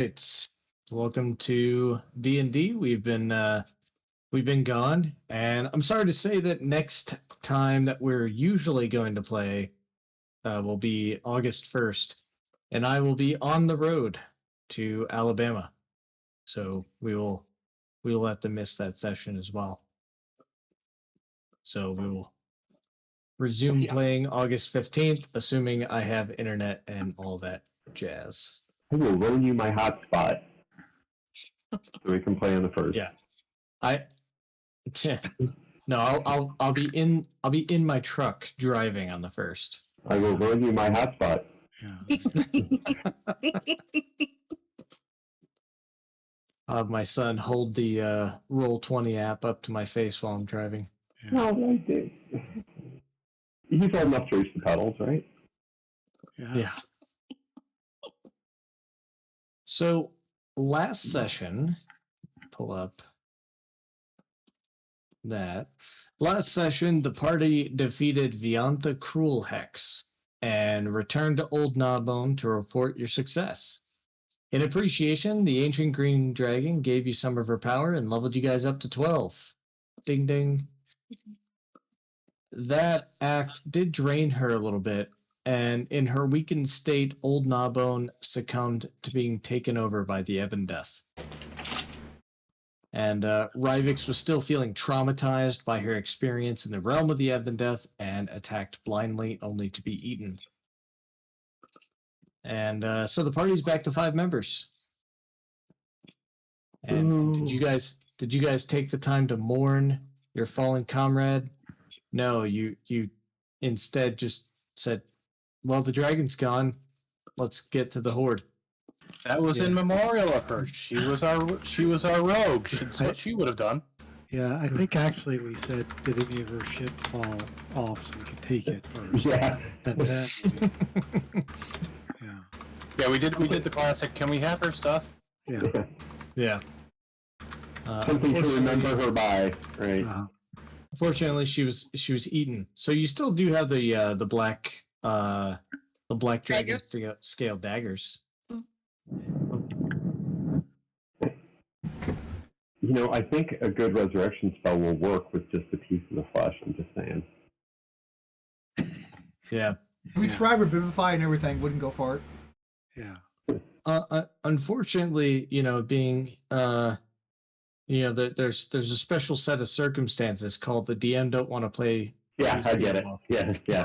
It's welcome to D&D. We've been gone, and I'm sorry to say that next time that we're usually going to play will be August 1st, and I will be on the road to Alabama. So we will have to miss that session as well. So we will resume playing August 15th, assuming I have internet and all that jazz. I will loan you my hotspot so we can play on the first. Yeah. No, I'll be in my truck driving on the first. I will loan you my hotspot. I'll have my son hold the Roll20 app up to my face while I'm driving. No, I did. He's old enough to reach the pedals, right? Yeah. So last session, pull up that. Last session, the party defeated Viantha Cruel Hex and returned to Old Gnawbone to report your success. In appreciation, the ancient green dragon gave you some of her power and leveled you guys up to 12. Ding ding. That act did drain her a little bit, and in her weakened state, Old Gnawbone succumbed to being taken over by the Ebon Death. And Rivix was still feeling traumatized by her experience in the realm of the Ebon Death and attacked blindly, only to be eaten. And so the party's back to 5 members. And did you guys take the time to mourn your fallen comrade? No, you instead just said, "Well, the dragon's gone. Let's get to the horde." That was in memorial of her. She was our rogue. That's what she would have done. Yeah, I think actually we said, did any of her ship fall off so we could take it first? Yeah. And then, Yeah, we did the classic. Can we have her stuff? yeah. Yeah. Something to remember her by, right? Unfortunately, she was eaten. So you still do have the black dragon scale daggers. You know, I think a good resurrection spell will work with just a piece of the flesh. I'm just saying. Yeah. We tried Revivify and everything, wouldn't go for it. Yeah. Unfortunately, being there's a special set of circumstances called the DM don't want to play. Yeah, I get it. Yeah.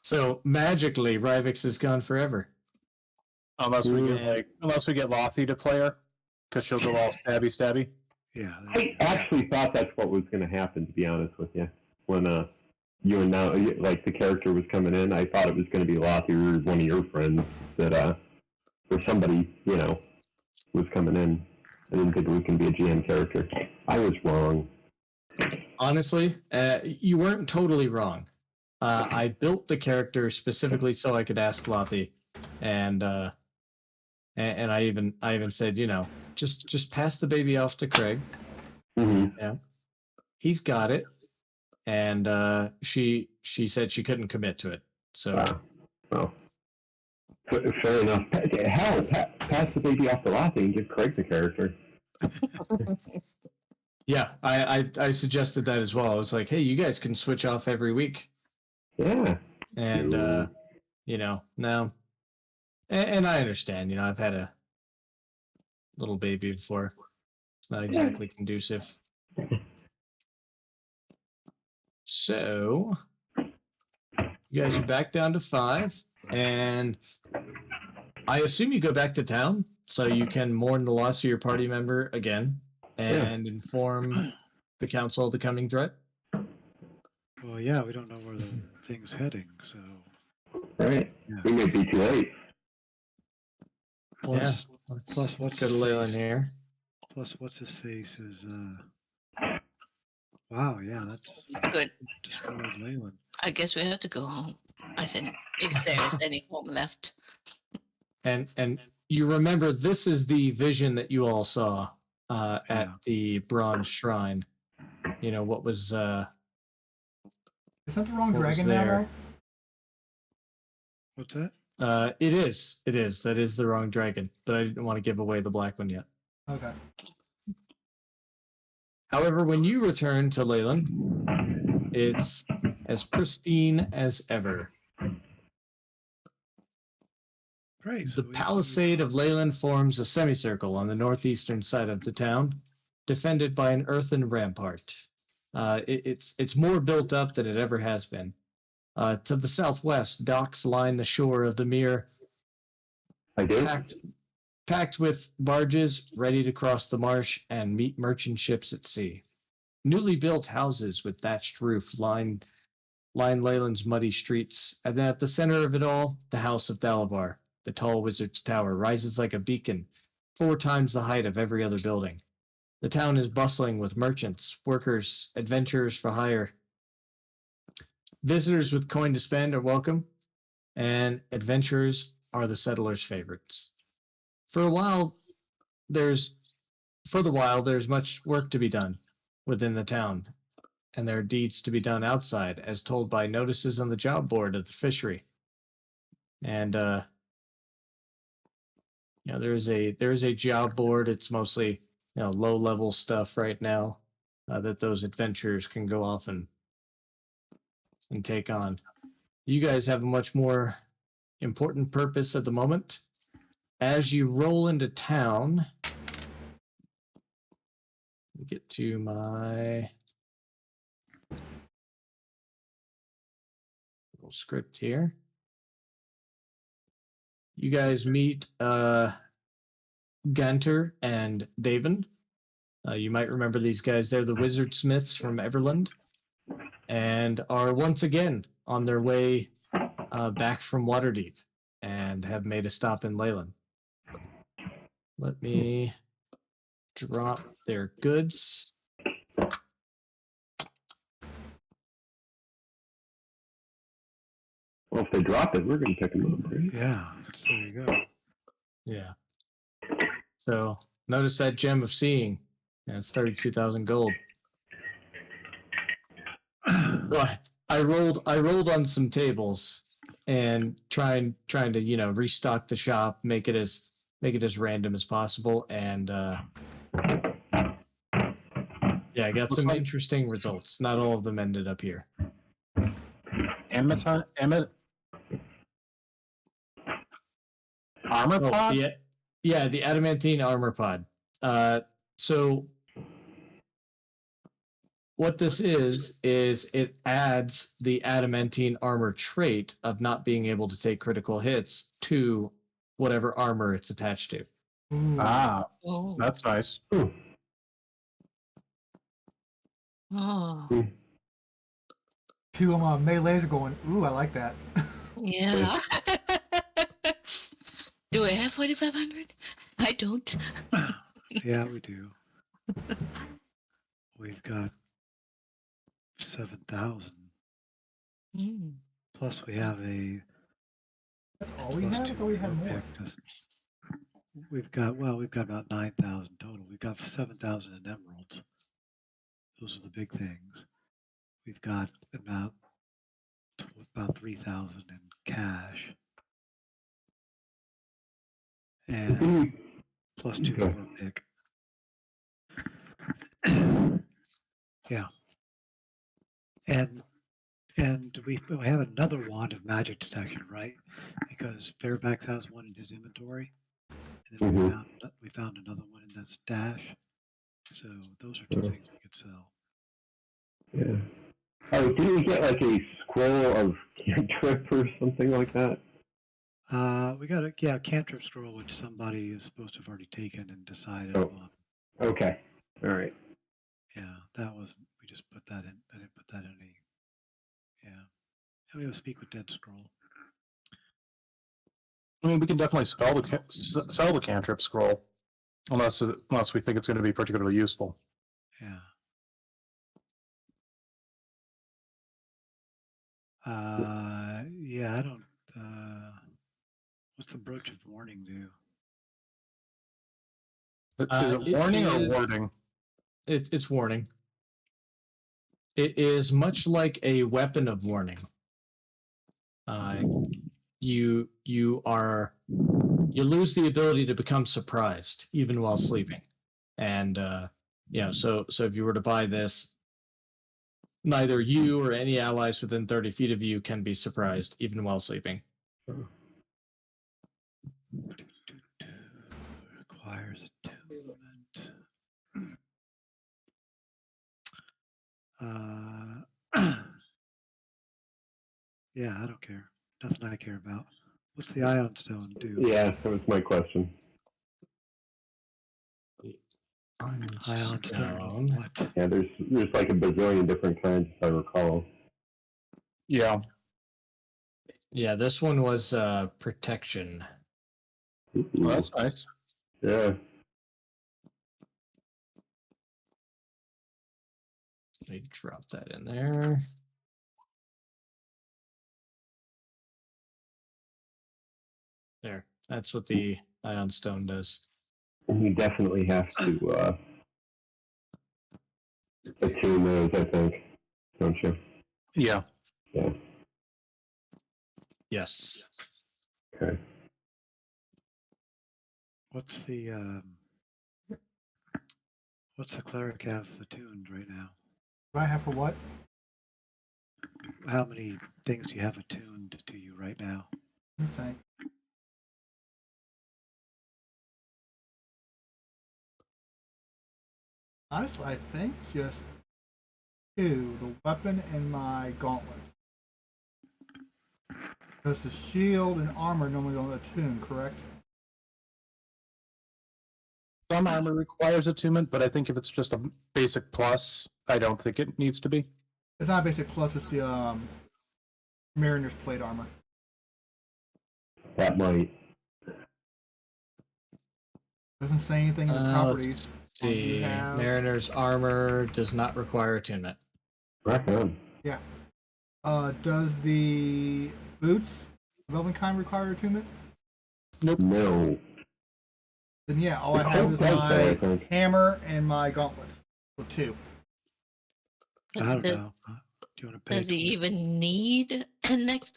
So magically, Rivix is gone forever. Unless we get Lothy to play her, because she'll go all stabby. Yeah. I actually thought that's what was going to happen, to be honest with you. When you announced, like, the character was coming in, I thought it was going to be Lothy or one of your friends that, or somebody, was coming in. I didn't think it was going to be a GM character. I was wrong. Honestly, you weren't totally wrong. I built the character specifically so I could ask Lothy, and I even said, just pass the baby off to Craig. Mm-hmm. Yeah, he's got it. And she said she couldn't commit to it. So, well, fair enough. Hell, pass the baby off to Lothy and give Craig the character. Yeah, I suggested that as well. I was like, hey, you guys can switch off every week. Yeah. And no. And I understand. I've had a little baby before. It's not exactly conducive. So, you guys are back down to 5, and I assume you go back to town so you can mourn the loss of your party member again and inform the council of the coming threat. Well, yeah, we don't know where the thing's heading, so. Right. Yeah. We may be too late. Plus what's his face? Here. Plus, what's his face is wow, yeah, that's good. Destroyed Leyland. I guess we have to go home. I said, if there is any home left. And you remember this is the vision that you all saw at the Bronze Shrine. What was Is that the wrong dragon now? What's that? It is. It is. That is the wrong dragon, but I didn't want to give away the black one yet. Okay. However, when you return to Leyland, it's as pristine as ever. Great. The palisade of Leyland forms a semicircle on the northeastern side of the town, defended by an earthen rampart. It's more built up than it ever has been. To the southwest, docks line the shore of the mere, I do. packed with barges ready to cross the marsh and meet merchant ships at sea. Newly built houses with thatched roof line Leyland's muddy streets, and then at the center of it all, the House of Dalavar. The tall wizard's tower rises like a beacon, 4 times the height of every other building. The town is bustling with merchants, workers, adventurers for hire. Visitors with coin to spend are welcome, and adventurers are the settlers' favorites. For a while, there's there's much work to be done within the town, and there are deeds to be done outside, as told by notices on the job board of the fishery. And there's a job board. It's mostly low level stuff right now that those adventurers can go off and take on. You guys have a much more important purpose at the moment. As you roll into town, let me get to my little script here. You guys meet Gunter and Davin. You might remember these guys. They're the wizard smiths from Everland and are once again on their way back from Waterdeep and have made a stop in Leyland. Let me drop their goods. Well, if they drop it, we're going to pick them up. Right? Yeah. So there you go. Yeah. So notice that gem of seeing. Yeah, it's 32,000 gold. So I rolled on some tables and trying to restock the shop, make it as random as possible, and yeah, I got some interesting results. Not all of them ended up here. Armor pod? The adamantine armor pod. So what this is it adds the adamantine armor trait of not being able to take critical hits to whatever armor it's attached to. Ooh. Oh. That's nice. Oh. Two of my melees are going, ooh, I like that. Yeah. Do I have 4,500? I don't. Yeah, we do. We've got 7,000. Mm. Plus, we have a. That's all we plus have? I thought we had more. We've got about 9,000 total. We've got 7,000 in emeralds. Those are the big things. We've got about 3,000 in cash, and plus 2 more pick. Yeah, and we have another wand of magic detection, right? Because Fairfax has one in his inventory, and then we found another one in the stash. So those are 2 things we could sell. Yeah. Oh, didn't we get like a scroll of cantrip or something like that? We got a cantrip scroll, which somebody is supposed to have already taken and decided on. Okay. All right. Yeah, that was. We just put that in. I didn't put that in any. Yeah. And we have a speak with dead scroll. I mean, we can definitely sell the cantrip scroll, unless we think it's going to be particularly useful. Yeah. Yeah, I don't. What's the brooch of warning do? Is it warning or warding? It's warning. It is much like a weapon of warning. you lose the ability to become surprised even while sleeping. And so if you were to buy this, neither you or any allies within 30 feet of you can be surprised even while sleeping. Requires attunement. Yeah, I don't care. Nothing I care about. What's the ion stone do? Yeah, that was my question. Ion stone of what? Yeah, there's like a bazillion different kinds, if I recall. Yeah. Yeah, this one was protection. Ooh, Well, that's nice. yeah. Let me drop that in there. There. That's what the ion stone does. And you definitely have to attune those, I think, don't you? Yeah. Yeah. Yes. Okay. What's the cleric have attuned right now? Do I have for what? How many things do you have attuned to you right now? Let me think. Honestly, I think just two: the weapon and my gauntlets. Because the shield and armor normally don't attune, correct? Some armor requires attunement, but I think if it's just a basic plus, I don't think it needs to be. It's not basic plus. It's the Mariner's plate armor. That might. Doesn't say anything in the properties. Let's You see. have Mariner's armor does not require attunement. Rock on. yeah. Does the boots of Elvenkind require attunement? No. Then yeah, all I The have cloak is does, though, I my think. hammer and my gauntlets. So two. I don't Does, know. Do you want to pay? does he even need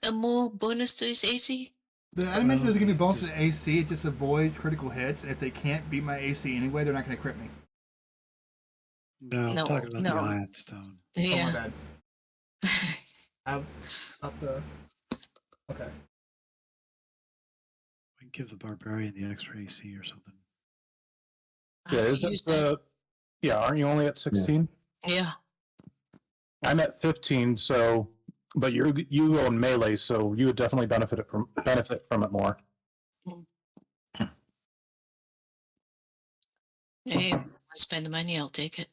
a more bonus to his AC? The animation doesn't give me bonus to just- the AC, it just avoids critical hits, and if they can't beat my AC anyway, they're not going to crit me. No, I'm No, talking about no. the ion stone. Oh my Yeah. bad. Have up the. Okay. We can give the barbarian the extra AC or something. Yeah, I've is that used that. yeah, aren't you only at 16? Yeah. I'm at 15, so but you own melee, so you would definitely benefit from it more. Hey, I spend the money, I'll take it.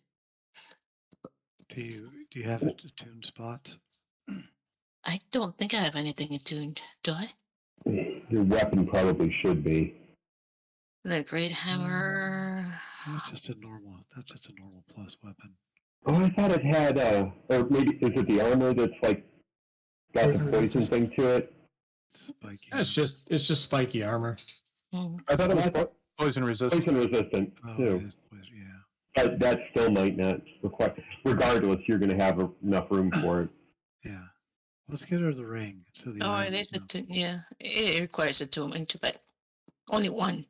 Do you have it attuned spots? I don't think I have anything attuned, do I? Your weapon probably should be. The great hammer. That's just a normal. That's just a normal plus weapon. Oh, I thought it had, or maybe, is it the armor that's like got the Poison poison resistance. thing to it? Spiky. It's just spiky armor. Hmm. I thought it was I thought- poison resistant. Poison resistant, Oh, too. it is. Yeah. But that still might not require. Regardless, you're going to have enough room for it. Yeah. Let's get her the ring. So the Oh, iron it is stone. yeah. It requires attunement, but only one.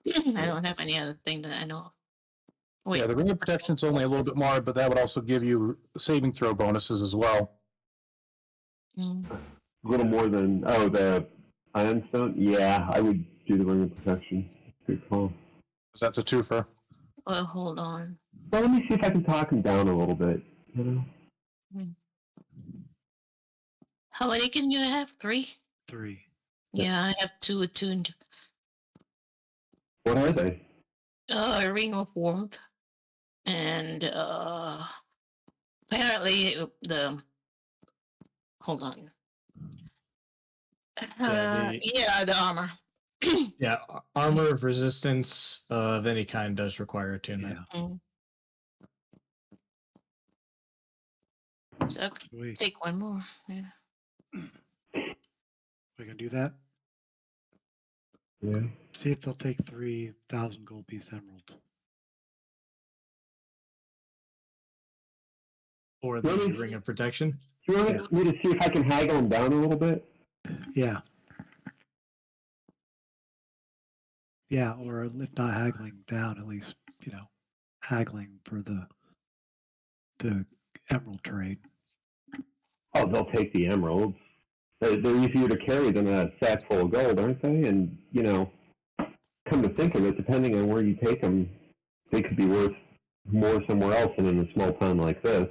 I don't have any other thing that I know of. Wait, Yeah, the ring of protection's only a little bit more, but that would also give you saving throw bonuses as well. mm, A little more than, the iron stone? Yeah, I would do the ring of protection. Good call. 'Cause that's a twofer. well, hold on. Well, let me see if I can talk him down a little bit. You know? How many can you have? 3? 3. Yeah, I have 2 attuned. What are they? A ring of warmth, and apparently the. Hold on. Yeah, The armor. Yeah, armor of resistance of any kind does require attunement. Yeah. Mm. So Sweet. take one more. Yeah. We can do that. Yeah. See if they'll take 3,000 gold piece emeralds. Or the Really? ring of protection. Do you want me to see if I can haggle him down a little bit? Yeah. Yeah, or if not haggling down, at least haggling for the emerald trade. Oh, they'll take the emeralds. They're easier to carry than a sack full of gold, aren't they? And come to think of it, depending on where you take them, they could be worth more somewhere else than in a small town like this.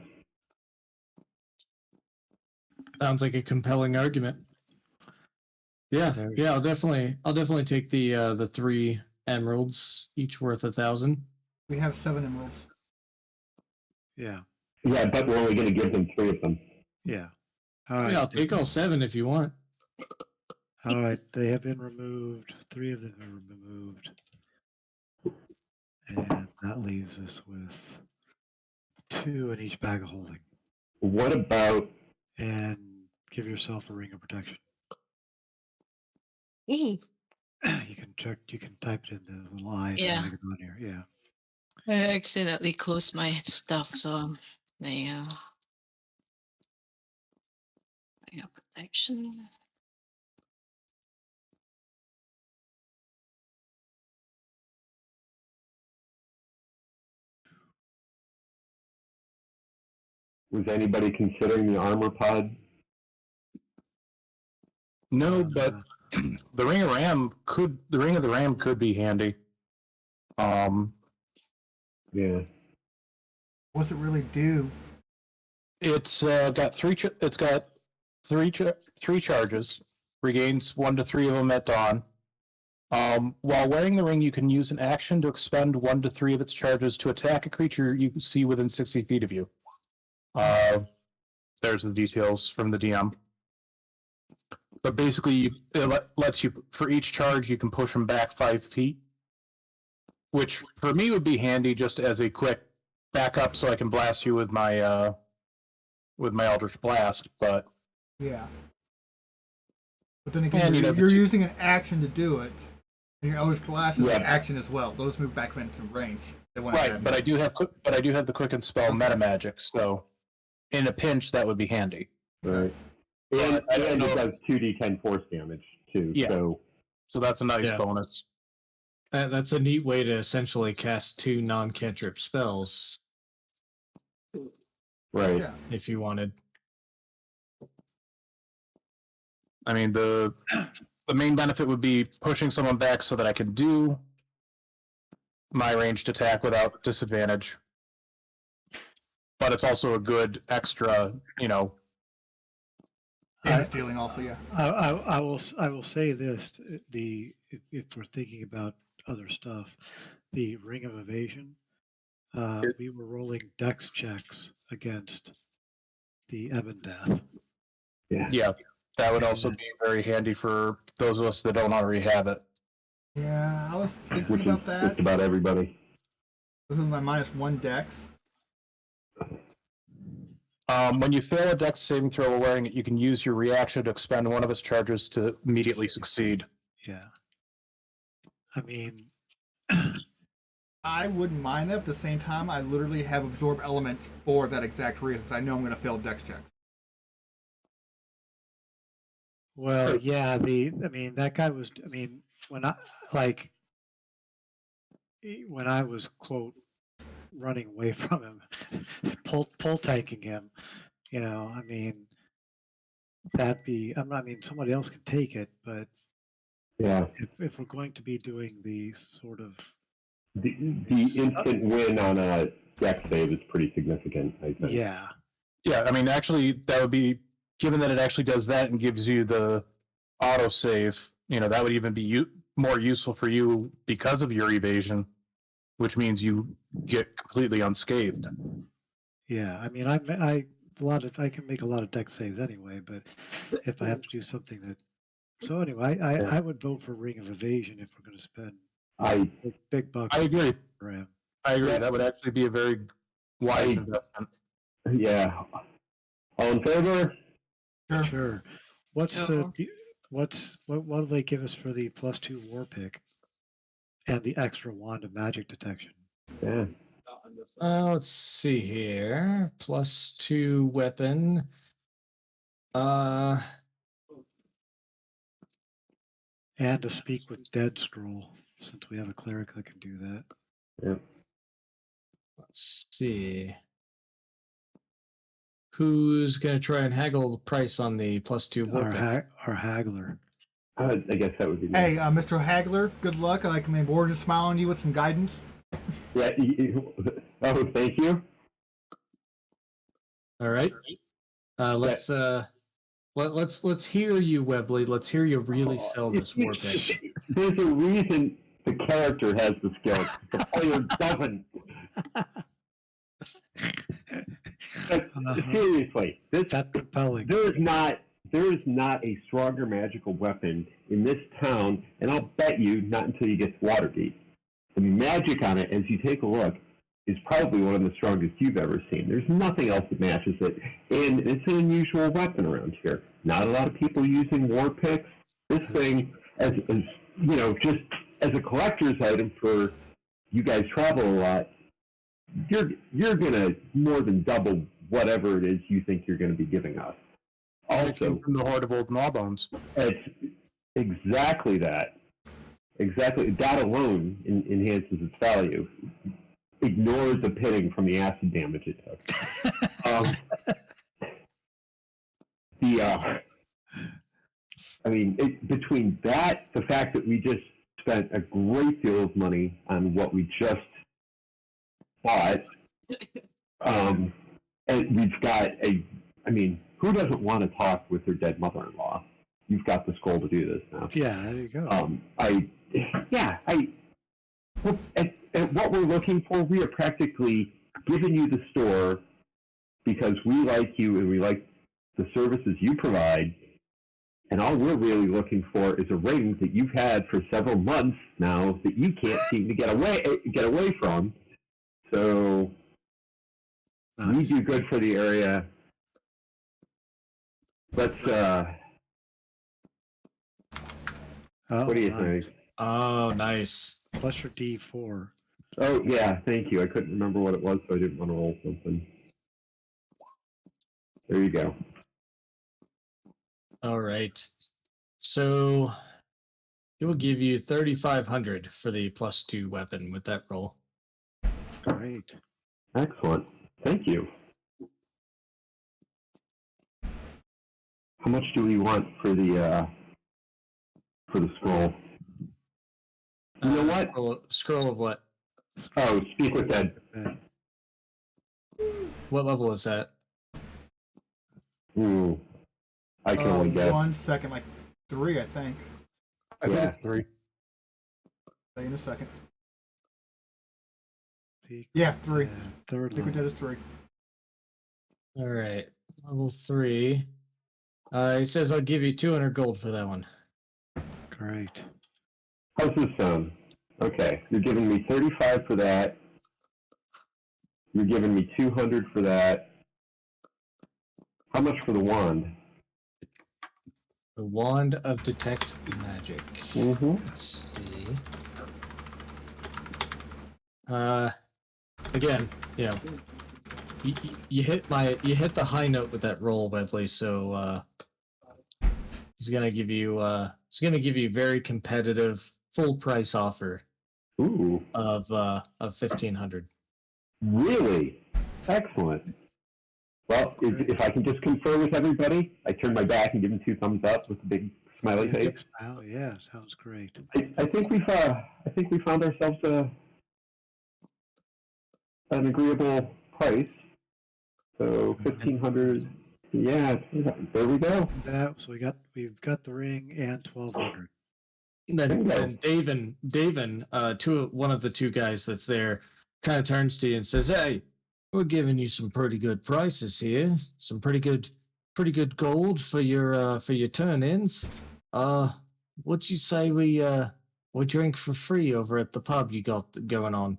Sounds like a compelling argument. Yeah, There's- yeah, I'll definitely take the 3 emeralds, each worth 1,000. We have 7 emeralds. Yeah, Yeah, but we're only going to give them 3 of them. yeah. All Yeah, right. I'll take all 7 if you want. All right, they have been removed. 3 of them are removed. And that leaves us with 2 in each bag of holding. What about And give yourself a ring of protection. Ooh, You can check. You can type it in the little eye Yeah. dragon on here. Yeah. I accidentally closed my stuff, so they I got protection. was anybody considering the armor pod? No, but Uh, the ring of the ram could be handy. Yeah. What's it really do? It's got three charges. Regains 1 to 3 of them at dawn. While wearing the ring, you can use an action to expend 1 to 3 of its charges to attack a creature you see within 60 feet of you. There's the details from the DM. But basically, it lets you, for each charge, you can push them back 5 feet, which for me would be handy just as a quick backup, so I can blast you with my Eldritch Blast. But Yeah. But then again, And, you know, you're using an action to do it. And your Eldritch Blast is an Yeah. action as well. Those move back into range. They want right, but I do have the quicken spell Okay. meta magic, so in a pinch that would be handy. Right. But I don't And know- it does 2d10 force damage, too. Yeah. So So that's a nice Yeah. bonus. That's a neat way to essentially cast 2 non-cantrip spells right. Yeah. if you wanted. I mean, the main benefit would be pushing someone back so that I can do my ranged attack without disadvantage. But it's also a good extra, Damage dealing also, yeah. I will say this: if we're thinking about other stuff, the ring of evasion, we were rolling dex checks against the Ebon Death. yeah, that would also And- be very handy for those of us that don't already have it. Yeah, I was thinking Which is about that. just about everybody. With my -1 dex. When you fail a dex saving throw while wearing it, you can use your reaction to expend 1 of its charges to immediately succeed. Yeah. I mean, I wouldn't mind that. At the same time, I literally have absorb elements for that exact reason. Because I know I'm going to fail dex checks. well, yeah. That guy was. I mean, when I was quote running away from him, pull tanking him. I mean, that'd be. I mean, somebody else can take it, but Yeah. if we're going to be doing the sort of The instant win on a dex save is pretty significant, I think. yeah, Yeah, I mean, actually, that would be, given that it actually does that and gives you the autosave, that would even be more useful for you because of your evasion, which means you get completely unscathed. yeah. I mean, I can make a lot of deck saves anyway, but if I have to do something that, so anyway, I would vote for Ring of Evasion if we're going to spend I big bucks. I agree. for him. I agree. Yeah. That would actually be a very wise investment. yeah. All in favor? Sure. Sure. What's No. what do they give us for the +2 war pick and the extra wand of magic detection? Yeah. Let's see here. +2 weapon. And to speak with dead scroll. since we have a cleric that can do that. Yeah. Let's see. Who's going to try and haggle the price on the +2 warpick? Our haggler. I guess that would be me. Hey, Mr. Hagler, good luck. Like, I mean, we're just smiling at you with some guidance. Yeah. Oh, thank you. All right. Let's hear you, Webley. Let's hear you really sell this warpick. There's a reason the character has the skill. The player doesn't. Seriously, That's compelling. there is not a stronger magical weapon in this town, and I'll bet you not until you get to Waterdeep. The magic on it, as you take a look, is probably one of the strongest you've ever seen. There's nothing else that matches it, and it's an unusual weapon around here. Not a lot of people using war picks. This thing, as you know, just as a collector's item for you guys travel a lot, you're gonna more than double whatever it is you think you're going to be giving us. It came Also, from the Horde of Old Gnawbones. it's exactly that. Exactly. That alone enhances its value. Ignore the pitting from the acid damage it took. Between that, the fact that we just spent a great deal of money on what we just bought, and we've got who doesn't want to talk with their dead mother-in-law? You've got the skull to do this now. Yeah, there you go. At what we're looking for, we are practically giving you the store because we like you and we like the services you provide. And all we're really looking for is a ring that you've had for several months now that you can't seem to get away from. So we do good for the area. Let's. What do you think? Oh, nice. Plus your D4. Oh yeah, thank you. I couldn't remember what it was, so I didn't want to roll something. There you go. All right. So it will give you 3,500 for the +2 weapon with that roll. Great. Excellent. Thank you. How much do we want for the scroll? You know what? Scroll of what? Oh, speak with Ed. What level is that? Ooh, I can only guess. 1 second, like 3, I think. I think it's 3. Say in a second. Peak. Yeah, 3. Third I think we level. did is 3. All right. Level 3. It says I'll give you 200 gold for that one. Great. How's this sound? Okay, you're giving me 35 for that. You're giving me 200 for that. How much for the wand? The Wand of Detect Magic. Mm-hmm. Let's see. Again, you know, you hit the high note with that roll, Webley. So he's gonna give you very competitive full price offer. Ooh. Of 1,500. Really? Excellent. Well, if I can just confer with everybody, I turn my back and give them 2 thumbs up with a big smiley Yeah, face. big smile. Yeah, sounds great. I think we found ourselves an agreeable price. So 1,500. Yeah, there we go. So we've got the ring and 1,200. Then Davin, one of the 2 guys that's there, kind of turns to you and says, "Hey, we're giving you some pretty good prices here. Some pretty good gold for your turn-ins. What'd you say we drink for free over at the pub you got going on?"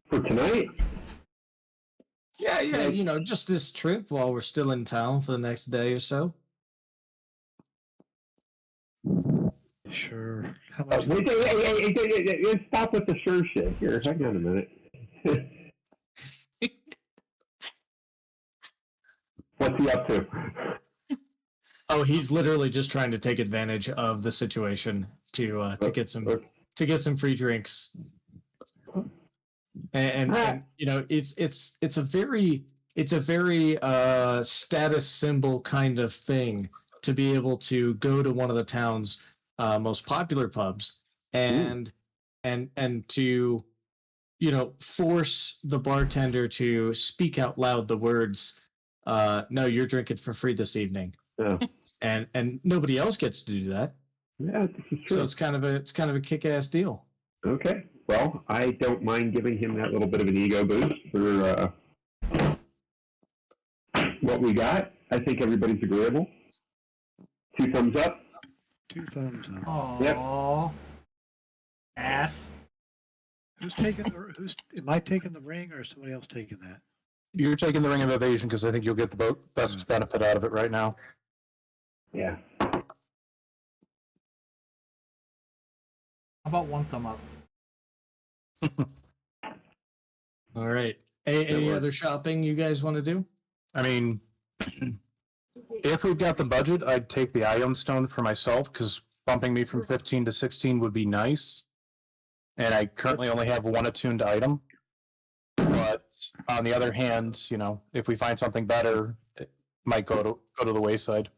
For tonight? Yeah, you know, just this trip while we're still in town for the next day or so. Sure. How much? Hey, stop with the sure shit here. Hang on a minute. What's he up to? Oh, he's literally just trying to take advantage of the situation to get some free drinks. And you know, it's a very status symbol kind of thing to be able to go to one of the town's most popular pubs and to, you know, force the bartender to speak out loud the words, "No, you're drinking for free this evening," Yeah. and nobody else gets to do that. Yeah, this is true. So it's kind of a kick-ass deal. Okay. Well, I don't mind giving him that little bit of an ego boost for what we got. I think everybody's agreeable. 2 thumbs up. 2 thumbs up. Aww. Ass. Who's taking the? Am I taking the ring or is somebody else taking that? You're taking the Ring of Evasion because I think you'll get the best benefit out of it right now. Yeah. How about 1 thumb up? All right. Any other shopping you guys want to do? I mean, if we've got the budget, I'd take the Ion Stone for myself because bumping me from 15 to 16 would be nice. And I currently only have 1 attuned item. But on the other hand, you know, if we find something better, it might go to the wayside.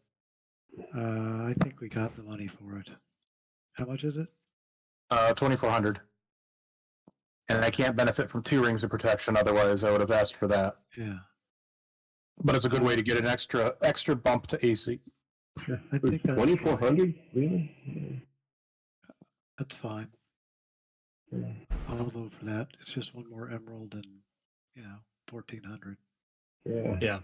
I think we got the money for it. How much is it? 2,400. And I can't benefit from 2 rings of protection. Otherwise, I would have asked for that. Yeah. But it's a good way to get an extra bump to AC. I think that's 2,400? Really? Yeah. That's fine. I'll vote for that. It's just 1 more emerald and, you know, 1,400. Yeah.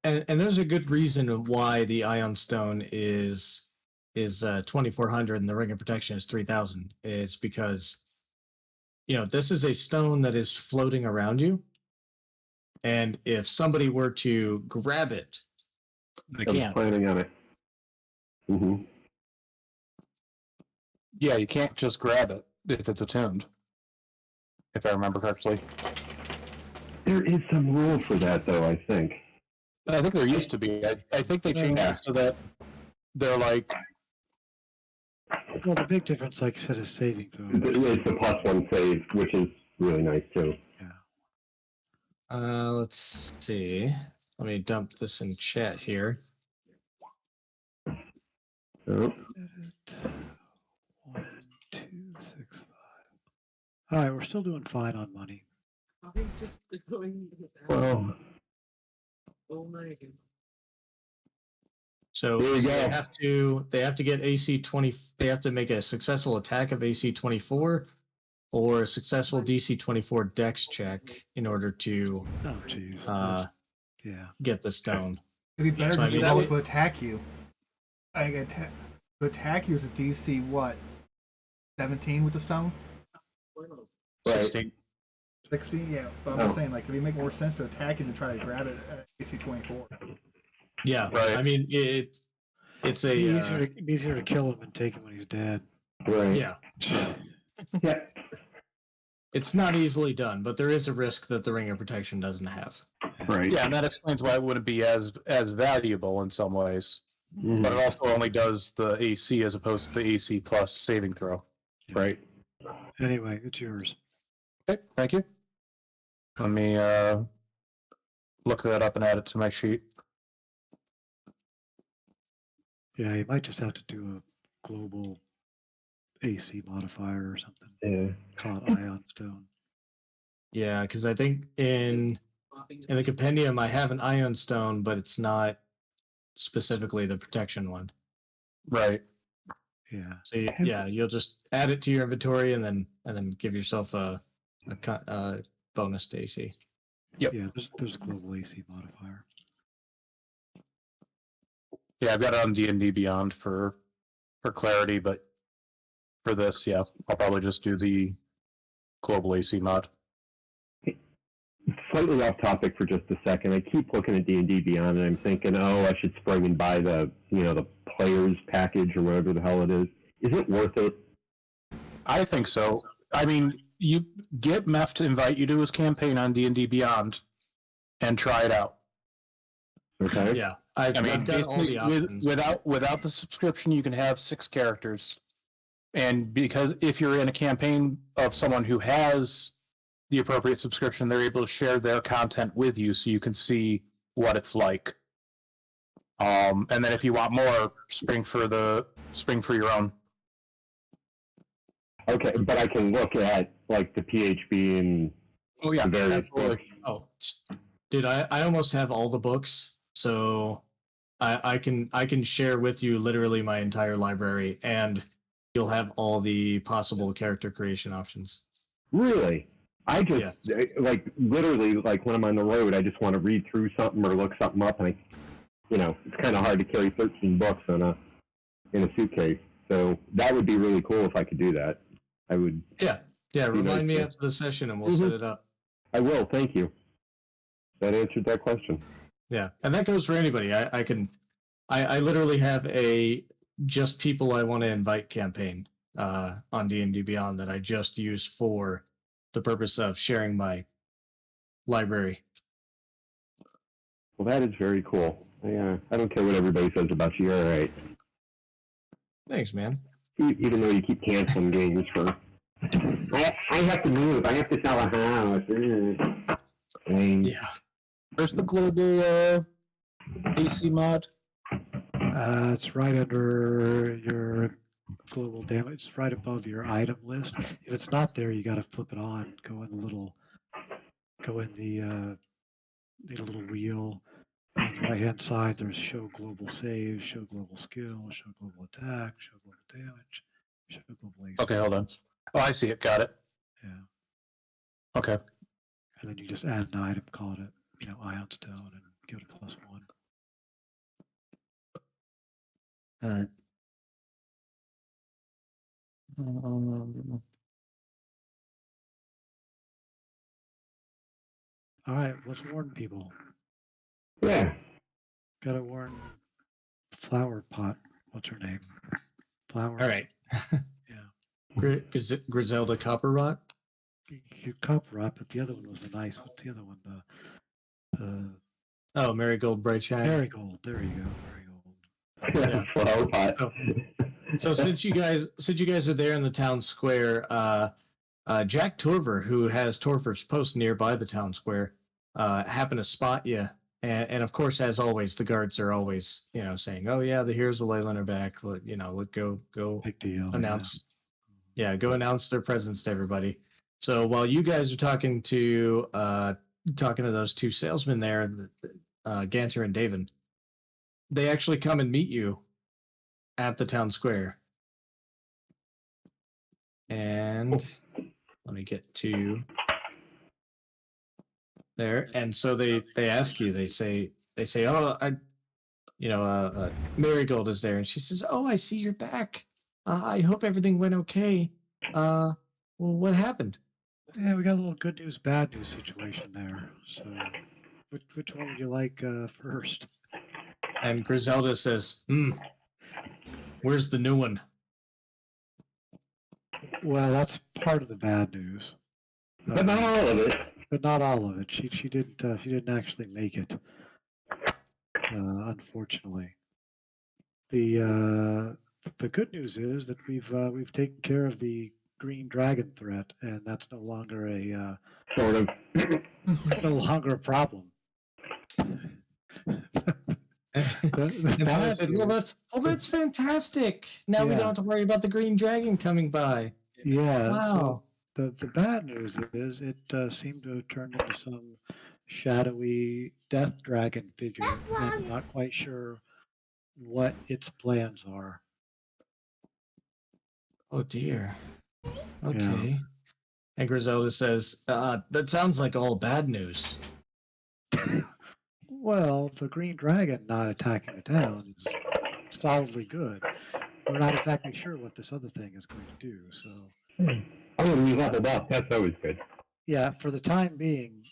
And there's a good reason why the Ion Stone is 2,400 and the Ring of Protection is 3,000. It's because, you know, this is a stone that is floating around you, and if somebody were to grab it, They I was can't. planning on it. Mm-hmm. Yeah, you can't just grab it if it's attuned. If I remember correctly. There is some rule for that, though, I think. I think there used to be. I think they changed it so that they're like, Well, the big difference, like I said, is saving throw. It's the +1 save, which is really nice, too. let's see. Let me dump this in chat here. Oh. Edit. 1, 2, 6, 5. All right, we're still doing fine on money. Well, So there you they go. have to get AC 20. They have to make a successful attack of AC 24 or a successful DC 24 Dex check in order to Oh, jeez. Yeah. get the stone. It'd be better So, I to mean, roll that- to attack you. To attack you is a DC what? 17 with the stone? Right. 16. 16? Yeah, but I'm just saying, like, it'd make more sense to attack you than try to grab it at AC 24. Yeah, Right. I mean it's a It'd be easier to kill him and take him when he's dead. Right. yeah. Yeah. It's not easily done, but there is a risk that the Ring of Protection doesn't have. Right. Yeah, and that explains why it wouldn't be as valuable in some ways. Mhm. But it also only does the AC as opposed to the AC plus saving throw. Right. Anyway, it's yours. Okay, thank you. Let me look that up and add it to my sheet. Yeah, you might just have to do a global AC modifier or something. Yeah. Call it Ion Stone. Yeah, because I think in the compendium I have an Ion Stone, but it's not specifically the protection one. Right. Yeah. So you'll just add it to your inventory and then give yourself a bonus to AC. Yep. Yeah, there's a global AC modifier. Yeah, I've got it on D&D Beyond for clarity, but for this, yeah, I'll probably just do the global AC mod. Slightly off topic for just a second. I keep looking at D&D Beyond, and I'm thinking, oh, I should spring and buy the players package or whatever the hell it is. Is it worth it? I think so. I mean, you get Meph to invite you to his campaign on D&D Beyond and try it out. Okay. Yeah, I've got all the options. without the subscription, you can have 6 characters. And because if you're in a campaign of someone who has the appropriate subscription, they're able to share their content with you, so you can see what it's like. And then if you want more, spring for your own. Okay, but I can look at like the PHB and Oh yeah, the various absolutely. books. Oh, dude, I almost have all the books, so I can share with you literally my entire library, and you'll have all the possible character creation options. Really? I just Yeah. like literally like when I'm on the road, I just want to read through something or look something up, and it's kind of hard to carry 13 books in a suitcase. So that would be really cool if I could do that. I would. Yeah. Be Remind me nice, after the session, and we'll Mhm. set it up. I will. Thank you. That answered that question. Yeah, and that goes for anybody. I literally have a just people I want to invite campaign on D&D Beyond that I just use for the purpose of sharing my library. Well, that is very cool. I don't care what everybody says about you. All right. Thanks, man. Even though you keep canceling games for. I have to move. I have to sell a house. Yeah. Where's the global AC mod? It's right under your global damage. It's right above your item list. If it's not there, you got to flip it on. Go in the little wheel. On the right hand side, there's show global save, show global skill, show global attack, show global damage, show global AC. Okay, hold on. Oh, I see it. Got it. Yeah. Okay. And then you just add an item, call it Ion Stone, and give it a +1. All right. All right, let's warn people. Yeah. Got to warn Flower Pot. What's her name? Flower. All right. Yeah. Griselda Copperrot. Copperrot, but the other one was the nice. What's the other one? The Oh, Marigold Brightshine. Marigold. There you go. Marigold. Yeah. Flower pot. So since you guys are there in the town square, Jack Torver, who has Torver's Post nearby the town square, happened to spot you. And of course, as always, the guards are always, saying, "Oh yeah, the heroes of Leyland are back." Let go Big deal. announce, go announce their presence to everybody. So while you guys are talking to those two salesmen there, Ganter and Davin, they actually come and meet you at the town square. And let me get to there. And so they ask you, they say, "Oh, Marigold is there." And she says, "Oh, I see you're back. I hope everything went okay. Well, what happened?" Yeah, we got a little good news, bad news situation there. So, which one would you like first? And Griselda says, "Where's the new one?" Well, that's part of the bad news. But not all of it. But not all of it. She didn't actually make it. Unfortunately. The good news is that we've taken care of the green dragon threat, and that's no longer Sort of. no longer a problem. And so I said, "Well, that's fantastic. Now we don't have to worry about the green dragon coming by." Yeah. Wow. So the bad news is it seemed to have turned into some shadowy death dragon figure, and I'm not quite sure what its plans are. Oh dear. Okay. Yeah. And Griselda says, "That sounds like all bad news." Well, the green dragon not attacking the town is solidly good. We're not exactly sure what this other thing is going to do. So, Oh, we got the duck. That's always good. yeah, for the time being,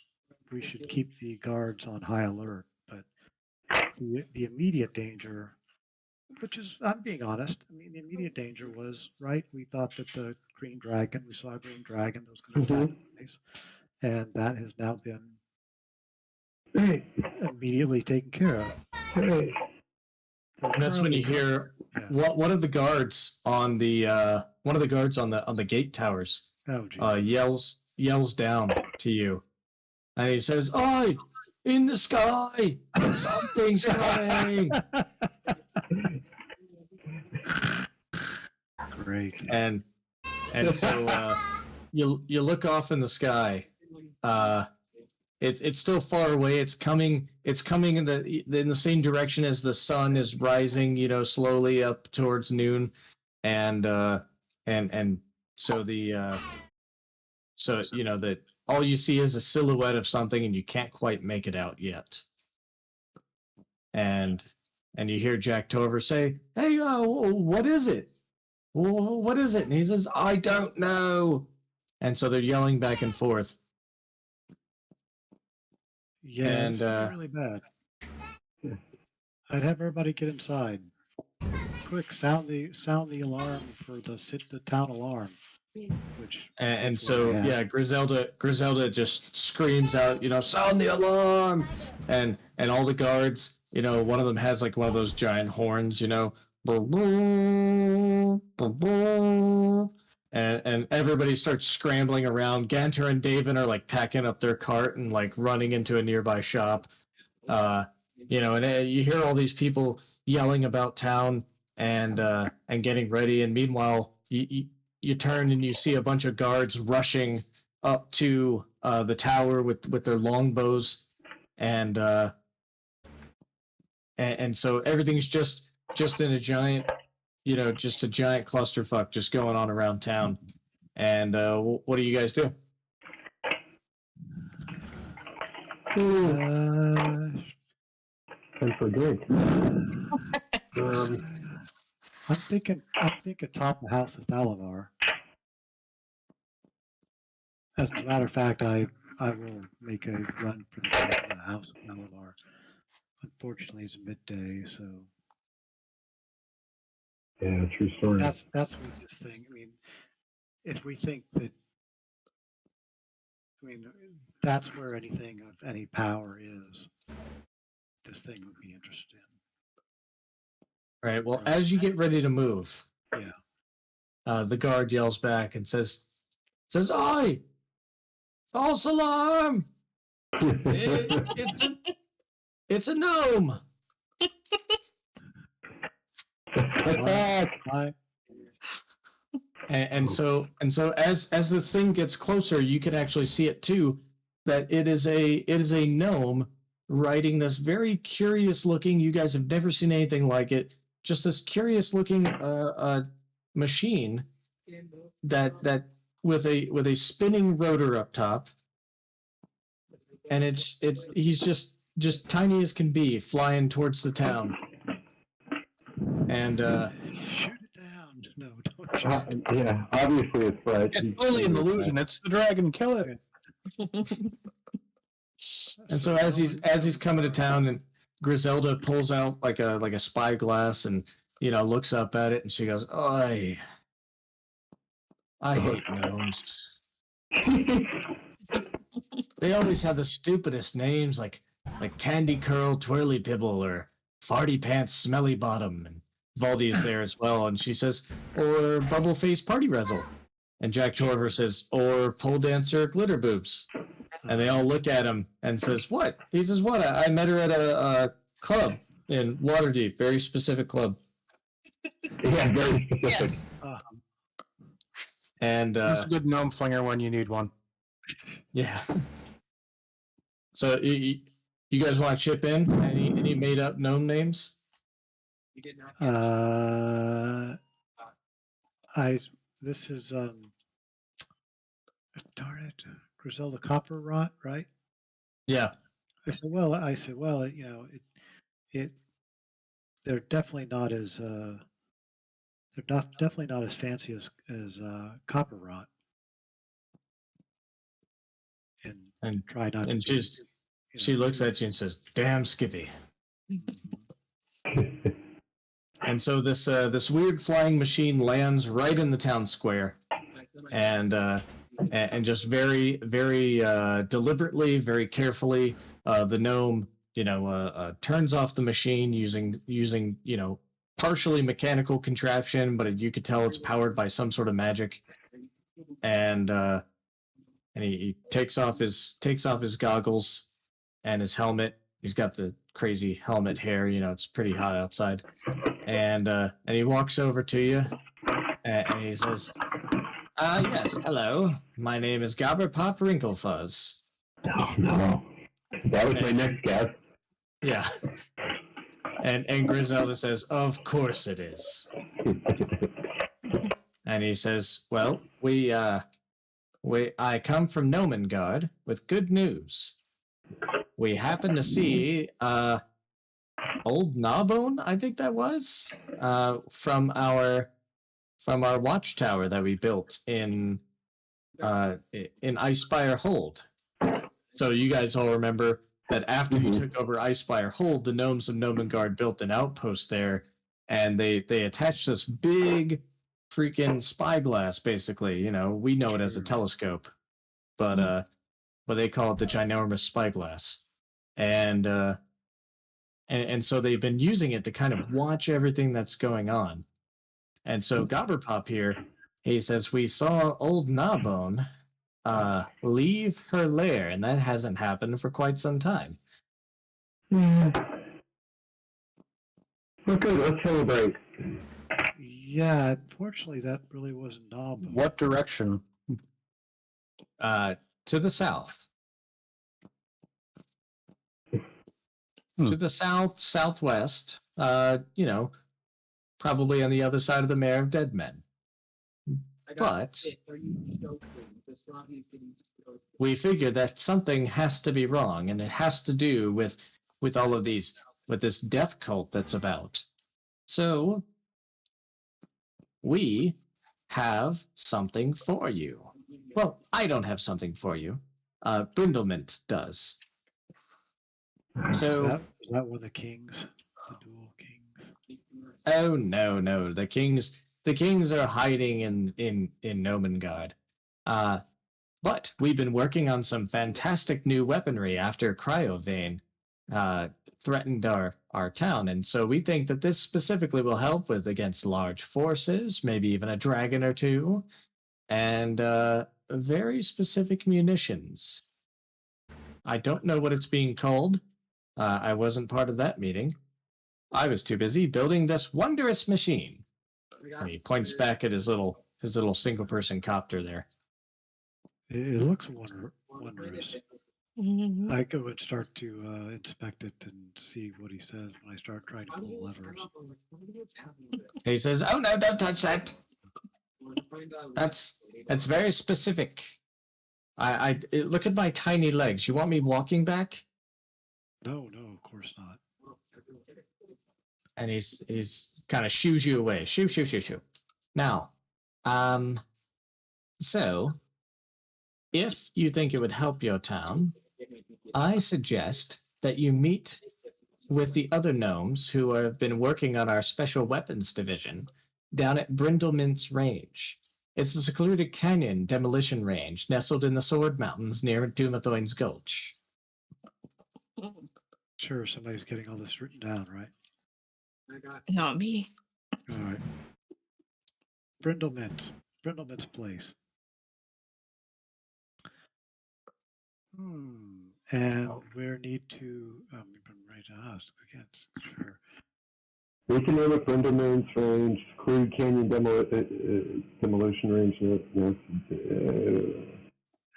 we should keep the guards on high alert. But the immediate danger, which is, I'm being honest, I mean, the immediate danger was, right, we thought that we saw a green dragon that was going to attack the place. And that has now been Hey, immediately taken care of. hey. And that's when you hear one of the guards on the gate towers Oh, Jesus. yells down to you, and he says, "Oi, in the sky, something's coming!" Great. And so you look off in the sky. It's still far away. It's coming in the same direction as the sun is rising, slowly up towards noon, and so that all you see is a silhouette of something, and you can't quite make it out yet. And you hear Jack Tover say, "Hey, what is it? What is it?" And he says, "I don't know." And so they're yelling back and forth. Yeah, And it's getting really bad. I'd have everybody get inside. Quick, sound the alarm for the town alarm. Which and hopefully so they have. yeah, Griselda just screams out, "Sound the alarm!" And all the guards, one of them has like one of those giant horns, "Brr, brr, brr, brr." And everybody starts scrambling around. Ganter and Davin are like packing up their cart and like running into a nearby shop. And you hear all these people yelling about town and getting ready. And meanwhile, you turn and you see a bunch of guards rushing up to the tower with their longbows, and so everything's just in a giant, just a giant clusterfuck just going on around town. And what do you guys do? Time for a drink. I'm thinking top of House of Thalavar. As a matter of fact, I will make a run for the top of the House of Thalavar. Unfortunately, it's midday, so Yeah, true story. that's what this thing. I mean, if we think that, that's where anything of any power is, this thing would be interested in. Right. Well, as you get ready to move, Yeah. The guard yells back and says, "Oi! False alarm! It's a gnome!" Attack! And so as this thing gets closer, you can actually see it too. That it is a gnome riding this very curious looking. You guys have never seen anything like it. Just this curious looking machine that with a spinning rotor up top, and he's just tiny as can be, flying towards the town. And shoot it down. No, don't shoot it. Yeah, obviously it's Fred. It's only an illusion. It's the dragon. Kill it. And so as he's coming to town, and Griselda pulls out like a spyglass and looks up at it, and she goes, "Oi, I hate gnomes. They always have the stupidest names, like Candy Curl Twirly Pibble or Farty Pants Smelly Bottom." And Valdi is there as well, and she says, "Or Bubble Face Party Rezzle." And Jack Torver says, "Or Pole Dancer Glitter Boobs." And they all look at him and says, "What?" He says, "What? I met her at a club in Waterdeep, very specific club." Yeah, very specific. Yes. And He's a good gnome flinger when you need one. yeah. So you guys want to chip in? Any made up gnome names? This is darn it, Griselda Copper Rot, right? Yeah. I said, well, they're definitely not as definitely not as fancy as Copper Rot. And try not and to. She looks at you and says, "Damn Skippy." And so this weird flying machine lands right in the town square, and and just very, very deliberately, very carefully, the gnome, turns off the machine using partially mechanical contraption, but you could tell it's powered by some sort of magic. And he takes off his goggles and his helmet. He's got the crazy helmet hair. It's pretty hot outside. And he walks over to you and he says, yes, hello. My name is Gobberpop Wrinklefuzz. Oh, no. That was my next guess. Yeah. And Griselda says, of course it is. And he says, well, I come from Nomengard with good news. We happen to see old Gnawbone, I think that was, from our watchtower that we built in Icespire Hold. So you guys all remember that after you took over Icespire Hold, the gnomes of Nomengard built an outpost there, and they attached this big freaking spyglass, basically. We know it as a telescope, but they call it the ginormous spyglass. And so they've been using it to kind of watch everything that's going on. And so Gobberpop here, he says, we saw old Gnawbone leave her lair, and that hasn't happened for quite some time. Okay, let's celebrate. Yeah, unfortunately, that really wasn't Nob. What direction? To the south. To the southwest, probably on the other side of the Mare of Dead Men. But we figured that something has to be wrong, and it has to do with all of these, with this death cult that's about. So we have something for you. Well, I don't have something for you. Brindlemint does. So Was that one of the kings? The dual kings? Oh no. The kings are hiding in Nomengard. But we've been working on some fantastic new weaponry after Cryovane threatened our town, and so we think that this specifically will help with against large forces, maybe even a dragon or two, and very specific munitions. I don't know what it's being called. I wasn't part of that meeting. I was too busy building this wondrous machine. And he points back at his little single person copter there. It looks wondrous. Mhm. I go and start to inspect it and see what he says when I start trying to pull levers. He says, "Oh no, don't touch that. That's very specific. Look at my tiny legs. You want me walking back?" No, of course not. And he's kind of shoos you away. Shoo. Now, so if you think it would help your town, I suggest that you meet with the other gnomes who have been working on our special weapons division down at Brindlemint's Range. It's a secluded canyon demolition range nestled in the Sword Mountains near Dumathoin's Gulch. Sure, somebody's getting all this written down, right? Not me. All right. Brindlemint's place. And where need to right to ask again. Sure. We can name it Brindleman's Range, Crude Canyon Demolition Range.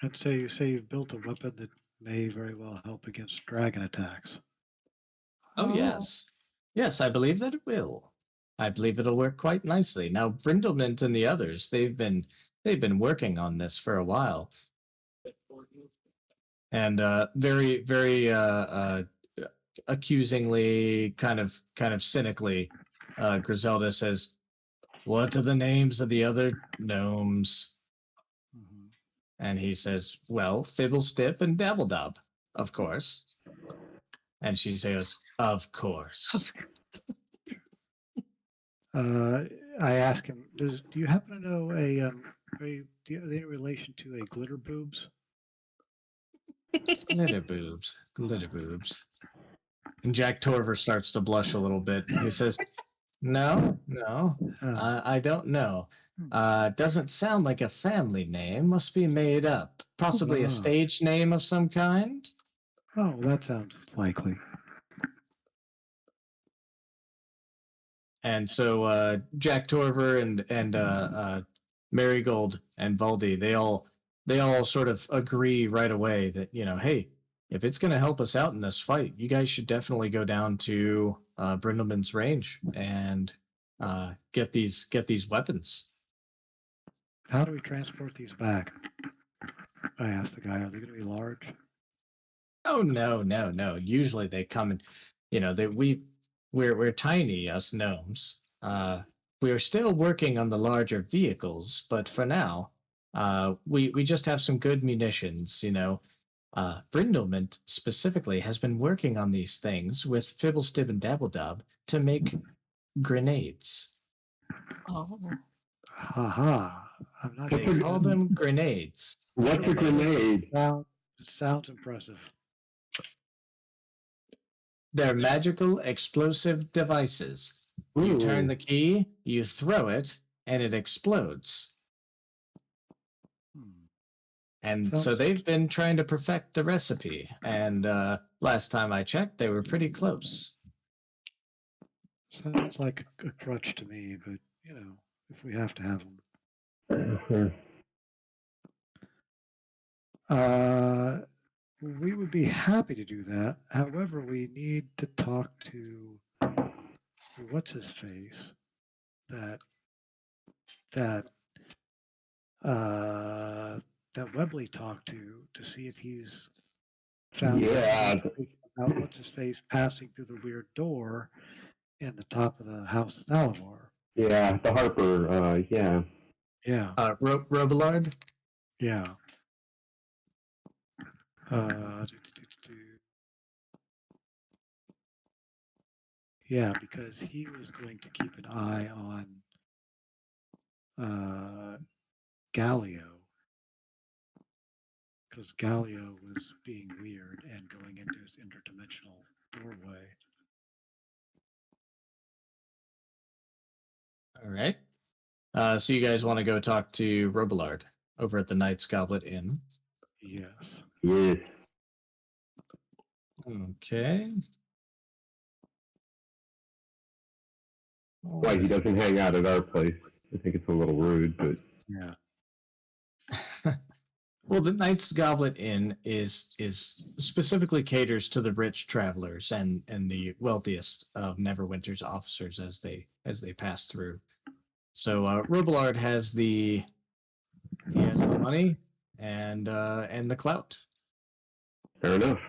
And say you've built a weapon that may very well help against dragon attacks. Oh, yes. Yes, I believe that it will. I believe it'll work quite nicely. Now, Brindlemint and the others, they've been working on this for a while. And very, very accusingly, kind of cynically, Griselda says, "What are the names of the other gnomes?" Mm-hmm. And he says, "Well, Fibblestip and Dabbledob, of course." And she says, "Of course." I ask him, do you happen to know do you have any relation to a glitter boobs? Glitter boobs. Glitter boobs. And Jack Torver starts to blush a little bit. He says, No, no, Oh, I don't know. hmm. Doesn't sound like a family name. Must be made up. Possibly a Oh. stage name of some kind. Oh, that sounds likely. And so Jack Torver and Marigold and Valdi, they all sort of agree right away that hey, if it's going to help us out in this fight, you guys should definitely go down to Brindleman's range and get these weapons. How do we transport these back? I asked the guy, are they going to be large? Oh no, no, no. Usually they come in, we're tiny, us gnomes. We are still working on the larger vehicles, but for now, we just have some good munitions. Brindleman specifically has been working on these things with Fibblestib and Dabbledob to make grenades. Oh. Haha. I'm not They sure. call them grenades. What's a grenade? It sounds impressive. They're magical explosive devices. You turn Ooh. the key, you throw it, and it explodes. Hmm. And so Sounds they've been trying to perfect the recipe. And last time I checked, they were pretty close. sounds like a crutch to me, but if we have to have them. We would be happy to do that. However, we need to talk to what's his face that uh, that Webley talked to see if he's found out any Yeah, information about what's his face passing through the weird door in the top of the house of Thalavar. yeah, the Harper, yeah. Yeah, Robillard? yeah. Uh, do, do, do, do, do. Yeah, because he was going to keep an eye on Galio, because Galio was being weird and going into his interdimensional doorway. All right. So you guys want to go talk to Robillard over at the Knight's Goblet Inn? Yes. Yes. Okay. Why he doesn't hang out at our place. I think it's a little rude, but Yeah. Well, the Knight's Goblet Inn is specifically caters to the rich travelers and the wealthiest of Neverwinter's officers as they pass through. So Robillard has the money and the clout. fair enough.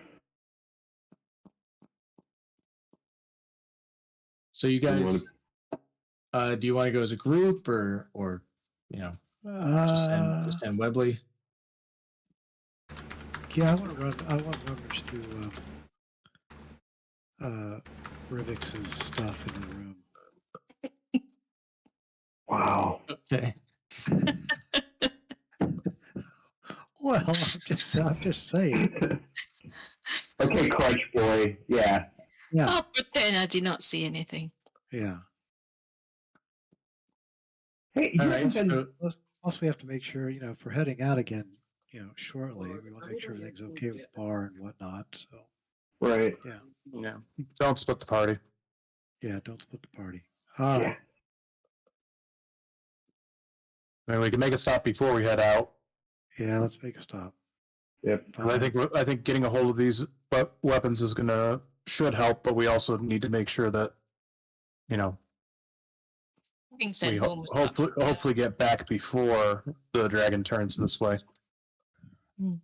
So you You wanna- guys, do you want to go as a group or just send Webley? Yeah, I want to rummage through Rivix's stuff in the room. Wow. Okay. Well, I'm just saying. Okay, Crunch Boy. Yeah. Yeah, I'll pretend I did not see anything. yeah. Hey, you All haven't right. been. So Plus, we have to make sure, if we're heading out again, shortly, we want to make sure everything's okay with the bar and whatnot. So, Right. yeah, Yeah. Don't split the party. yeah. Don't split the party. All right. I mean, we can make a stop before we head out. Yeah, let's make a stop. Yep. And I think getting a hold of these weapons is should help, but we also need to make sure that Being we sent home. was not- hopefully get back before the dragon turns this way. all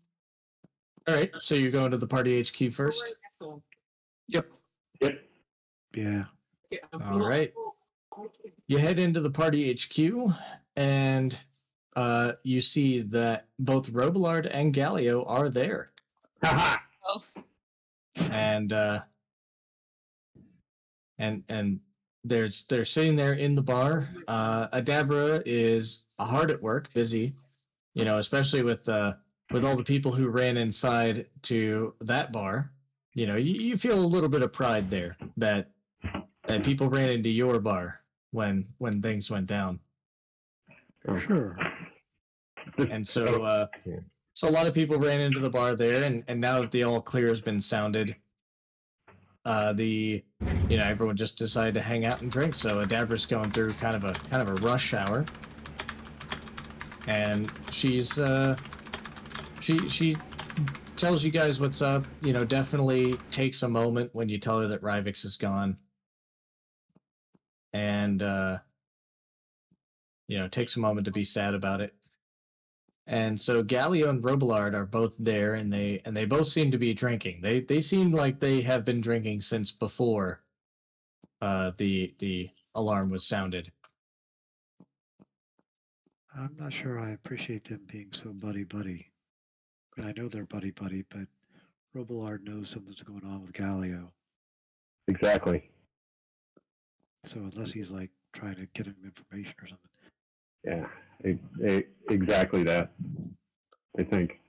right. So you're going to the party HQ first. Yep. Yep. Yeah. All right. You head into the party HQ, and you see that both Robillard and Galio are there, Haha. Oh, and they're sitting there in the bar. Adabra is hard at work, busy, especially with all the people who ran inside to that bar. You feel a little bit of pride there that people ran into your bar when things went down. Oh. Sure. And so so a lot of people ran into the bar there, and now that the all clear has been sounded, everyone just decided to hang out and drink. So Adabra's going through kind of a rush hour, and she tells you guys what's up. Definitely takes a moment when you tell her that Rivix is gone, and takes a moment to be sad about it. And so Galio and Robillard are both there, and they both seem to be drinking. They seem like they have been drinking since before the alarm was sounded. I'm not sure I appreciate them being so buddy-buddy. And I know they're buddy-buddy, but Robillard knows something's going on with Galio. Exactly. So unless he's like trying to get him information or something. Yeah, exactly that. I think.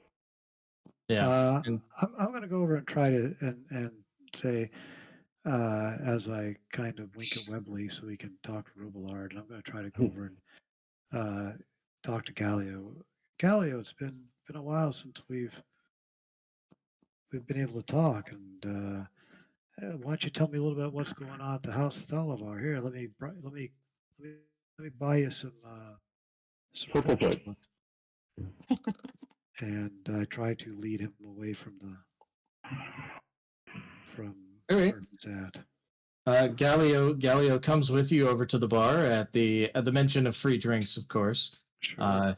Yeah. I'm going to go over and try to and say, as I kind of wink at Webley so he can talk to Robillard, and I'm going to try to go over and talk to Galio. Galio, it's been a while since we've been able to talk, and why don't you tell me a little bit what's going on at the House of Thalavar? Here, let me buy you some Purple purple foot. foot. And I try to lead him away from All right. where he's at. Galio comes with you over to the bar at the mention of free drinks, of course. Sure.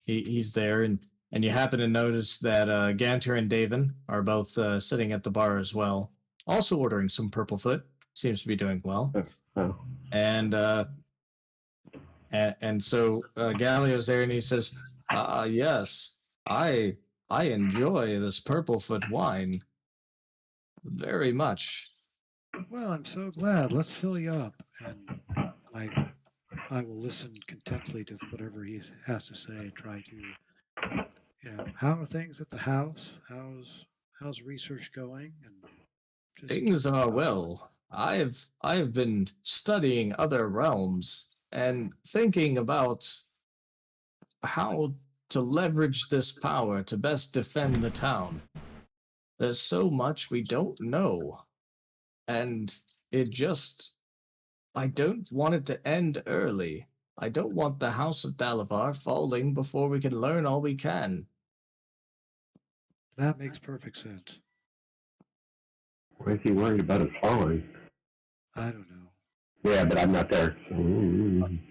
He's there, and you happen to notice that Ganter and Davin are both sitting at the bar as well, also ordering some Purplefoot. Seems to be doing well. Oh. And so Galio's there, and he says, yes, I enjoy this Purplefoot wine very much." Well, I'm so glad. Let's fill you up, and I will listen contently to whatever he has to say and try to, how are things at the house? How's research going? And just Things are well. I've been studying other realms and thinking about how to leverage this power to best defend the town. There's so much we don't know, and I don't want it to end early. I don't want the House of Dalavar falling before we can learn all we can. that makes perfect sense. Why is he worried about it falling? I don't know. Yeah, but I'm not there. So.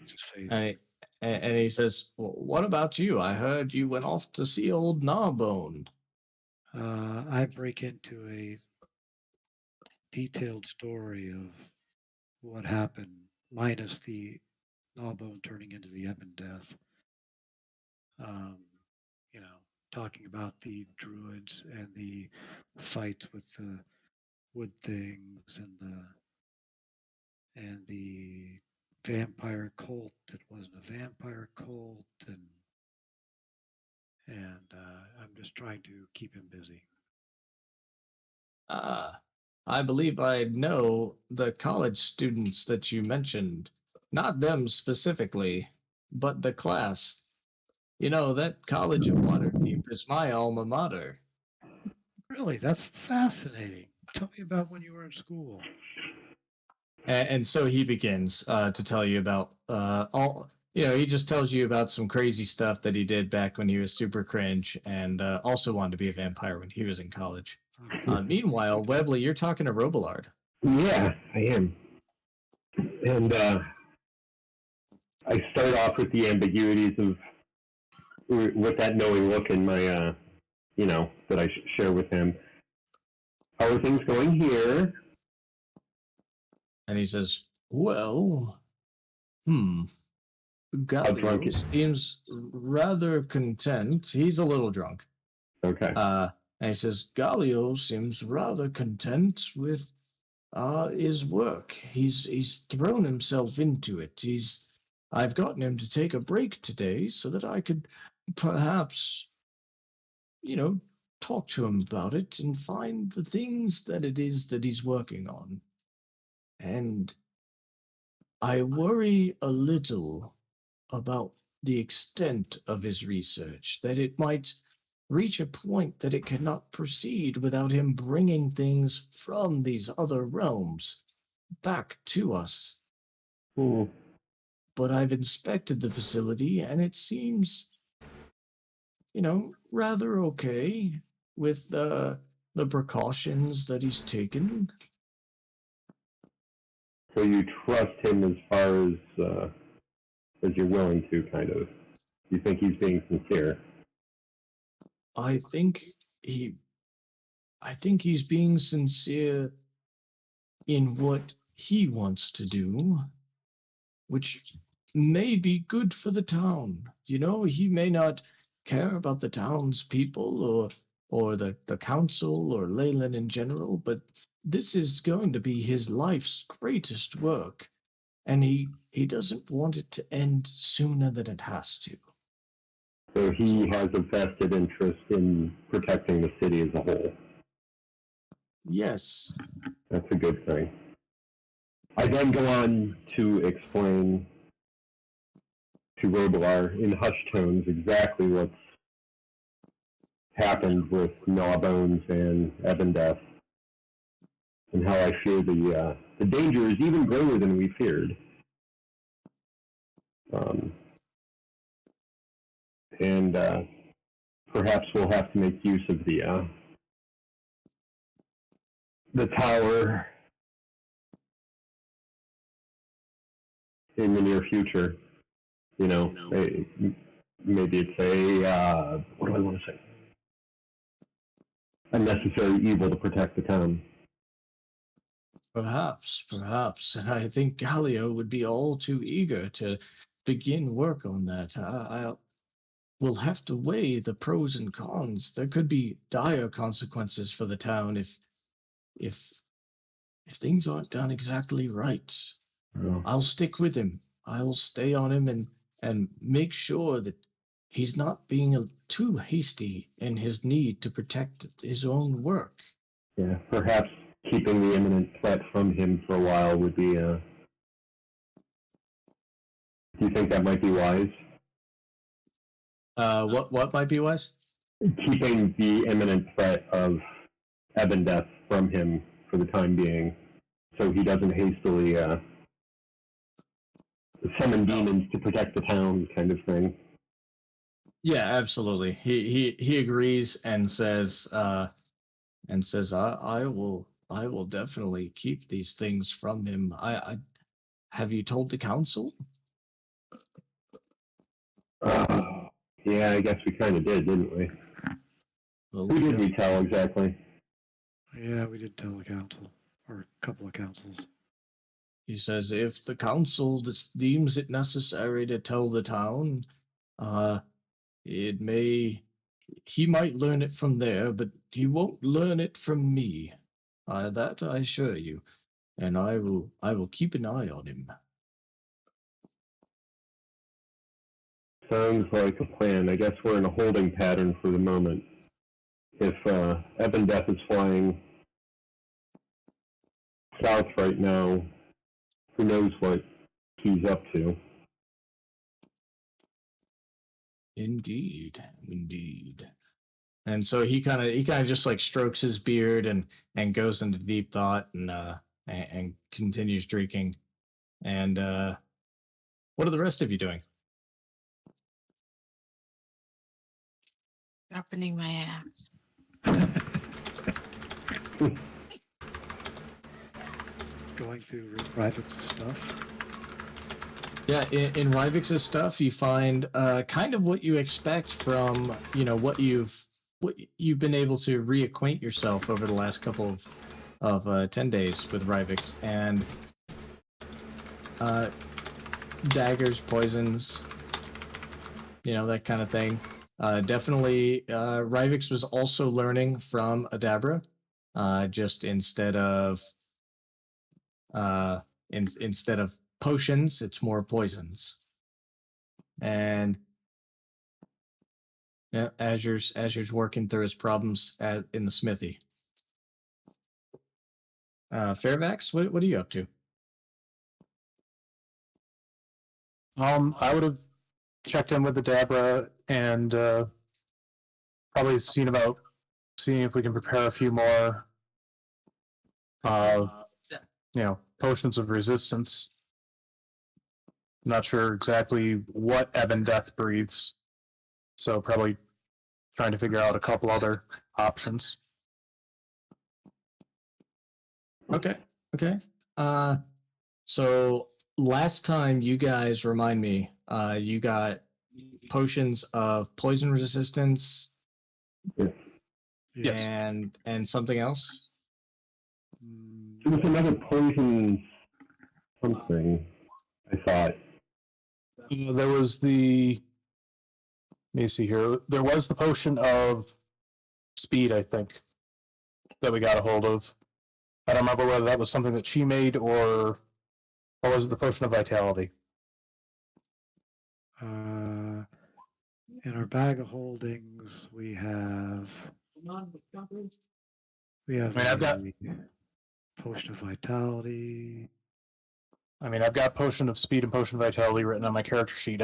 It's his face. And he says, well, "What about you? I heard you went off to see old Gnawbone." I break into a detailed story of what happened, minus the Gnawbone turning into the Ebon Death. You know, talking about the druids and the fights with the wood things and the vampire cult that wasn't a vampire cult, and I'm just trying to keep him busy. I believe I know the college students that you mentioned. Not them specifically, but the class. That College of Waterdeep is my alma mater. Really, that's fascinating. Tell me about when you were in school. And so he begins to tell you about all. He just tells you about some crazy stuff that he did back when he was super cringe, and also wanted to be a vampire when he was in college. Meanwhile, Webley, you're talking to Robillard. Yeah, I am. And I start off with the ambiguities with that knowing look in my, that I share with him. How are things going here? And he says, "Well, drunk Galio is- seems rather content." He's a little drunk. Okay. And he says, "Galio seems rather content with is work. He's thrown himself into it. I've gotten him to take a break today so that I could perhaps, you know, talk to him about it and find the things that it is that he's working on. And I worry a little about the extent of his research, that it might reach a point that it cannot proceed without him bringing things from these other realms back to us. Hmm. But I've inspected the facility and it seems, rather okay with the precautions that he's taken. So you trust him as far as you're willing to, kind of. You think he's being sincere? I think he I think he's being sincere in what he wants to do, which may be good for the town. He may not care about the town's people or the council or Leyland in general, but this is going to be his life's greatest work, and he doesn't want it to end sooner than it has to. So he has a vested interest in protecting the city as a whole. Yes. That's a good thing. I then go on to explain to Robilar in hushed tones exactly what's happened with Gnawbones and Ebendeth, and how I fear the danger is even greater than we feared. And perhaps we'll have to make use of the tower in the near future. Maybe it's what do I want to say? A necessary evil to protect the town. Perhaps. And I think Galio would be all too eager to begin work on that. We'll have to weigh the pros and cons. There could be dire consequences for the town if things aren't done exactly right. Oh. I'll stick with him. I'll stay on him and make sure that he's not being too hasty in his need to protect his own work. Yeah, perhaps keeping the imminent threat from him for a while would be. Do you think that might be wise? What might be wise? Keeping the imminent threat of Ebendeth from him for the time being, so he doesn't hastily summon demons to protect the town, kind of thing. Yeah, absolutely. He agrees and says I will definitely keep these things from him. I have you told the council? Yeah, I guess we kind of did, didn't we? Well, Who did we tell exactly? Yeah, we did tell the council, or a couple of councils. he says if the council deems it necessary to tell the town, it may he might learn it from there, but he won't learn it from me. That I assure you, and I will keep an eye on him. Sounds like a plan. I guess we're in a holding pattern for the moment. If Ebendeth is flying south right now, who knows what he's up to? Indeed. And so he kind of just like strokes his beard and goes into deep thought and continues drinking. And what are the rest of you doing? Sharpening my axe. Going through Ryvik's stuff. Yeah, in Ryvik's stuff, you find kind of what you expect from what you've been able to reacquaint yourself over the last couple of 10 days with Ryvik's, and daggers, poisons, that kind of thing. Definitely, Ryvik's was also learning from Adabra, just instead of Instead of potions, it's more poisons. And yeah, Azure's working through his problems in the smithy. Fairfax, what are you up to? I would have checked in with the Dabra and probably seeing if we can prepare a few more, potions of resistance. Not sure exactly what Ebb and Death breathes, so probably trying to figure out a couple other options. Okay. So last time you guys remind me, you got potions of poison resistance Yes. Yes. and something else. There was another poison something, I thought. There was the. Let me see here. There was the potion of speed, I think, that we got a hold of. I don't remember whether that was something that she made or was it the potion of vitality? In our bag of holdings, we have I mean, I've got. potion of vitality. I've got potion of speed and potion of vitality written on my character sheet.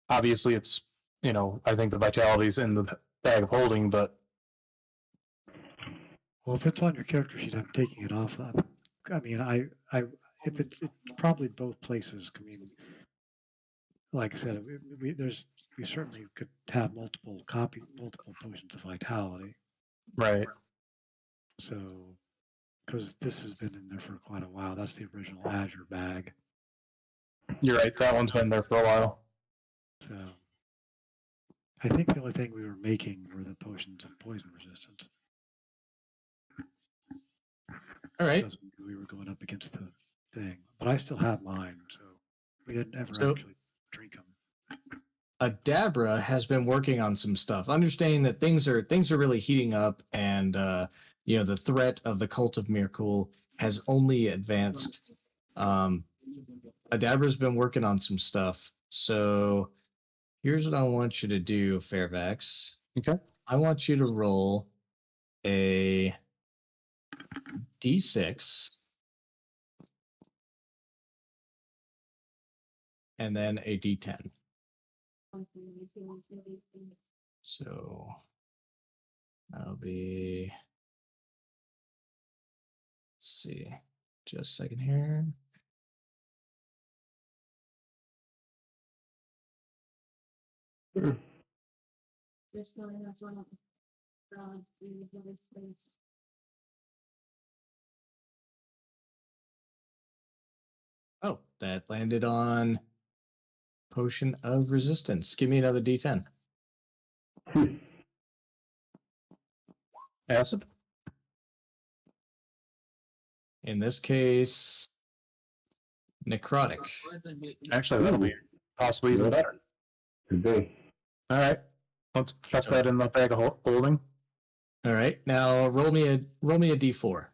Obviously, it's I think the vitality's in the bag of holding, but Well, if it's on your character sheet, I'm taking it off. I mean, if it's probably both places. I mean, like I said, we certainly could have multiple potions of vitality. right. So, because this has been in there for quite a while, that's the original Azure bag. You're right. That one's been there for a while. So, I think the only thing we were making were the potions of poison resistance. All right. Because we were going up against the thing, but I still have mine, so we didn't ever So- actually drink them. Adabra has been working on some stuff, understanding that things are really heating up, and the threat of the cult of Mirkul has only advanced. Adabra's been working on some stuff. So here's what I want you to do, Fairfax. Okay. I want you to roll a d6 and then a d10. So that'll be, let's see, just a second here. Sure. Oh, that landed on potion of resistance. Give me another d10. Acid. In this case, necrotic. Actually, that'll be possibly even better. Could be. All right. Let's chuck that in the bag of holding. All right. Now roll me a d4.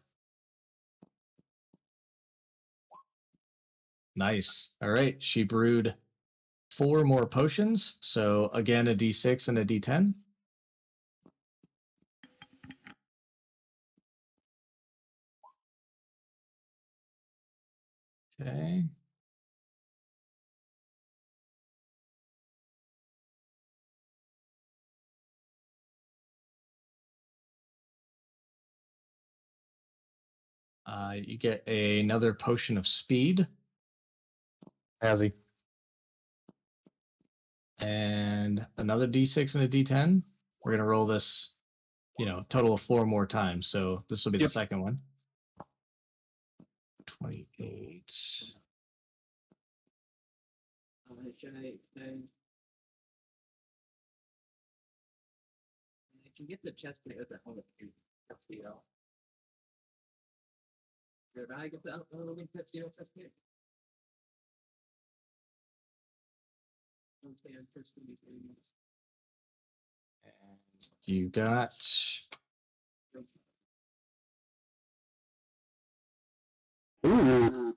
Nice. All right. She brewed 4 more potions. So again, a d6 and a d10. Okay. You get another potion of speed Has he? and another d6 and a d10. We're going to roll this, total of 4 more times. So this will be the second one. 28. Can get the chest plate at the home. Did I get the link that zero chest plate? You got Ooh.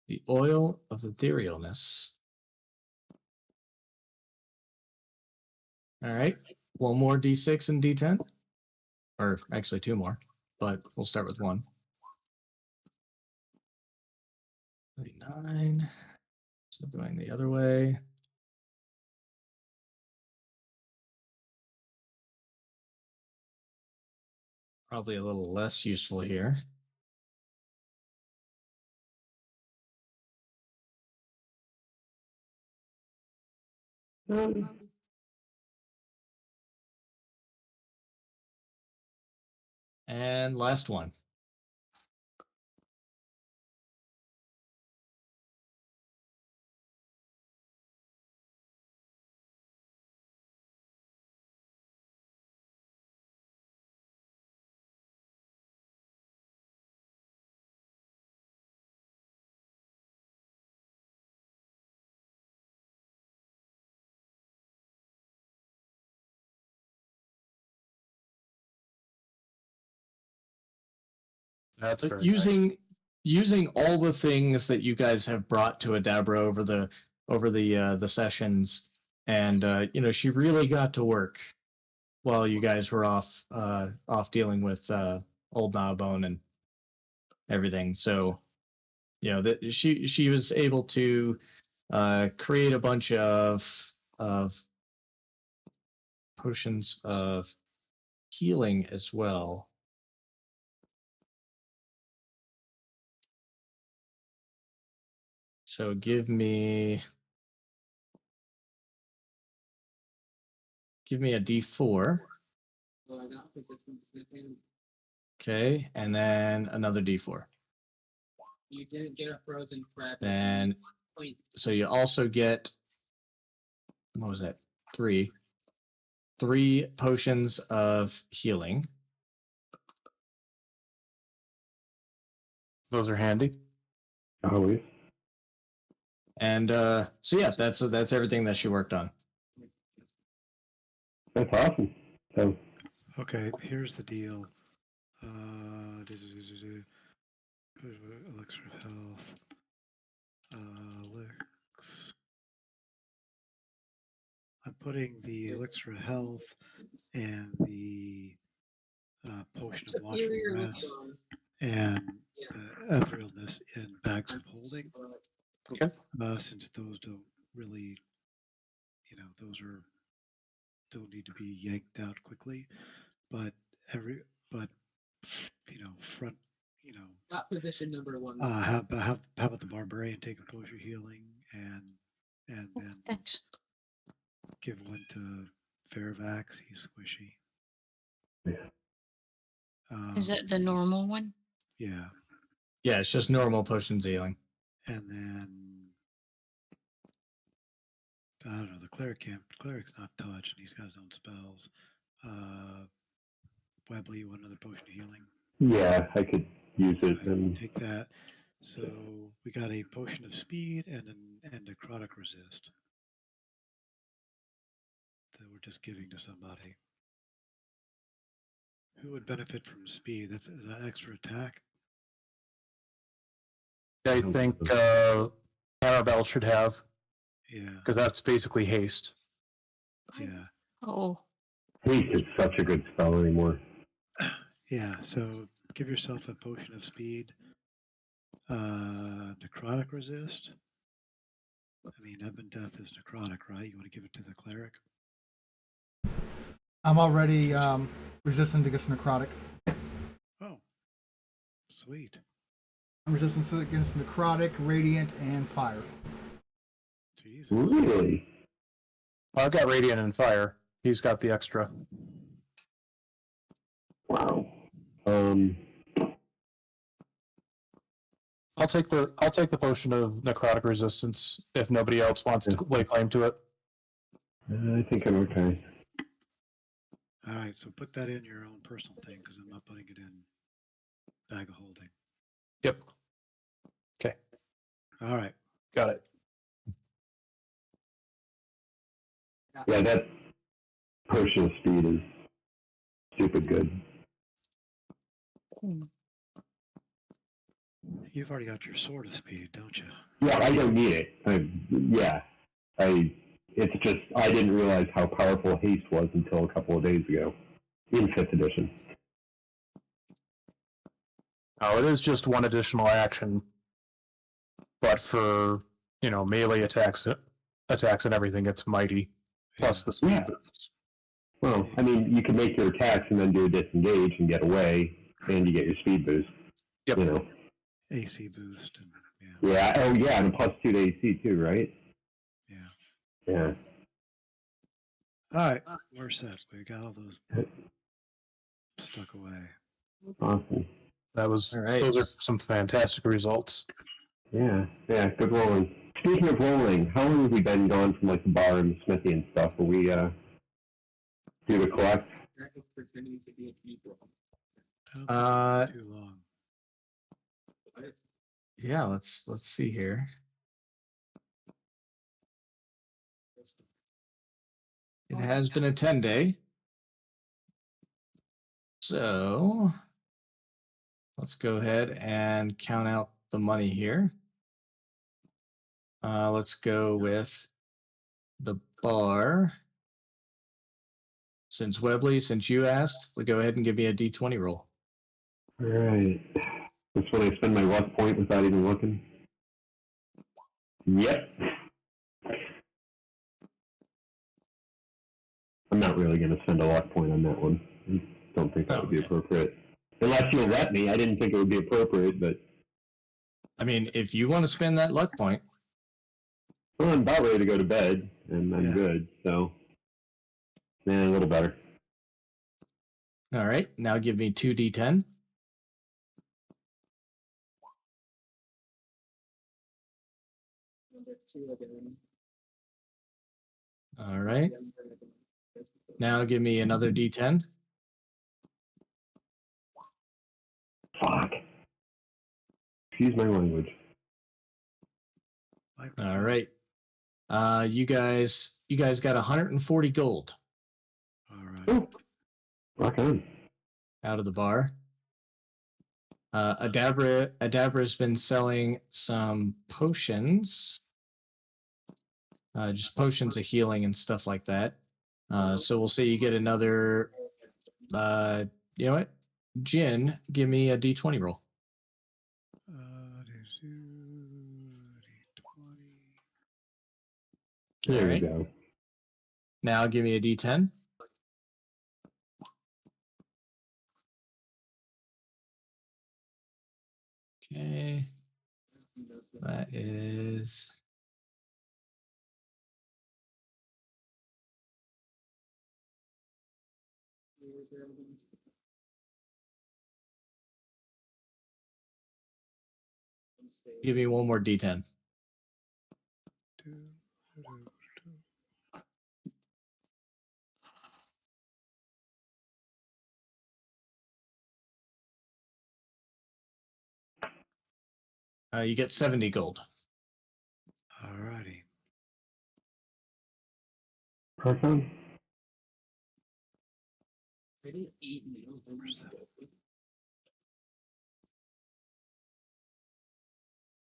The oil of etherealness. All right. One more D6 and D10. Or actually two more, but we'll start with one. 39. So going the other way. Probably a little less useful here. And last one. That's So very using all the things that you guys have brought to Adabra over the sessions, and she really got to work while you guys were off dealing with old Gnawbone and everything. So that she was able to create a bunch of potions of healing as well. So give me a D4. Okay, and then another D4. You didn't get a frozen crab. And so you also get, what was that? Three potions of healing. Those are handy. Always. And so yeah, that's everything that she worked on. That's awesome. So, Okay, here's the deal. Elixir of health. I'm putting the elixir of health and the potion of watchful rest and the etherealness in bags of holding. Okay. Since those don't really, those don't need to be yanked out quickly, but front, Not position number one. how about the barbarian take a potion of healing and then Thanks. give one to Fairvax. He's squishy. Is that the normal one? Yeah, Yeah, it's just normal potions healing. and then I don't know. The cleric's not touched, and he's got his own spells. Webley, you want another potion of healing? yeah, I could use it. And Take that. So we got a potion of speed and a necrotic resist that we're just giving to somebody. Who would benefit from speed? Is that extra attack? I think Arabelle should have, Yeah, because that's basically haste. yeah, Oh, haste is such a good spell anymore. yeah. So give yourself a potion of speed. Necrotic resist. I mean, Ebon Death is necrotic, right? You want to give it to the cleric? I'm already resistant against necrotic. Oh, sweet. I'm resistant against necrotic, radiant, and fire. Jesus. Really? I've got Radiant and Fire. He's got the extra. Wow. I'll take the potion of necrotic resistance if nobody else wants to lay claim to it. I think I'm okay. All right, so put that in your own personal thing because I'm not putting it in bag of holding. Yep. Okay. All right. Got it. Yeah, that potion of speed is stupid good. You've already got your sword of speed, don't you? Yeah, I don't need it. It's just I didn't realize how powerful haste was until a couple of days ago in 5th edition. Oh, it is just one additional action, but for melee attacks and everything, it's mighty plus the speed Yeah. boost. Well, I mean, you can make your attacks and then do a disengage and get away, and you get your speed boost. Yep. You know. AC boost. And, Yeah. Oh, yeah, and a +2 to AC too, right? yeah. Yeah. All right, we're set. We got all those stuck away. Awesome. Those All right. are some fantastic results. Yeah. Yeah. Good rolling. Speaking of rolling, how long have we been gone from like the bar and the smithy and stuff? Are we do the collect? Pretending to be a people. I don't think Uh, it's too long. Yeah, let's see here. It has been a 10-day. So let's go ahead and count out the money here. Let's go with the bar. Since you asked, go ahead and give me a D20 roll. All right. That's when I spend my luck point without even looking. Yep. I'm not really going to spend a luck point on that one. I don't think that would be Okay. appropriate. Unless you'll let me. I didn't think it would be appropriate, but I mean, if you want to spend that luck point, well, I'm about ready to go to bed, and I'm Yeah. good. So, yeah, a little better. all right. Now give me 2d10. All right. Now give me another D10. Fuck. Excuse my language. All right. You guys got 140 gold All right. Ooh. Rock on. out of the bar. Adabra's been selling some potions, just potions of healing and stuff like that. So we'll say you get another. You know what? Jin, give me a D20 roll. There All you right. go. Now give me a D10. Okay. That is. Give me one more D10. You get 70 gold. All righty. Rock on.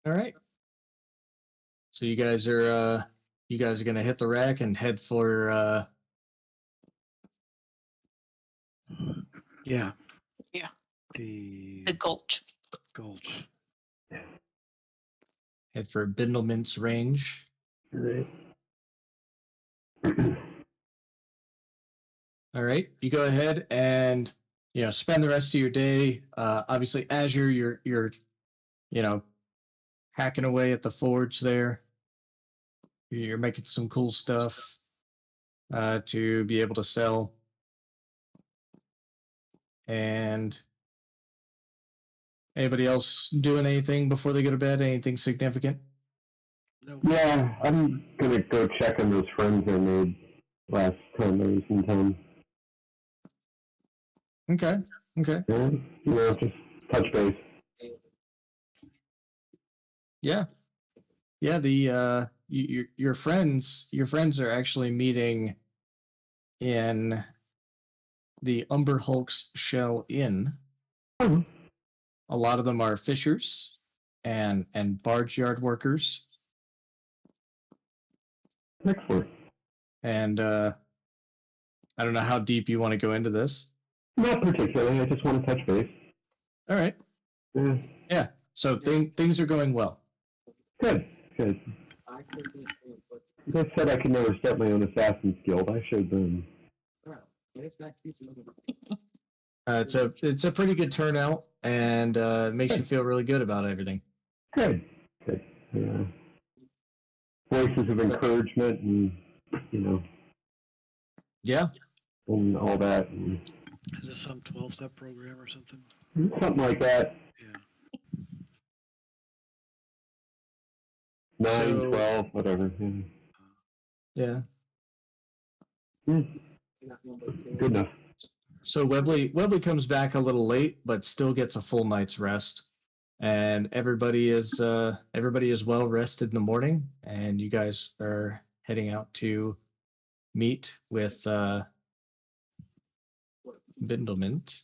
All right. So you guys are gonna hit the rack and head for Yeah. Yeah. The The Gulch. Gulch. Bindleman's range. All right. All right. You go ahead and spend the rest of your day. Obviously, as you're hacking away at the forge there. You're making some cool stuff to be able to sell. And anybody else doing anything before they go to bed? Anything significant? Nope. Yeah, I'm gonna go check on those friends I made last time I was in town. Okay. Yeah, just touch base. Yeah. The your friends are actually meeting in the Umber Hulk's Shell Inn. Oh, A lot of them are fishers and barge yard workers, excellent. and I don't know how deep you want to go into this. Not particularly. I just want to touch base. All right. Yeah. Yeah. So things are going well. Good. Good. As I said, I could never start my own assassin's guild. I showed them. It's a pretty good turnout, and makes you feel really good about everything. Good. Good. Voices of encouragement and, you know, Yeah. and all that. And Is this some 12-step program or something? something like that. Yeah. 9, So- 12, whatever. Yeah. Hmm. Good enough. So Webley comes back a little late, but still gets a full night's rest, and everybody is well rested in the morning, and you guys are heading out to meet with Bindlemint.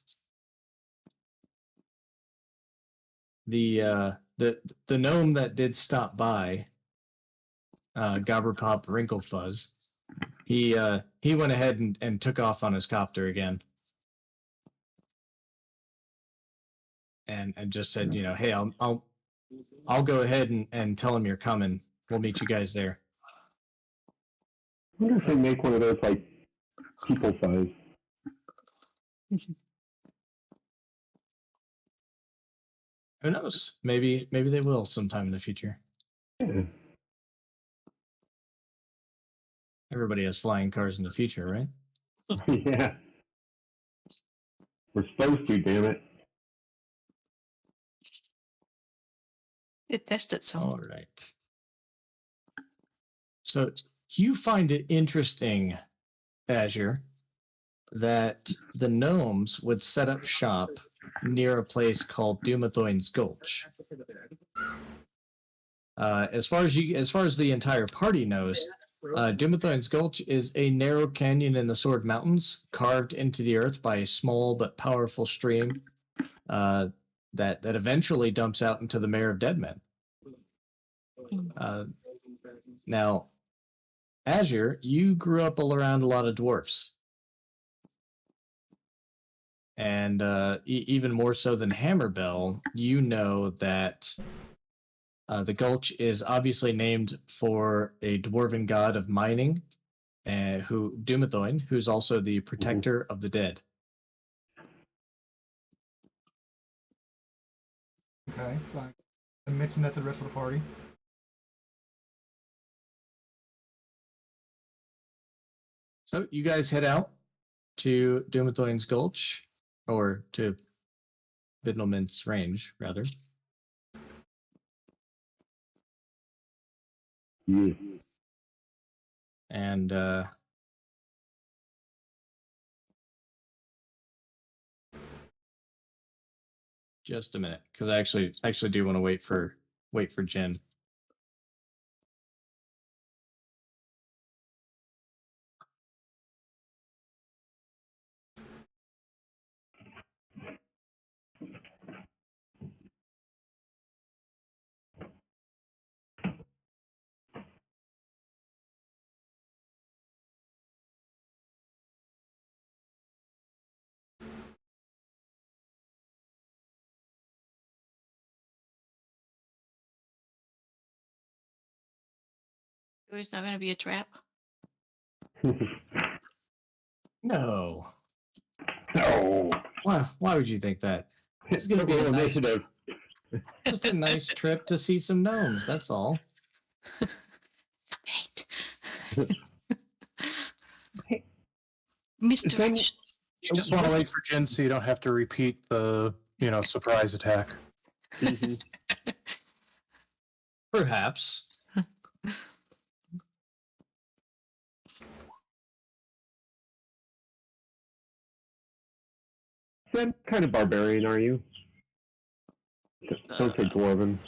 The gnome that did stop by, Gobberpop Wrinklefuzz, he went ahead and took off on his copter again, and just said, hey, I'll go ahead and tell him you're coming. We'll meet you guys there. I wonder if they make one of those, like, people size. Who knows? Maybe they will sometime in the future. Yeah. Everybody has flying cars in the future, right? Yeah. We're supposed to, damn it. It tested some. All right. So you find it interesting, Azure, that the gnomes would set up shop near a place called Dumathoin's Gulch. As far as the entire party knows, Dumathoin's Gulch is a narrow canyon in the Sword Mountains, carved into the earth by a small but powerful stream that eventually dumps out into the Mare of Deadmen. Now, Azure, you grew up all around a lot of dwarfs, and even more so than Hammerbell, you know that the Gulch is obviously named for a dwarven god of mining, Dumathoin, who's also the protector of the dead. Okay, so I mentioned that to the rest of the party. So you guys head out to Dumathoin's Gulch, or to Bindlemint's Range, rather. Yeah. And just a minute, because I actually do want to wait for Jen. It's not going to be a trap. No. No. Why would you think that? It's going to be a nice, initiative. just a nice trip to see some gnomes. That's all. Wait. Misdirection. You just want to wait for Jen so you don't have to repeat the, surprise attack. Mm-hmm. Perhaps. What kind of barbarian are you? Don't say dwarven.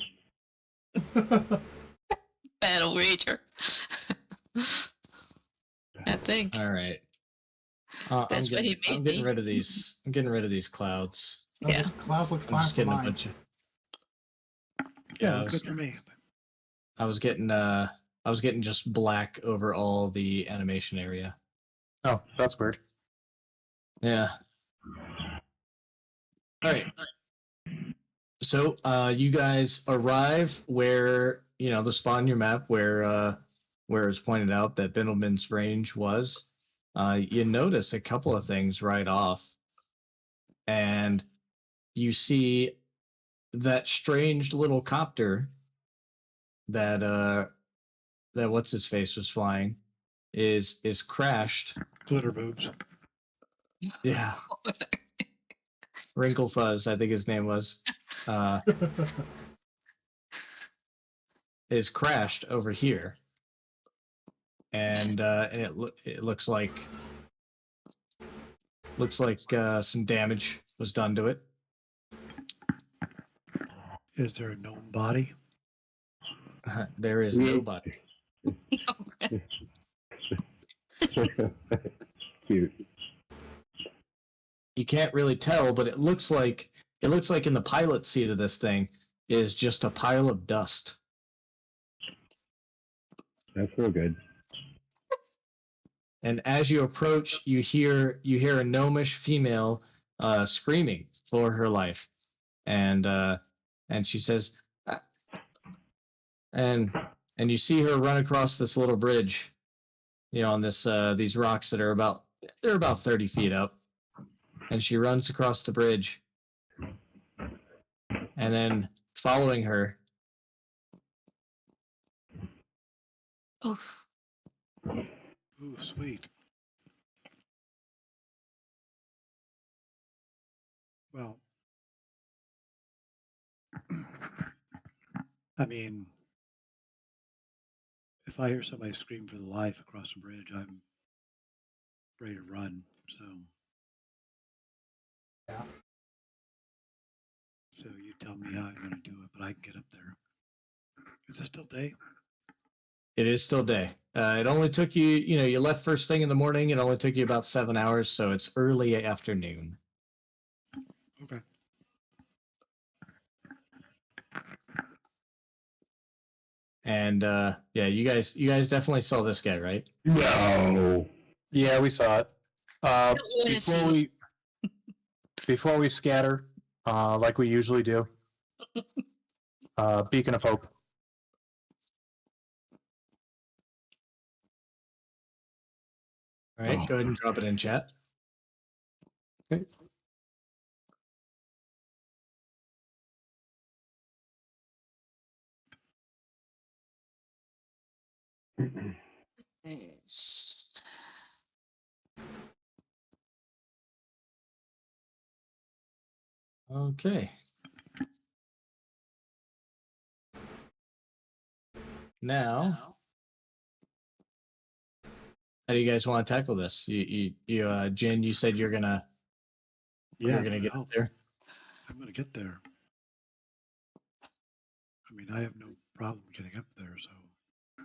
Battle Rager. I think. All right. That's what he made I'm getting me. rid of these. I'm getting rid of these clouds. Yeah. Clouds looks I'm fine just for getting a mine. bunch of. Yeah, I look was, good for me. I was getting just black over all the animation area. Oh, that's weird. Yeah. All right. So you guys arrive where the spot on your map where it's pointed out that Bindleman's range was. You notice a couple of things right off, and you see that strange little copter that what's his face was flying is crashed. Glitter boobs. Yeah, Wrinkle Fuzz, I think his name was, uh, is crashed over here, and it looks like some damage was done to it. Is there a gnome body? There is Yeah. nobody. Cute. You can't really tell, but it looks like in the pilot seat of this thing is just a pile of dust. That's real good. And as you approach, you hear a gnomish female screaming for her life, and she says, and you see her run across this little bridge, on these rocks that are about 30 feet up, and she runs across the bridge, and then following her, Oof. Ooh, sweet. Well, I mean, if I hear somebody scream for the life across the bridge, I'm ready to run. Yeah. So you tell me how I'm going to do it, but I can get up there. Is it still day? it is still day. It only took you, you left first thing in the morning. It only took you about 7 hours, so it's early afternoon. Okay. And yeah, you guys definitely saw this guy, right? No. Yeah, we saw it. Don't wanna Before see. we scatter, like we usually do. Beacon of Hope. All right, Oh. go ahead and drop it in chat. Okay. Yes. Okay. Now, how do you guys want to tackle this? Jen, you said you're gonna Yeah, get well, up there. I'm going to get there. I mean, I have no problem getting up there, so.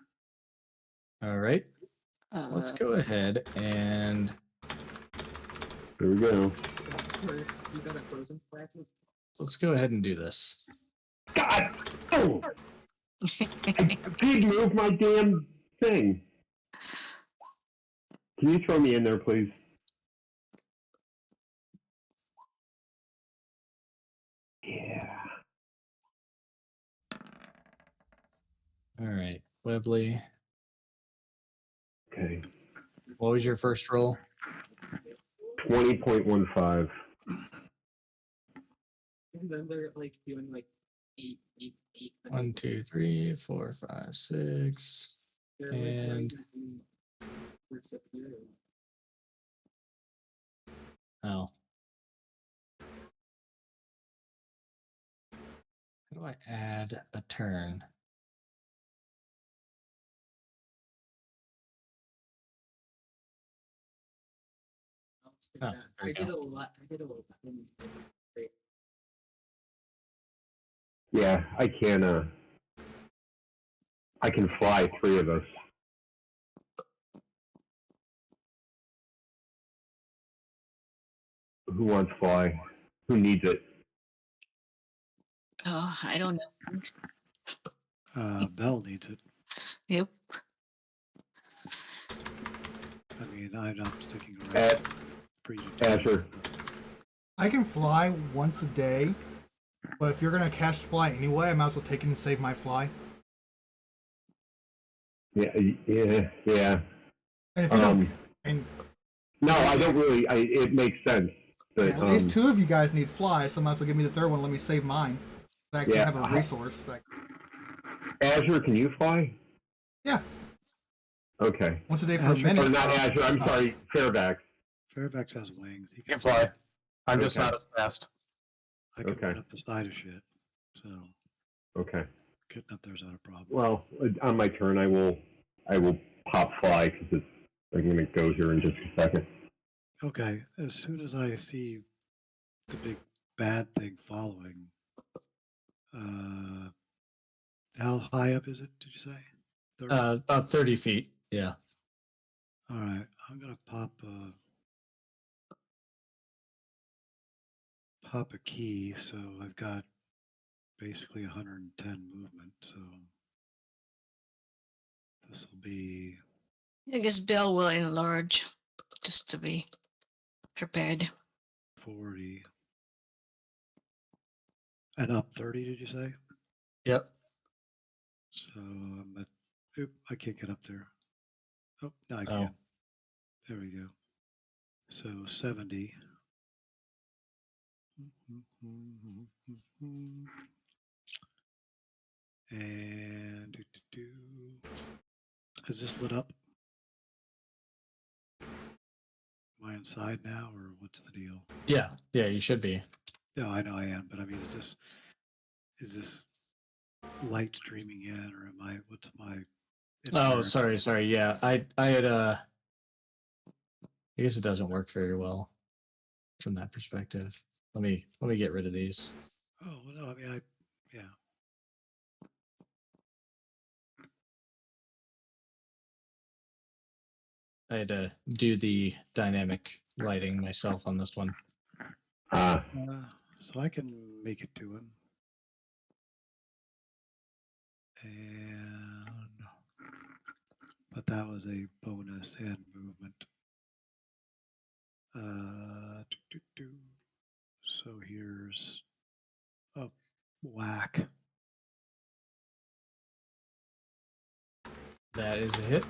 All right. Let's go ahead and Here we go. First, you got a frozen practice. let's go ahead and do this. God! Oh! Pig, move my damn thing. Can you throw me in there, please? Yeah. All right, Webley. Okay. What was your first roll? 20.15. And then they're like doing like eight. 1, 2, 3, 4, 5, 6. They're like And disappearing. oh, how do I add a turn? Oh, there I we did go. a lot. I did a lot. Yeah, I can fly 3 of us. Who wants fly? Who needs it? Oh, I don't know. Bell needs it. Yep. I mean, I'm not sticking around At for you to do Azure. it. I can fly once a day, but if you're gonna cast fly anyway, I might as well take it and save my fly. Yeah, yeah. And if you don't, Um, and no, I don't really. It makes sense. But, yeah, at least two of you guys need fly, so might as well give me the third one. Let me save mine. So I actually Yeah, have a resource. Like, Azure, can you fly? yeah, Okay. once a day for Azure- a minute. Or not Azure. I'm sorry, Fairfax. Fairfax has wings. He You can fly. I'm just Okay. not as fast. I can Okay. run up the side of shit. So Okay. getting up there's not a problem. Well, on my turn, I will pop fly because I'm going to go here in just a second. Okay, as soon as I see the big bad thing following, how high up is it? Did you say? 30? About 30 feet. Yeah. All right, I'm gonna pop a key, so I've got basically 110 movement. So this will be I guess Bill will enlarge just to be prepared. 40 and up 30. Did you say? Yep. So I'm at. Oop, I can't get up there. Oh, no, I Oh. can. There we go. So 70. And is this lit up? Am I inside now, or what's the deal? Yeah. Yeah. You should be. No, I know I am, but I mean, is this light streaming in, or am I? What's my? Oh, sorry. Yeah. I had I guess it doesn't work very well from that perspective. Let me get rid of these. Oh well, no, I mean, yeah. I had to do the dynamic lighting myself on this one. So I can make it to him, and but that was a bonus and movement. So here's a whack. That is a hit.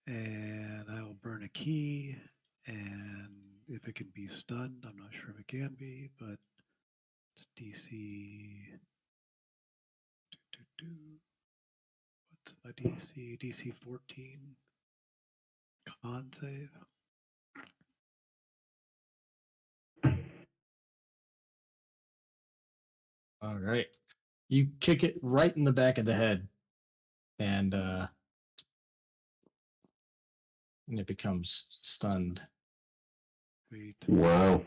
And I will burn a key. And if it can be stunned, I'm not sure if it can be, but it's DC. What's my DC? DC 14. Con save. All right. You kick it right in the back of the head, and it becomes stunned. Wait. Wow.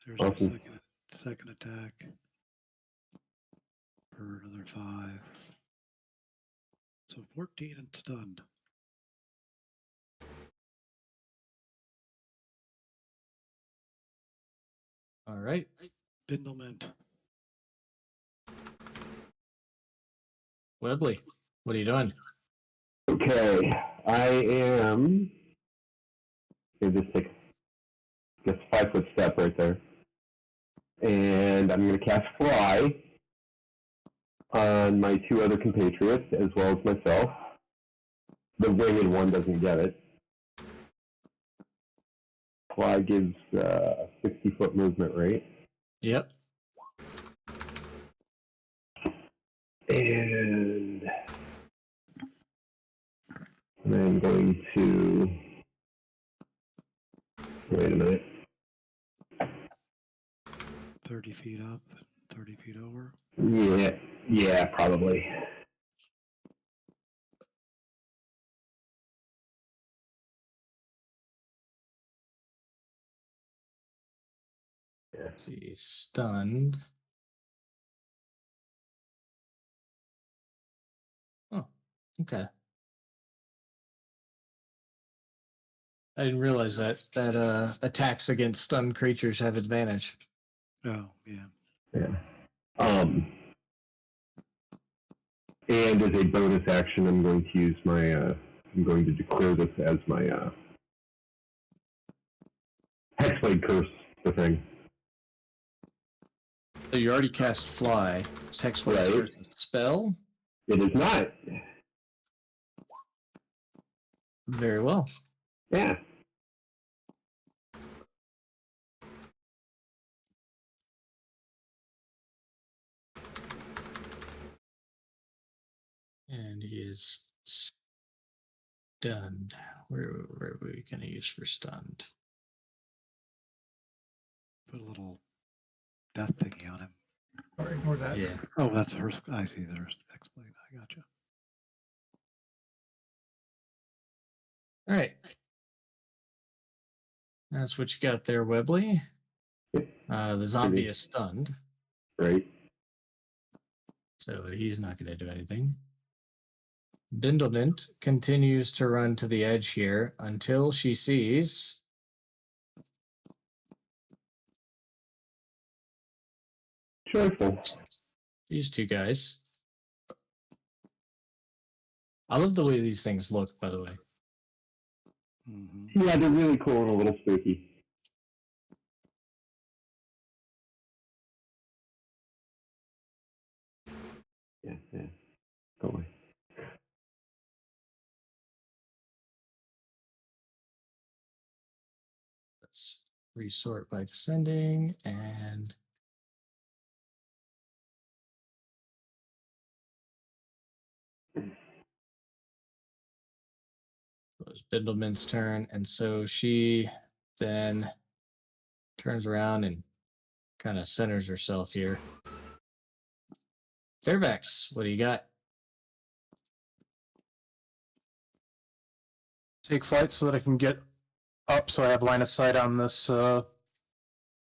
There's Awesome. my second attack. For another 5. So 14 and stunned. All right. Bindlement. Webley, what are you doing? Okay. I am. Just take just 5-foot step right there. And I'm going to cast Fly on my 2 other compatriots as well as myself. The winged one doesn't get it. Fly gives 60-foot movement rate. Yep. And I'm going to. Wait a minute. 30 feet up, 30 feet over. Yeah, probably. Let's see, stunned. Oh, okay. I didn't realize that attacks against stunned creatures have advantage. Oh, yeah. Yeah. And as a bonus action, I'm going to use my. I'm going to declare this as my Hexblade Curse. The thing. So you already cast Fly. Is Hexblade's Right. Curse a spell? It is not. Very well. Yeah. And he is stunned. Where are we going to use for stunned? Put a little death thingy on him. Or ignore that. Yeah. Oh, that's her. I see. There's explain. I gotcha. All right. That's what you got there, Webley. The zombie is stunned, Right. so he's not going to do anything. Bindlement continues to run to the edge here until she sees Joyful. these two guys. I love the way these things look, by the way. Mm-hmm. Yeah, they're really cool and a little spooky. Yeah, yeah. Totally. Let's resort by descending and it was Bindleman's turn, and so she then turns around and kind of centers herself here. Fairfax, what do you got? Take flight so that I can get up so I have line of sight on this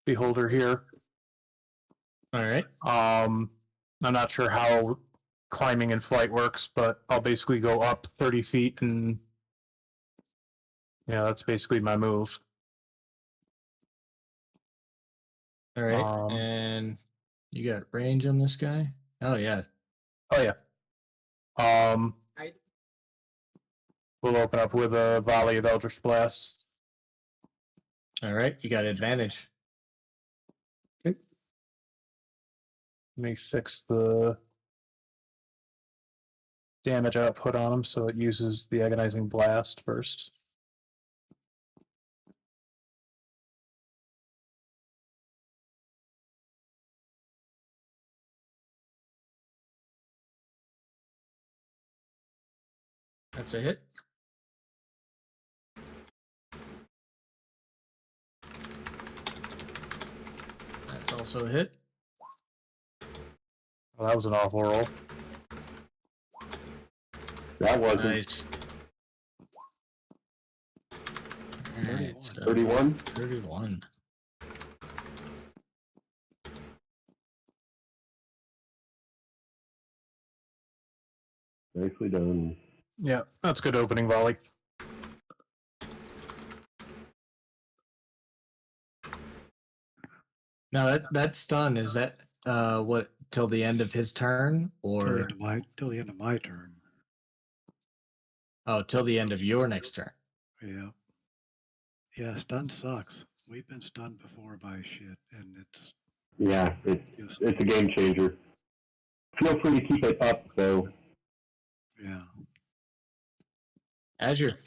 beholder here. All right. I'm not sure how climbing in flight works, but I'll basically go up 30 feet and yeah, that's basically my move. All right. Um, And you got range on this guy? Oh, yeah. Oh yeah. We'll open up with a volley of Eldritch Blast. All right. You got advantage. Okay. Let me fix the damage output on him so it uses the Agonizing Blast first. That's a hit. That's also a hit. Well, that was an awful roll. That wasn't. Nice. All right, 31. 31? 31. Nicely done. Yeah, that's good opening volley. Now that stun, is that what till the end of his turn or Till the end of my turn. oh till the end of your next turn? Yeah. Yeah, stun sucks. We've been stunned before by shit, and it's Yeah, just it's a game changer. Feel free to keep it up, though. yeah. Azure.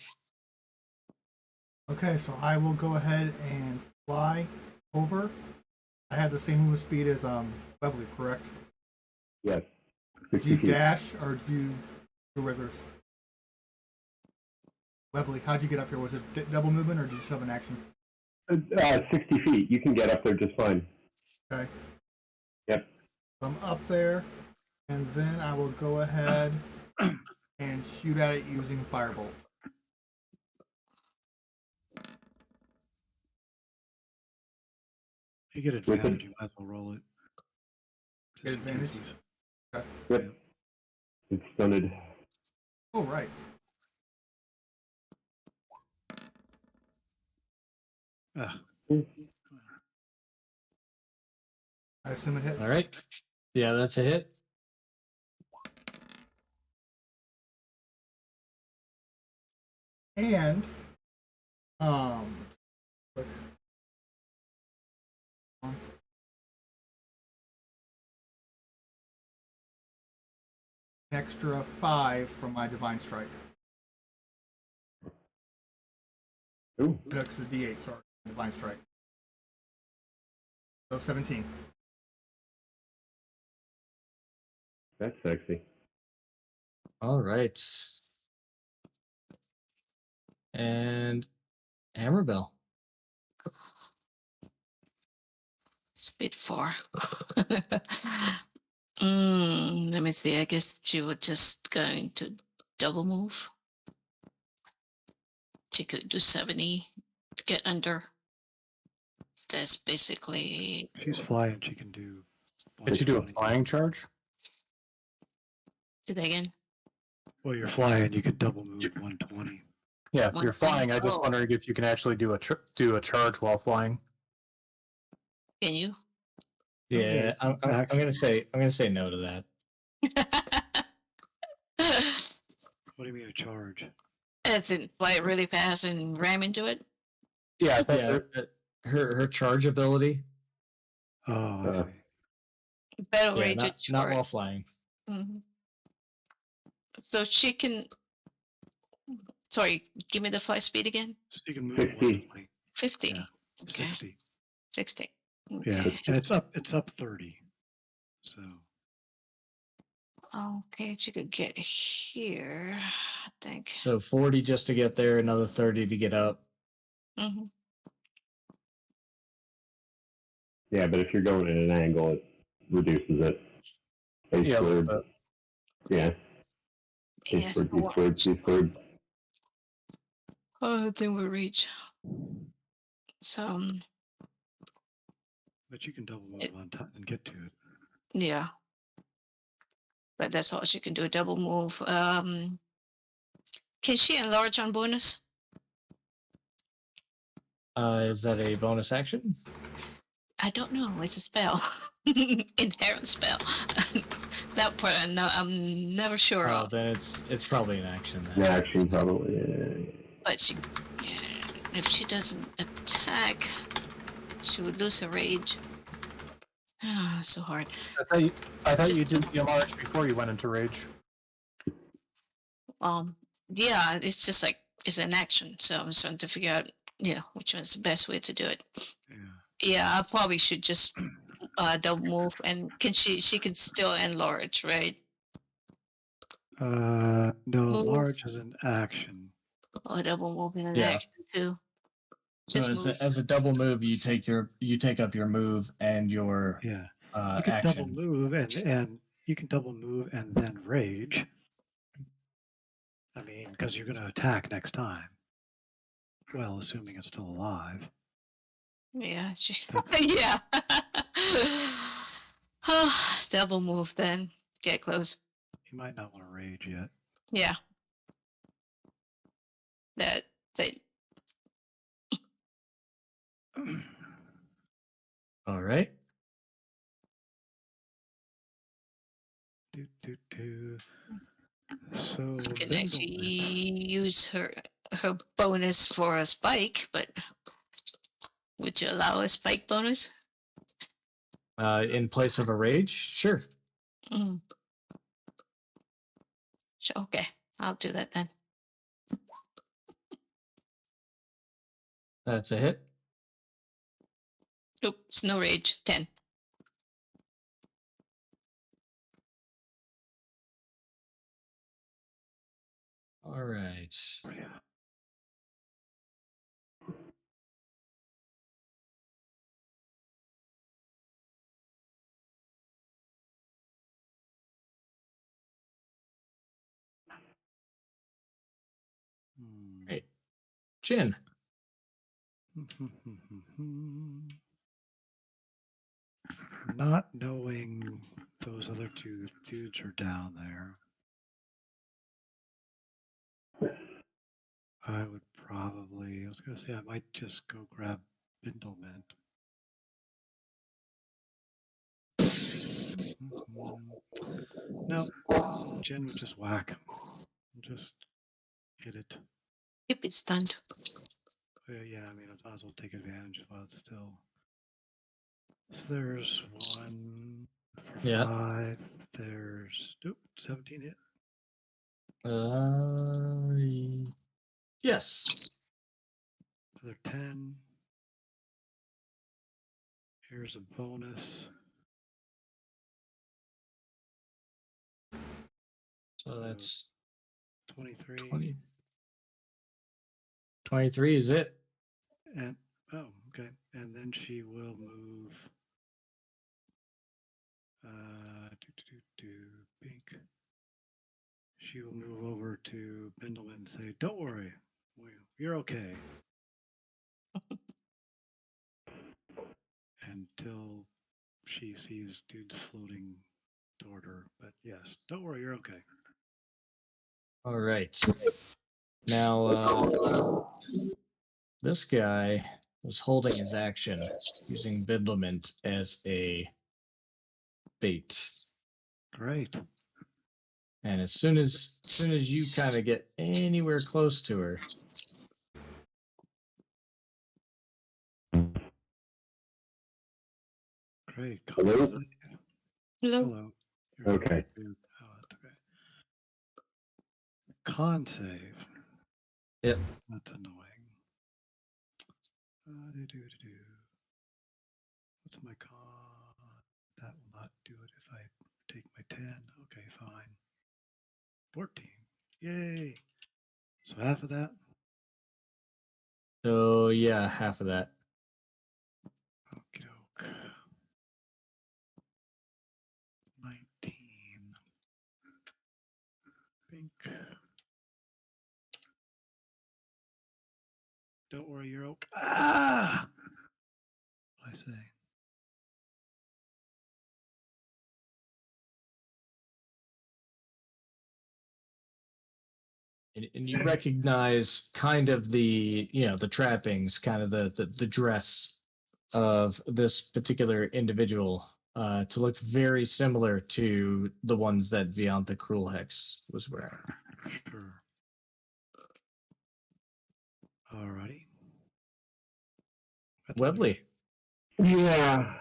Okay, so I will go ahead and fly over. I have the same movement speed as Webley, correct? Yes. Do 60 you feet. dash or do you do regulars? Webley, how'd you get up here? Was it double movement or did you just have an action? 60 feet. You can get up there just fine. Okay. Yep. So I'm up there, and then I will go ahead and shoot at it using Firebolt. You get advantage, you might as well roll it. Get Just in advantage? case he's- Okay. Yep. It's stunted. Oh, right. Ah, I assume it hits. All right. Yeah, that's a hit. And look. Extra 5 from my divine strike. Ooh, Extra D8, sorry, divine strike. So 17. that's sexy. All right. And Hammerbell. Speed 4. Let me see. I guess she was just going to double move. She could do 70, get under. That's basically. She's flying. She can do. Did you do a 120. flying charge? Do that again. Well, you're flying. You can double move 120. Yeah, if you're 120. flying. I just Oh. wondering if you can actually do a charge while flying. Can you? Yeah, I'm Action. gonna say no to that. What do you mean a charge? That's it. Fly really fast and ram into it. Yeah, I thought Yeah, her charge ability. Oh, I see. Battle Yeah, rage not charge. while flying. Mhm. So she can. Sorry, give me the fly speed again. So you can move 60. 120. 50. Yeah. Okay. 60. 60. Yeah, Okay. and it's up 30. So Okay, she could get here, I think. So 40 just to get there, another 30 to get up. Hmm. Yeah, but if you're going at an angle, it reduces it. Yeah, a little Eastward. bit. Yeah. Yes. Eastward, eastward, eastward. Oh, I think we reach. So, but you can double move It- on top and get to it. yeah. But that's all she can do, a double move. Can she enlarge on bonus? Is that a bonus action? I don't know. It's a spell. Inherent spell. That part I'm never sure Oh, of. then it's probably an action then. Yeah, action probably. Yeah. But she, if she doesn't attack, she would lose her rage. Ah, so hard. I thought you did the enlarge before you went into rage. Yeah, it's just like it's an action, so I'm trying to figure out, which one's the best way to do it. Yeah. Yeah, I probably should just double move, and she can still enlarge, right? No, Move large is an action. or double move in an Yeah. action too. So Just move. as a double move, you take up your move and your Yeah. You can action. double move and you can double move and then rage. I mean, because you're going to attack next time. Well, assuming it's still alive. Yeah, That's- yeah. Double move then. Get close. You might not want to rage yet. Yeah. That. All right. So She can Bindleman. actually use her bonus for a spike, but would you allow a spike bonus? In place of a rage, sure. Mm. Sure, okay, I'll do that then. That's a hit. Oops, no rage. 10. All right. Right. Jin. Not knowing those other two dudes are down there, I would probably, I was going to say, I might just go grab Bindlement. No, Jen would just whack. Just hit it. Yep, it's stunned. Yeah, I mean, I might as well take advantage while it's still. So there's 1 for Yeah. 5. There's 17 hit. Yes. So they're 10. Here's a bonus. So that's 23. 20. 23 is it. And okay. And then she will move. Pink. She will move over to Bindleman and say, "Don't worry, you're okay." Until she sees dudes floating toward her. But yes, don't worry, you're okay. All right. Now, this guy was holding his action using Bidlement as a bait. Great. And as soon as you kind of get anywhere close to her, Great. Hello? Hello. Hello. Okay. Oh, that's okay. Con save. Yep. That's annoying. What's my con? That will not do it if I take my 10. Okay, fine. 14. Yay. So half of that? so yeah, half of that. Okie doke. 19. Pink. Don't worry, you're okay. Ah! What did I say? And you recognize kind of the the trappings, kind of the dress of this particular individual to look very similar to the ones that Viantha Cruel Hex was wearing. Sure. Alrighty. That's all I got. Webley. Yeah.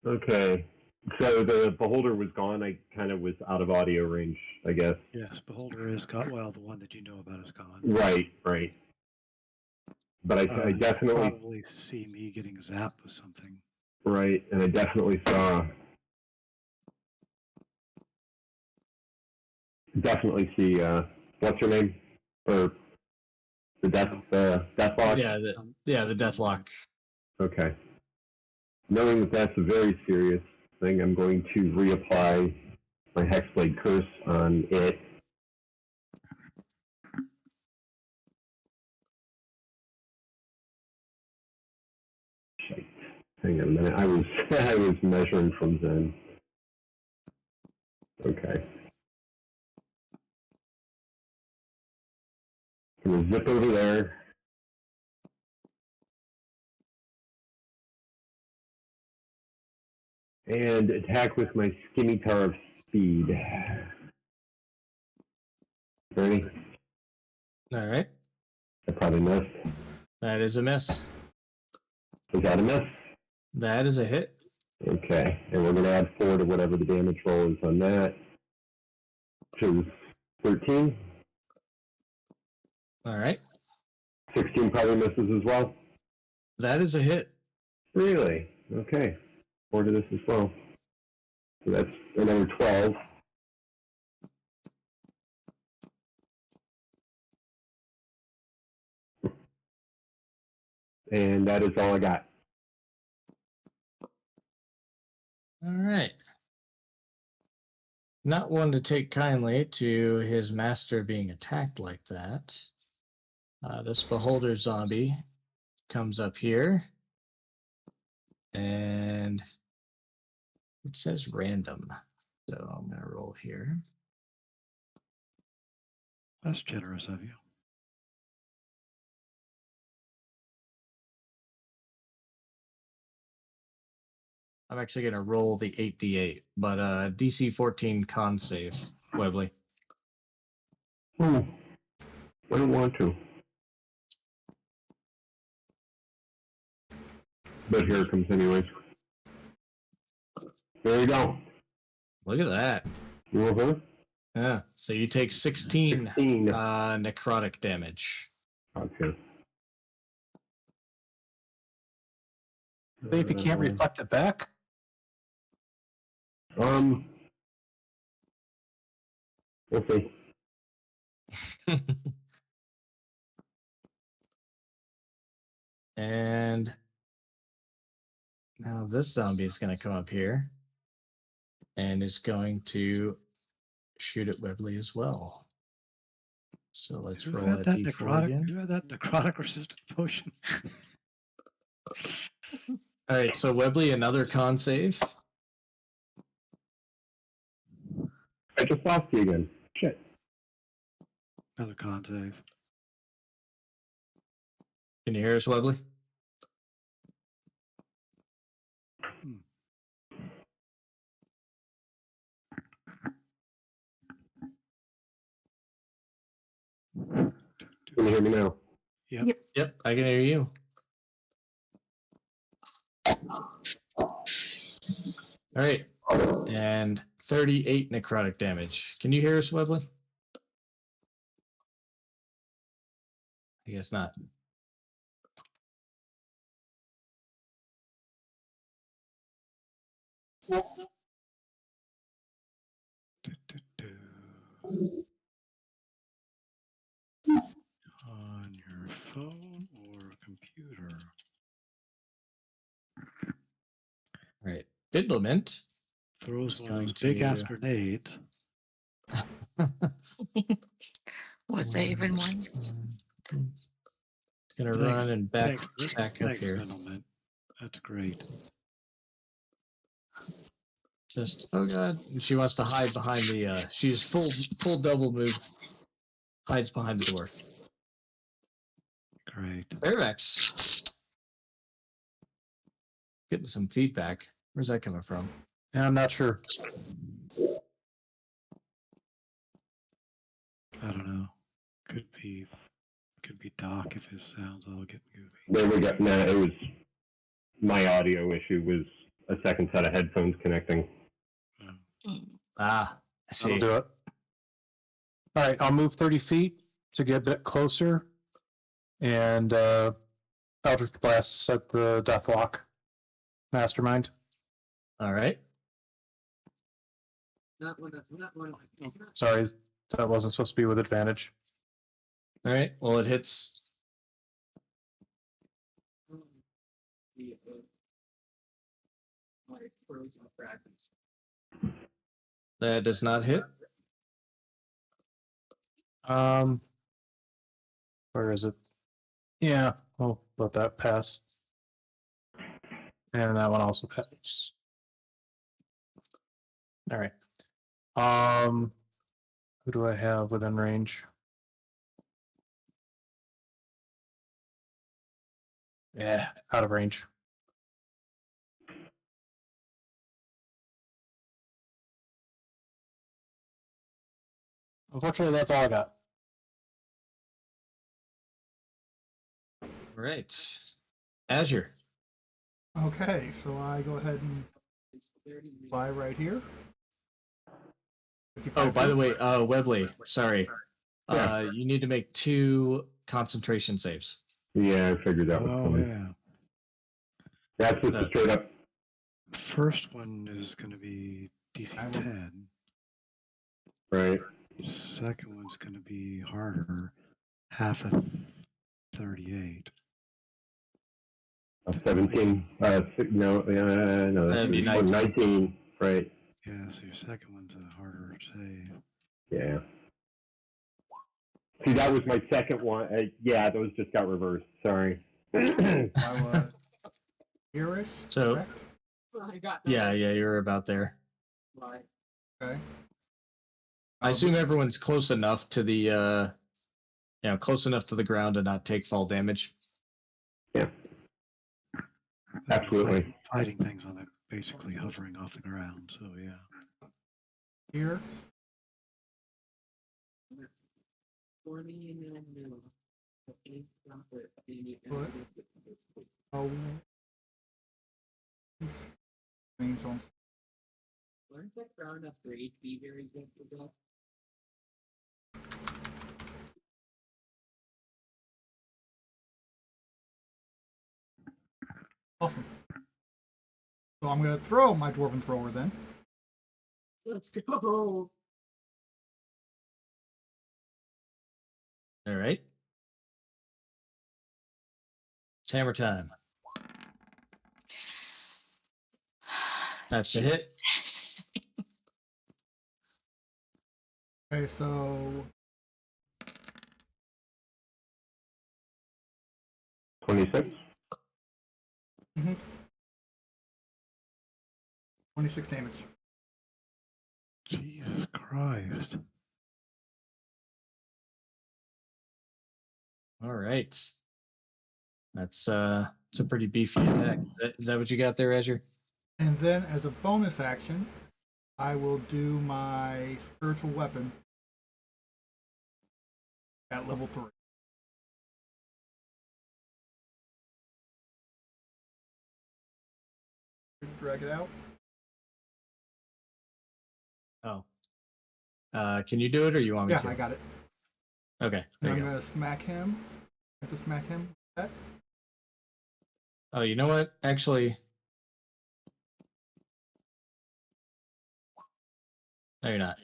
Okay. So the beholder was gone. I kind of was out of audio range, I guess. Yes, Beholder is gone. Well, the one that you know about is gone. Right, right. But I You definitely probably see me getting zapped with something. right, and I definitely see what's her name or the death lock. Yeah, the Deathlock. Okay. Knowing that that's a very serious thing, I'm going to reapply my Hexblade Curse on it. Shite. Hang on a minute. I was I was measuring from Zen. Okay. I'm gonna zip over there. And attack with my Scimitar of Speed. Ready? All right. I probably missed. That is a miss. Is that a miss? That is a hit. Okay. And we're going to add 4 to whatever the damage roll is on that. Which is 13. All right. 16 probably misses as well. That is a hit. Really? Okay. 4 to this as well. So that's another 12. And that is all I got. All right. Not one to take kindly to his master being attacked like that. This beholder zombie comes up here, and it says random. So I'm going to roll here. That's generous of you. I'm actually going to roll the 8d8, but DC 14 con save, Webley. I don't want to. But here it comes anyways. There you go. Look at that. Mm-hmm. Yeah. So you take 16 16. necrotic damage. Okay. Say if you can't reflect it back. We'll see. And now this zombie is going to come up here and is going to shoot at Webley as well. So let's Who roll had that that d4 necrotic? again. Who had that necrotic resistant potion? All right, so Webley, another con save. I just lost you again. Shit. Another con save. Can you hear us, Webley? Can you hear me now? Yep, I can hear you. All right, and 38 necrotic damage. Can you hear us, Webley? I guess not. On your phone or computer. All right, Bidlement Throws is one of going those big ass to. grenades. Was there even one? It's gonna run and back up here. Gentlemen. That's great. Just oh god, she wants to hide behind the. She's full double move. Hides behind the dwarf. Great. Fairvex. Getting some feedback. Where's that coming from? Yeah, I'm not sure. I don't know. Could be Doc if his sounds all get goofy. There we go. No, it was my audio issue was a second set of headphones connecting. Ah, I see. That'll do it. All right, I'll move 30 feet to get a bit closer, and Eldritch Blast at the Deathlock Mastermind. All right. Not one. Sorry, that wasn't supposed to be with advantage. All right. Well, it hits. My frozen fragments. That does not hit. Where is it? Yeah, I'll let that pass. And that one also passes. All right. Who do I have within range? Yeah, out of range. Unfortunately, that's all I got. All right. Azure. Okay, so I go ahead and fly right here. Oh, 55 by the feet. way, Webley, sorry. Yeah. You need to make 2 concentration saves. Yeah, I figured that was Oh coming. yeah. That's just a straight up. The first one is going to be DC I will- 10. Right. Second one's going to be harder, half a 38. A 17. No, no, That'd be that's 19. 19. Right. Yeah, so your second one's a harder save. Yeah. See, that was my second one. Yeah, those just got reversed. Sorry. I was here-ish, So- correct? I got Yeah, you're about there. Right. Okay. I assume everyone's close enough to the close enough to the ground to not take fall damage. Yeah. Absolutely. Fighting things on basically hovering off the ground. So yeah. Here. 40 and then no. Okay, stop it. What? Oh. Range on. Learn that ground up for HP very good for that. Awesome. So I'm going to throw my Dwarven Thrower then. Let's go. All right. It's hammer time. That's a Shoot. hit. Okay, so 26. 26 damage. Jesus Christ. All right. It's a pretty beefy attack. Is that what you got there, Azure? And then as a bonus action, I will do my spiritual weapon at level 3. Drag it out. Oh. Can you do it, or you want me Yeah, to? I got it. Okay. Now There I'm you go. going to smack him. I have to smack him. That. Oh, you know what? Actually, no, you're not.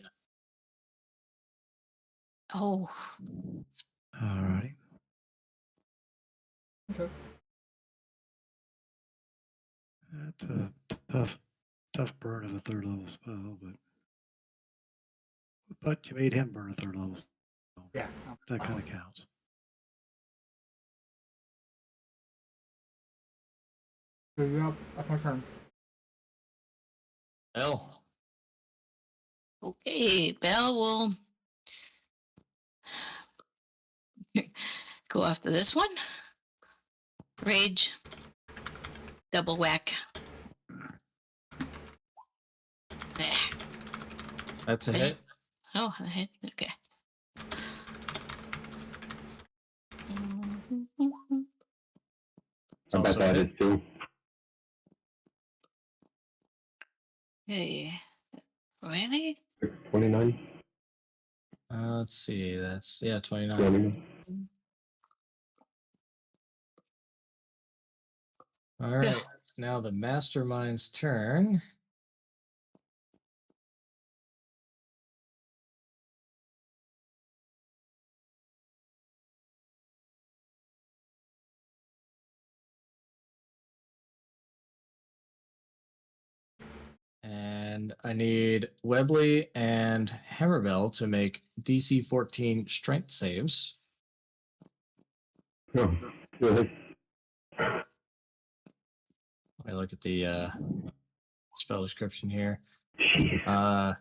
Oh, Alrighty. Okay. That's a tough burn of a 3rd level spell, but you made him burn a 3rd level spell. Yeah. That kind of counts. So you're up. That's my turn. Well, okay. Belle will go after this one. Rage. Double whack. Eh. that's a Hit. hit. Oh, a hit. Okay. It's I bet also a that is hit. too. Hey. Really? 29. Let's see. That's 29. 20. All right. Now the mastermind's turn. And I need Webley and Hammerbell to make DC 14 strength saves. Oh, really? Let me look at the spell description here. Jeez.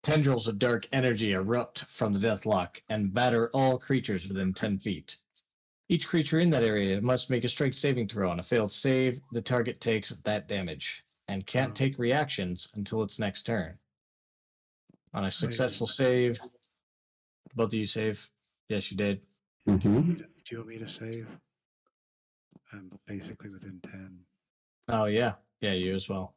Tendrils of dark energy erupt from the deathlock and batter all creatures within 10 feet. Each creature in that area must make a strength saving throw. On a failed save, the target takes that damage and can't take reactions until its next turn. On a successful save, both of you save. Yes, you did. Do Mm-hmm. you want me to save? I'm basically within 10. Oh, yeah. Yeah, you as well.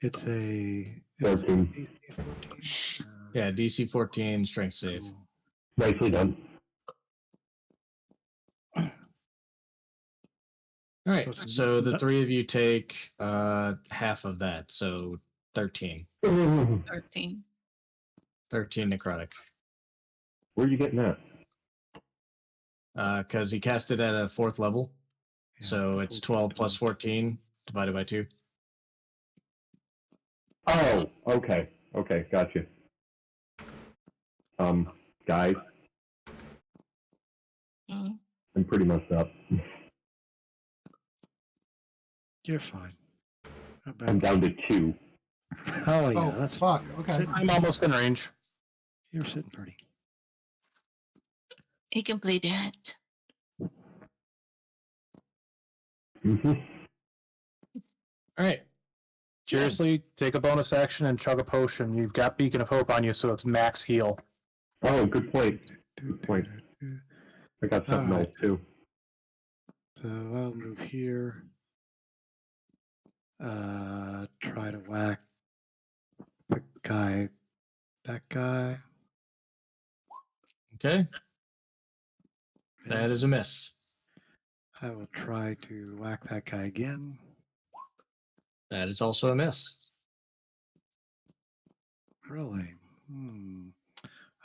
It's a 14. DC 14. Yeah, DC 14 strength save. Cool. Nicely done. All right. it's So the not- 3 of you take half of that. So 13. 13. 13 necrotic. Where are you getting that? Because he cast it at a 4th level. yeah, So the it's 14 12 plus 14 divided by 2. Oh, okay. Okay, gotcha. Guys, Mm. I'm pretty messed up. You're fine. I'm down to 2. Oh yeah, Oh, that's fuck. Okay. I'm almost in range. you're sitting pretty. He can play that. Mm-hmm. All right. Seriously, take a bonus action and chug a potion. You've got Beacon of Hope on you, so it's max heal. Oh, good point. Good point. I got something Alright. else too. So I'll move here. Try to whack the guy, that guy. Okay. That Miss. is a miss. I will try to whack that guy again. That is also a miss. Really?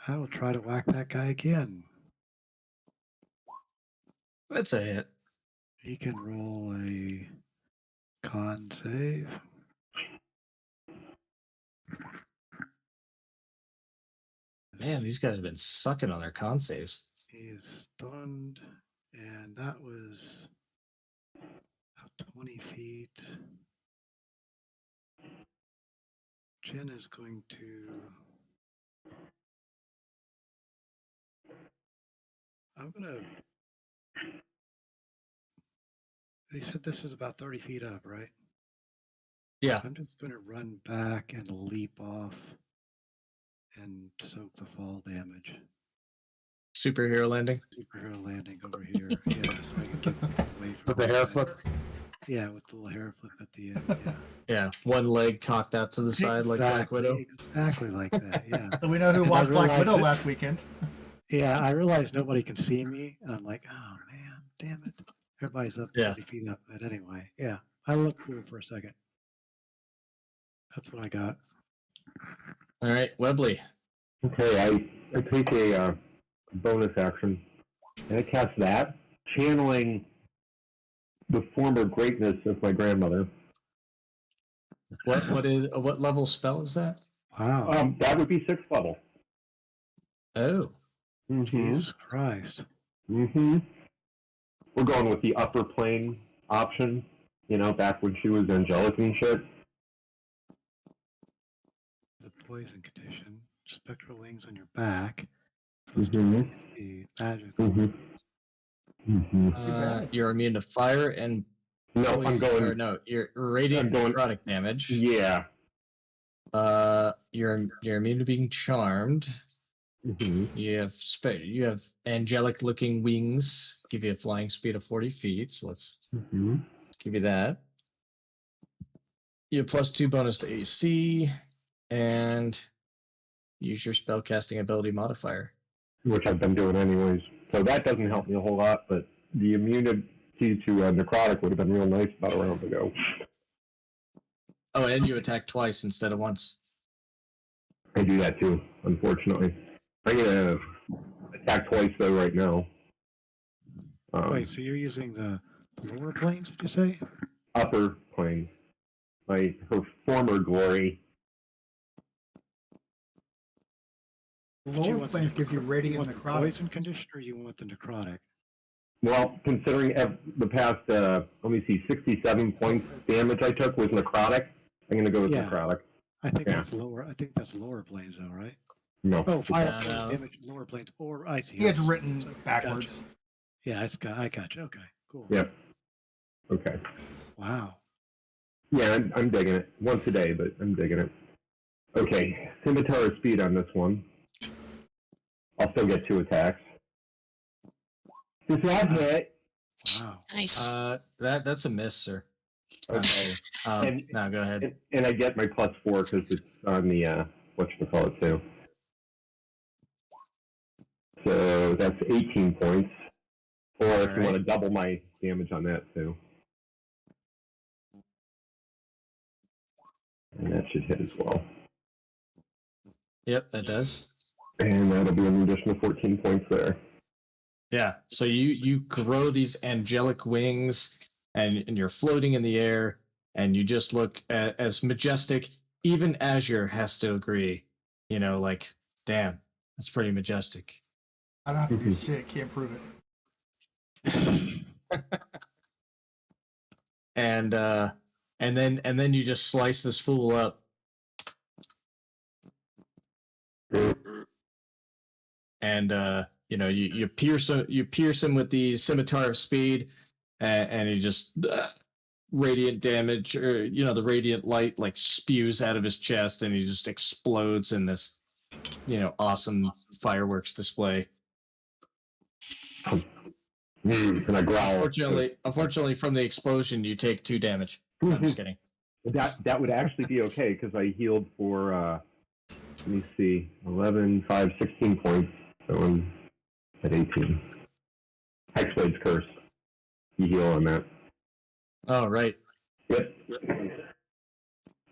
I will try to whack that guy again. That's a hit. He can roll a con save. Man, these guys have been sucking on their con saves. He is stunned, and that was about 20 feet. Jen is going to. I'm gonna. They said this is about 30 feet up, right? Yeah. I'm just going to run back and leap off and soak the fall damage. Superhero landing. Superhero landing over here. Yeah, so I can get away from With the this hair guy. flip. Yeah, with the little hair flip at the end. Yeah. Yeah. One leg cocked out to the side like Black Widow. Exactly like that. Yeah. So we know who And I watched Black realized Widow it- last weekend. Yeah, I realized nobody can see me, and I'm like, oh man, damn it. Everybody's up Yeah. 30 feet up. But anyway, yeah, I look cool for a second. That's what I got. All right, Webley. Okay, I take a bonus action, and I cast that, channeling the former greatness of my grandmother. What level spell is that? Wow. That would be 6th level. Oh. Mm-hmm. Jesus Christ. Mm-hmm. We're going with the upper plane option, back when she was angelic and shit. The poison condition. Spectral wings on your back. Mhm. +2 magical. Mm-hmm. Mm-hmm. bad. You're immune to fire and No, I'm going. Or no, you're radiant I'm going- necrotic damage. Yeah. You're immune to being charmed. Mm-hmm. You have angelic looking wings. Give you a flying speed of 40 feet. So let's give you that. You have +2 bonus to AC, and use your spellcasting ability modifier. Which I've been doing anyways. So that doesn't help me a whole lot, but the immunity to necrotic would have been real nice about a round ago. Oh, and you attack twice instead of once. I do that too, unfortunately. I'm gonna attack twice though right now. Wait, so you're using the lower planes, did you say? Upper plane. Her former glory. Lower planes gives you radiant the necrotic. poison condition, or you want the necrotic? Well, considering the past, let me see, 67 points damage I took was necrotic, I'm gonna go with Yeah. necrotic. I think Yeah. that's lower. I think that's lower planes, though, right? No. Oh, fire Yeah, no. damage, lower planes, or I see. It's I see. written So, backwards. Gotcha. Yeah, I got you. Okay, cool. Yep. Okay. Wow. Yeah, I'm digging it. Once a day, but I'm digging it. Okay, scimitar speed on this one. I'll still get 2 attacks. Does that hit? Wow. Nice. That's a miss, sir. Okay. No, go ahead. And I get my +4 because it's on the, whatchamacallit too. So that's 18 points. Or if you want to double my damage on that too. And that should hit as well. Yep, that does. And that'll be an additional 14 points there. Yeah. So you grow these angelic wings, and you're floating in the air, and you just look as majestic. Even Azure has to agree. Like, damn, that's pretty majestic. I don't have to do shit. Can't prove it. And then you just slice this fool up. And you pierce him with the scimitar of speed, and he just radiant damage, or the radiant light like spews out of his chest, and he just explodes in this awesome fireworks display. And I growl. Unfortunately, from the explosion, you take 2 damage. No, I'm just kidding. That would actually be okay because I healed for let me see, 11, 5, 16 points. So I'm at 18. Hexblade's Curse. You heal on that. Oh, right. Yep.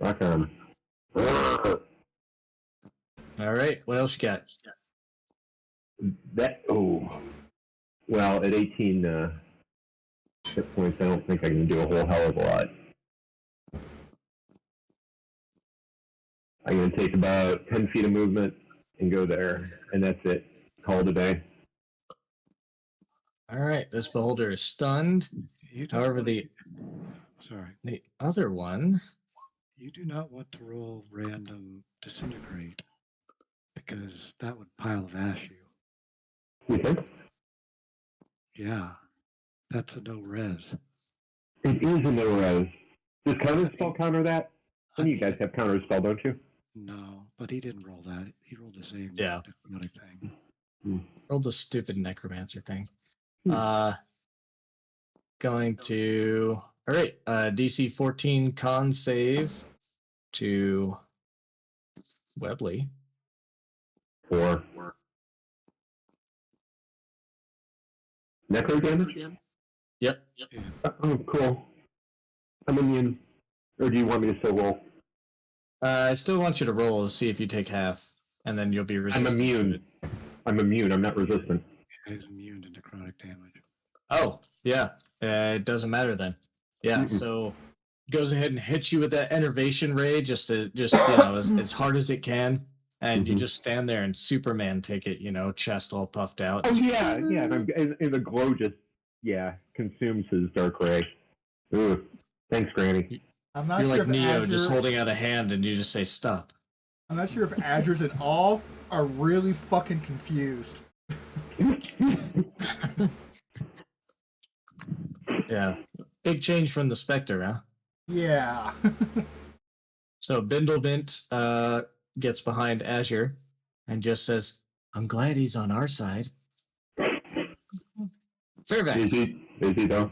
Rock on. All right. What else you got? Well, at 18 hit points, I don't think I can do a whole hell of a lot. I'm going to take about 10 feet of movement and go there, and that's it. Call it a day. All right. This beholder is stunned. You don't However, wanna the other one. You do not want to roll random disintegrate because that would pile of ash you. You think? Yeah, that's a no res. It is a no res. Does counter spell counter that? I Some of you mean, guys have counter spell, don't you? no, but he didn't roll that. He rolled the same Yeah. necrotic thing. Rolled the stupid necromancer thing. Hmm. Going to all right. DC 14 con save to Webley. 4. Necro damage? Yep. Oh, cool. I'm immune. Or do you want me to still roll? I still want you to roll to see if you take half, and then you'll be resistant. I'm immune. I'm immune. I'm not resistant. He's immune to necrotic damage. Oh, yeah. It doesn't matter then. Yeah. Mm-mm. So goes ahead and hits you with that enervation ray just as hard as it can, and you Mhm. just stand there and Superman take it, chest all puffed out. Oh yeah. And the glow just consumes his dark ray. Ooh. Thanks, Granny. I'm not You're sure like if Neo, Azure. just holding out a hand, and you just say stop. I'm not sure if Azures and all are really fucking confused. Yeah. Big change from the Spectre, huh? Yeah. So Bindlebint gets behind Azure and just says, I'm glad he's on our side. Fairfax. Is he though?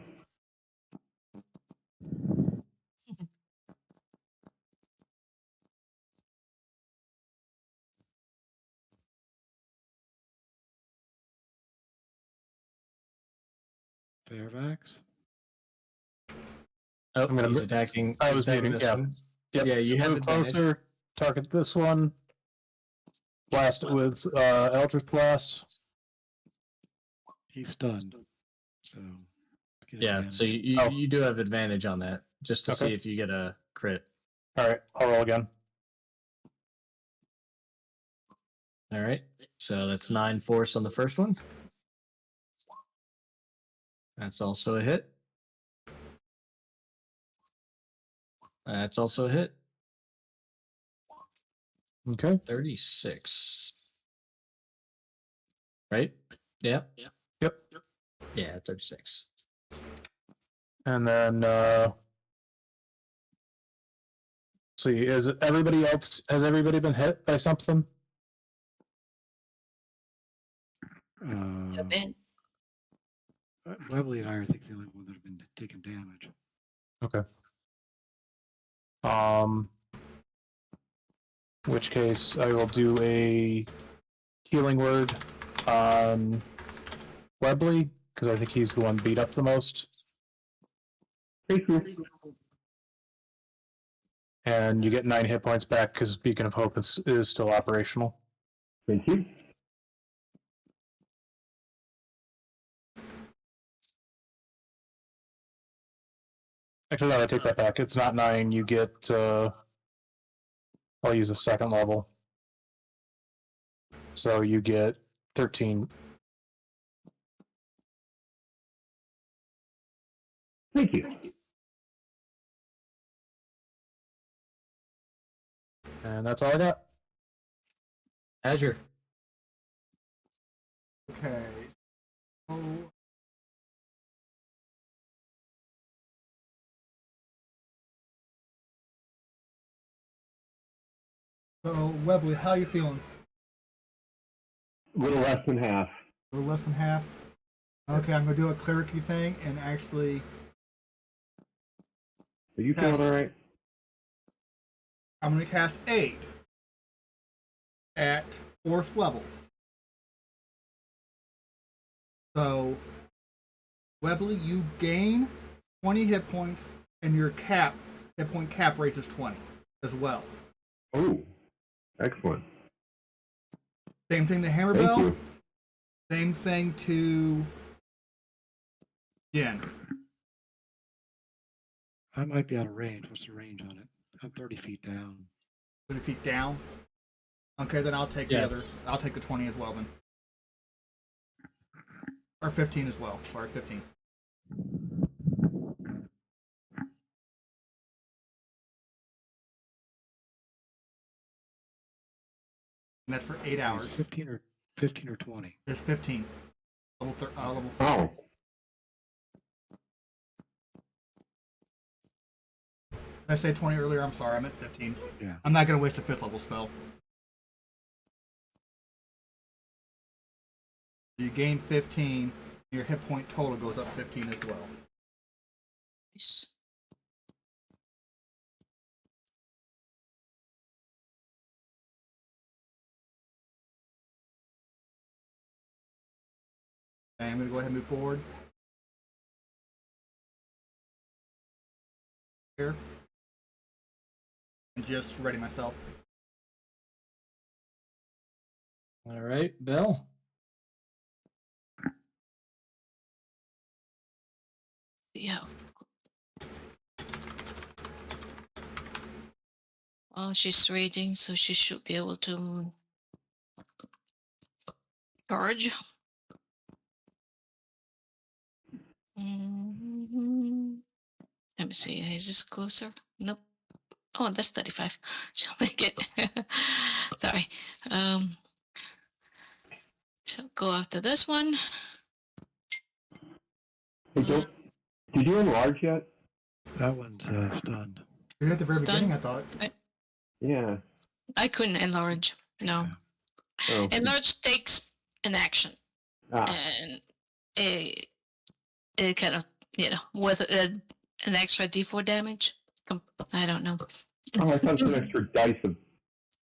Fairfax? Oh, I'm gonna he's mo- attacking. I He's was attacking muting. this Yeah. one. Yep. Yeah, you have Move advantage. closer. Target this one. Blast it with Eldritch Blast. He's stunned. So get Yeah, advantage. so you, Oh. you do have advantage on that, just to Okay. see if you get a crit. All right. I'll roll again. All right. So that's 9 force on the first one. That's also a hit. That's also a hit. Okay. 36. Right? Yeah. Yep. Yeah, 36. And then see, has everybody been hit by something? Ben, Webley and I are, I think, the only one that have been taking damage. Okay. In which case I will do a healing word on Webley, because I think he's the one beat up the most. Thank you. And you get 9 hit points back because Beacon of Hope is still operational. Thank you. Actually, no, I take that back. It's not 9. You get. I'll use a second level. So you get 13. Thank you. And that's all I got. Azure. Okay. Oh. So, Webley, how you feeling? A little less than half. A little less than half? Okay, I'm going to do a clericy thing and actually Are you feeling all right? I'm going to cast 8 at 4th level. So, Webley, you gain 20 hit points, and your hit point cap raises 20 as well. Oh, excellent. Same thing to Thank Hammerbell. you. Same thing to Jen. I might be out of range. What's the range on it? I'm 30 feet down. 20 feet down. Okay, then I'll take the Yeah. other. I'll take the 20 as well then. Or 15 as well. Sorry, 15. And that's for 8 hours. 15 or 20. It's 15. Level 4. Oh, Did I say 20 earlier? I'm sorry, I meant 15. Yeah. I'm not going to waste a 5th level spell. You gain 15. Your hit point total goes up 15 as well. Nice. Okay, I'm going to go ahead and move forward. Here. And just ready myself. All right, Bill. Yeah. Oh, she's raging, so she should be able to charge. Mhm. Let me see. Is this closer? Nope. Oh, that's 35. She'll make it. Sorry. She'll go after this one. hey, Joe, did you enlarge yet? That one's stunned. You're at the very Stun. beginning, I thought. Yeah. I couldn't enlarge. No. Yeah. Oh. Enlarge takes an action. Ah. And it kind of, with an extra d4 damage. I don't know. Oh, I thought it was an extra dice of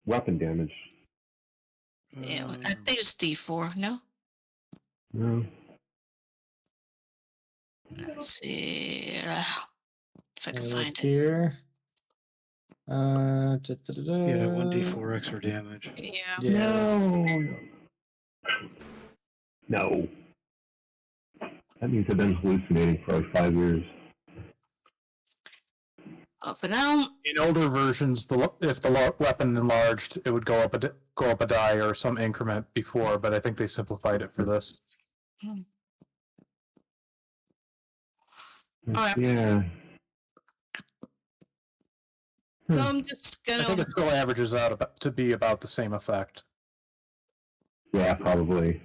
weapon damage. Yeah, I think it's d4. No. No. Let's see if I can Look find it. here. Yeah, 1d4 extra damage. Yeah. Yeah. No. That means I've been hallucinating for like 5 years. For now, In older versions, if the weapon enlarged, it would go up a die or some increment before, but I think they simplified it for this. Alright. Yeah. so I'm just I think gonna. it still averages out to be about the same effect. Yeah, probably.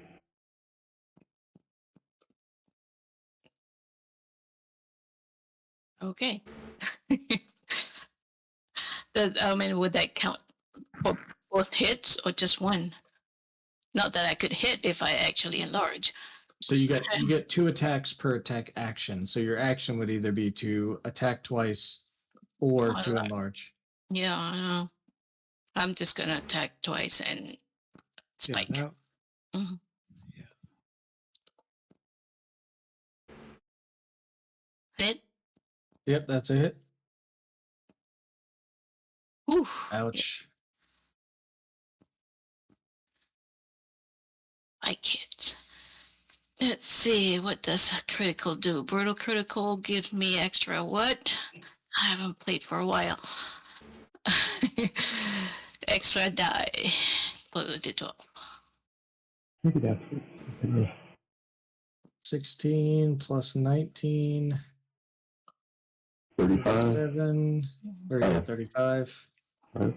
Okay. Would that count for both hits or just one? Not that I could hit if I actually enlarge. So you get 2 attacks per attack action. So your action would either be to attack twice or to enlarge. Yeah, I know. I'm just gonna attack twice and spike. Yeah, Mhm. Hit. Yep, that's a hit. Ooh. Ouch. I can't. Let's see, what does a critical do? Brutal critical gives me extra what? I haven't played for a while. Extra die. Plus d12. Maybe that's 16 plus 19. 35. 37. Or yeah, 35. Right.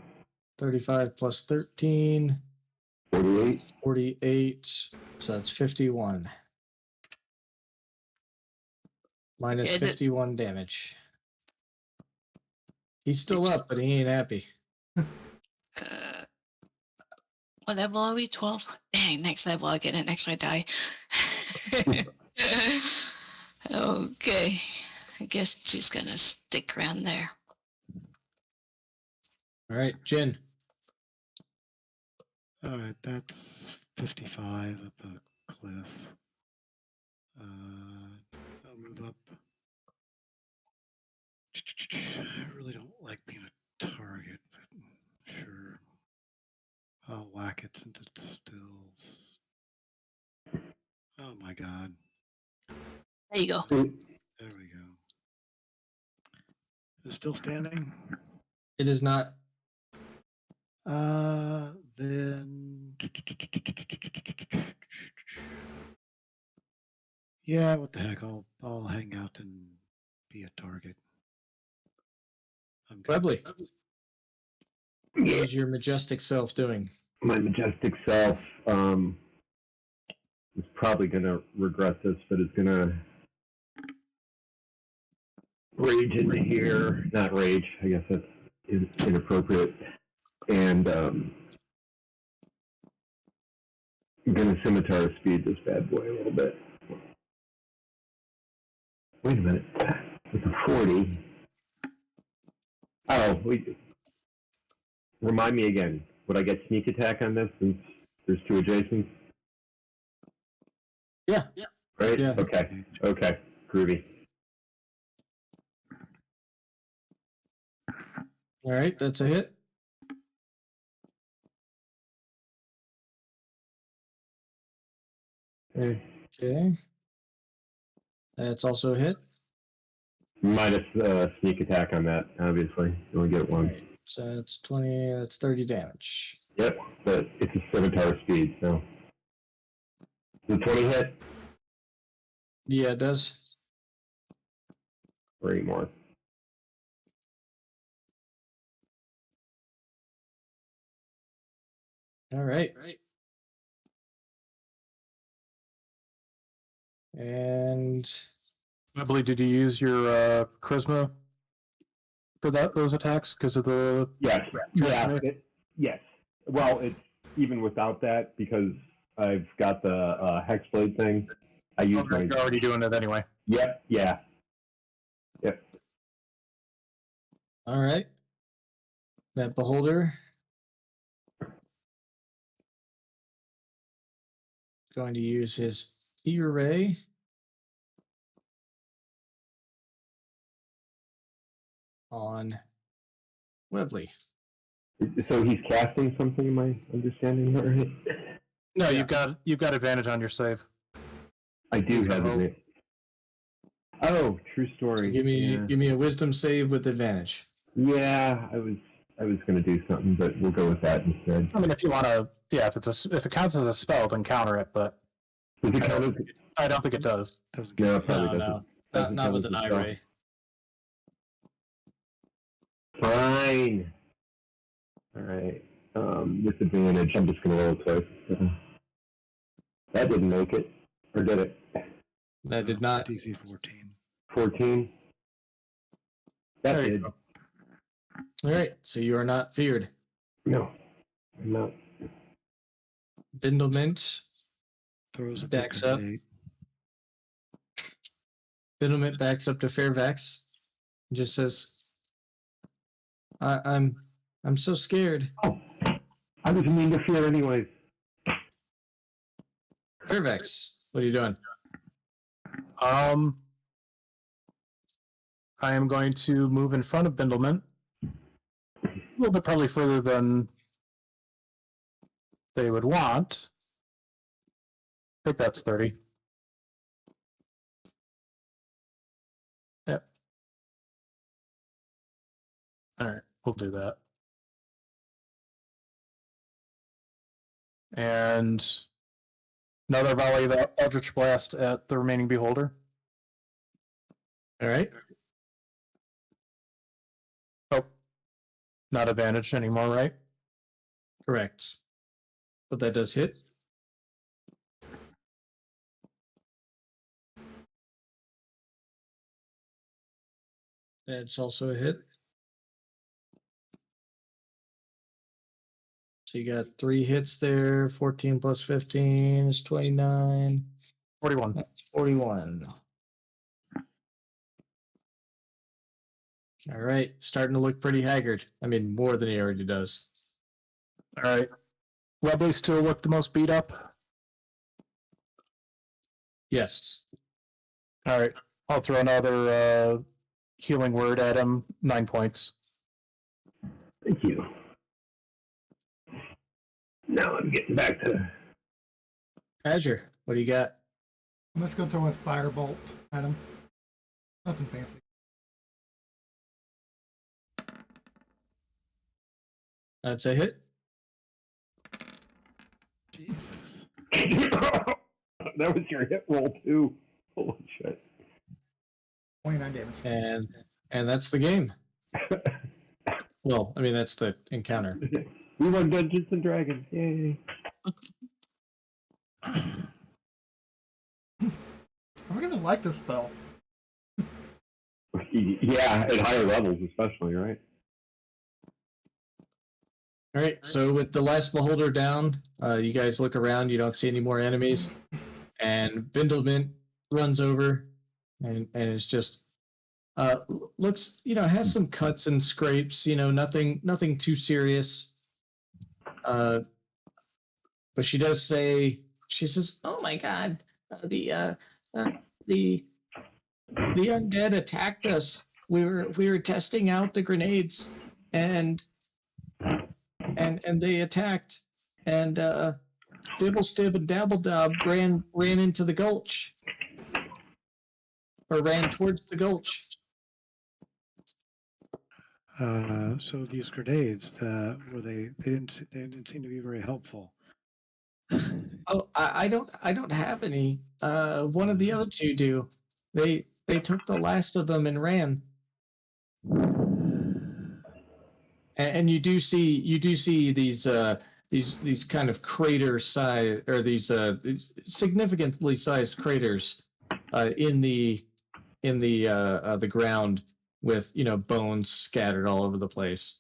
35 plus 13. 48. 48. So that's 51. Minus Yeah, 51 damage. He's still up, but he ain't happy. What level are we? 12? Dang, next level I get an extra die. Okay. I guess she's gonna stick around there. All right, Jin. All right, that's 55 up a cliff. I'll move up. I really don't like being a target, but sure. I'll whack it since it's still. Oh my god. There you go. There we go. Is it still standing? It is not. Then. Yeah, what the heck? I'll hang out and be a target. I'm good. Webley. What is your majestic self doing? My majestic self is probably going to regret this, but is going to rage into here. Not rage, I guess that's inappropriate. And I'm going to scimitar speed this bad boy a little bit. Wait a minute. It's a 40. Oh, wait. Remind me again. Would I get sneak attack on this since there's two adjacents? Yeah. Right? Yeah. Okay. Okay. Groovy. All right, that's a hit. Okay. Okay. That's also a hit. Minus sneak attack on that, obviously. You only get one. Right. So that's 20, that's 30 damage. Yep, but it's a scimitar speed, so. The 20 hit? Yeah, it does. Or more. All right. And Webley, did you use your charisma for those attacks because of the Yes. Yeah. transformation? Yes. Well, it's even without that because I've got the hexblade thing. I use Okay, you're already doing it anyway. Yep. Yeah. Yep. all right. That beholder is going to use his fear ray on Webley. So he's casting something. Am I understanding that right? No, Yeah. you've got advantage on your save. I do have Oh. it. Oh, true So story. give yeah. me a wisdom save with advantage. Yeah, I was going to do something, but we'll go with that instead. I mean, if you want to, yeah, if it counts as a spell, then counter it. But Does it count as? I don't think it does. Doesn't No, count. it probably No, doesn't. no. Doesn't Not count with as an a eye spell. ray. Fine. All right. With advantage, I'm just going to roll it twice. That didn't make it, or did it? That did not. DC 14. 14. That There you did. go. All right. So you are not feared. No, I'm not. Bindlement Throws a backs book up. at 8. Bindlement backs up to Fairfax. And just says, I'm so scared. Oh, I was mean to fear anyways. Fairfax, what are you doing? I am going to move in front of Bindlement. A little bit probably further than they would want. I think that's 30. Yep. All right, we'll do that. And another volley of Eldritch Blast at the remaining beholder. All right. Oh, not advantage anymore, right? Correct. But that does hit. That's also a hit. So So you got 3 hits there. 14 plus 15 is 29. 41. That's 41. All right, starting to look pretty haggard. I mean, more than he already does. All right. Webley still look the most beat up. Yes. All right. I'll throw another healing word at him. 9 points. Thank you. Now I'm getting back to. Azure, what do you got? I'm just going to throw a firebolt at him. Nothing fancy. That's a hit. Jesus. That was your hit roll too. Holy shit. 29 damage. And that's the game. Well, I mean, that's the encounter. We won Dungeons and Dragons. Yay. I'm going to like this spell. Yeah, at higher levels especially, right? All right, so with the last beholder down, you guys look around. You don't see any more enemies, and Bindlemint runs over, and is just looks, has some cuts and scrapes. Nothing too serious. But she does say, she says, "Oh my God, the undead attacked us. We were testing out the grenades, and they attacked, and Dibblestib and Dabbledob ran into the gulch, or ran towards the gulch." So these grenades, were they? They didn't seem to be very helpful. Oh, I don't have any. One of the other two do. They took the last of them and ran. And you do see these kind of crater size, or these significantly sized craters in the ground, with bones scattered all over the place.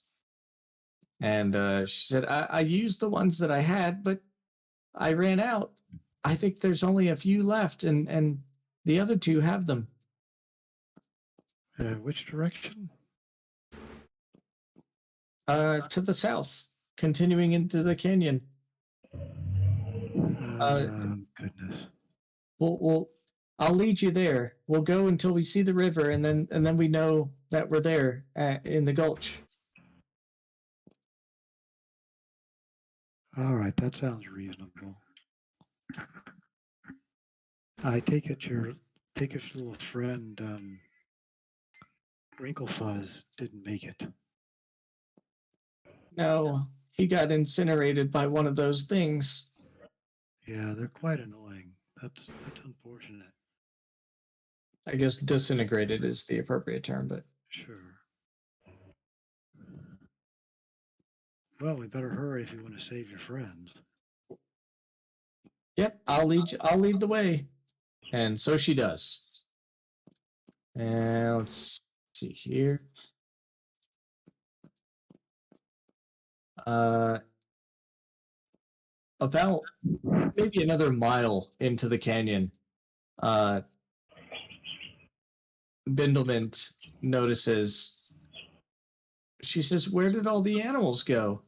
And she said, I used the ones that I had, but I ran out. I think there's only a few left, and the other two have them. Which direction? To the south, continuing into the canyon. Goodness. We'll I'll lead you there. We'll go until we see the river, and then we know that we're there in the gulch. All right, that sounds reasonable. I take it your little friend Wrinklefuzz didn't make it. No, he got incinerated by one of those things. Yeah, they're quite annoying. That's unfortunate. I guess disintegrated is the appropriate term, but Sure. Well, we better hurry if you want to save your friends. yep, I'll lead the way. And so she does. And let's see here. About maybe another mile into the canyon, Bindlemint notices. She says, "Where did all the animals go?"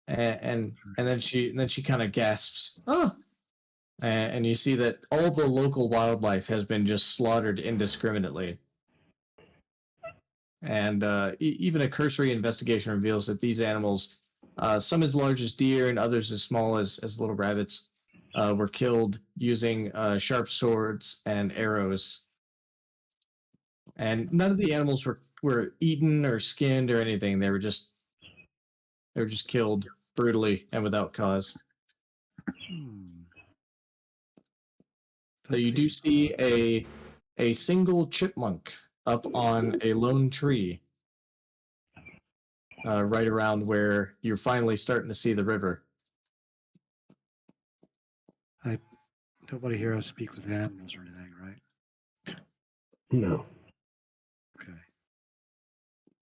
And then she kind of gasps, "Oh!" And you see that all the local wildlife has been just slaughtered indiscriminately. And even a cursory investigation reveals that these animals, some as large as deer and others as small as little rabbits, were killed using sharp swords and arrows. And none of the animals were eaten or skinned or anything. They were just killed brutally and without cause. So you do see a single chipmunk up on a lone tree, right around where you're finally starting to see the river. Nobody here has to speak with animals or anything, right? No. Okay.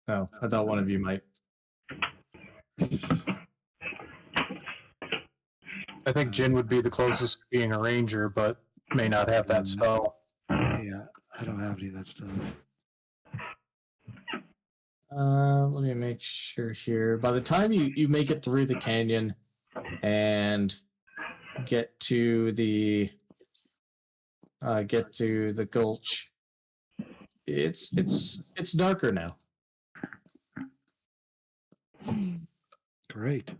Oh, I thought one of you might. I think Jin would be the closest to being a ranger, but may not have that spell. Yeah, I don't have any of that stuff. Let me make sure here. By the time you make it through the canyon and get to the gulch, it's darker now. Great.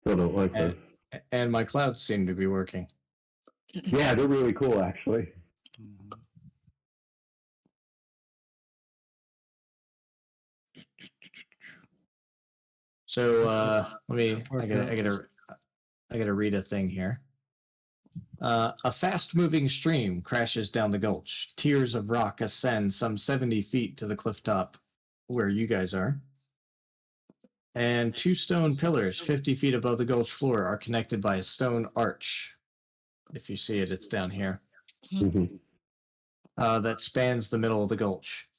Still don't like And, those. and my clouds seem to be working. Yeah, they're really cool, actually. Mhm. So let How me. far down is I gotta read a thing here. A fast-moving stream crashes down the gulch. Tiers of rock ascend some 70 feet to the cliff top, where you guys are. And two stone pillars 50 feet above the gulch floor are connected by a stone arch. If you see it, it's down here. Mhm. That spans the middle of the gulch.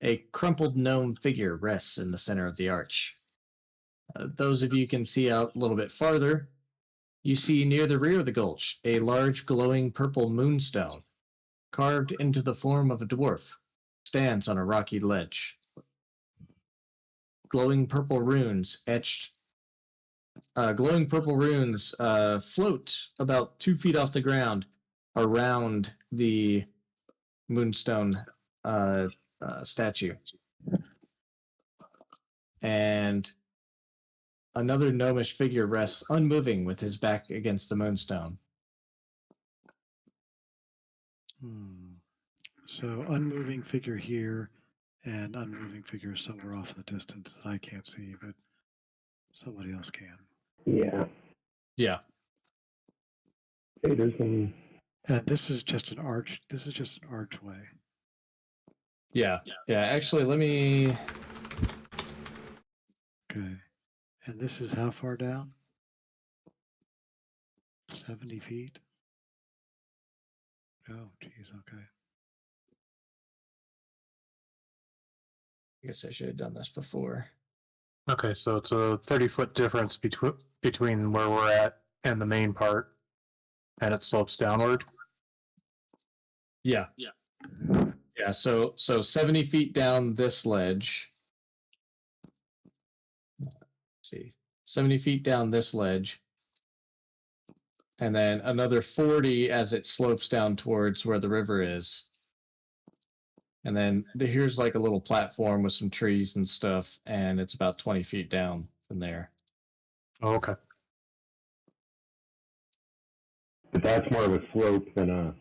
A crumpled gnome figure rests in the center of the arch. Those of you can see out a little bit farther, you see near the rear of the gulch a large glowing purple moonstone, carved into the form of a dwarf, stands on a rocky ledge. Glowing purple runes float about 2 feet off the ground around the moonstone statue. And another gnomish figure rests unmoving with his back against the moonstone. So unmoving figure here and unmoving figure somewhere off in the distance that I can't see, but somebody else can. Yeah. Yeah. Hey, there's some. And this is just an arch. This is just an archway. Yeah. Actually, let me. Okay. And this is how far down? 70 feet? Oh, geez. Okay. I guess I should have done this before. Okay, so it's a 30-foot difference between where we're at and the main part, and it slopes downward. Yeah. So 70 feet down this ledge. Let's see, 70 feet down this ledge, and then another 40 as it slopes down towards where the river is. And then here's like a little platform with some trees and stuff, and it's about 20 feet down from there. Oh, okay. But that's more of a slope than a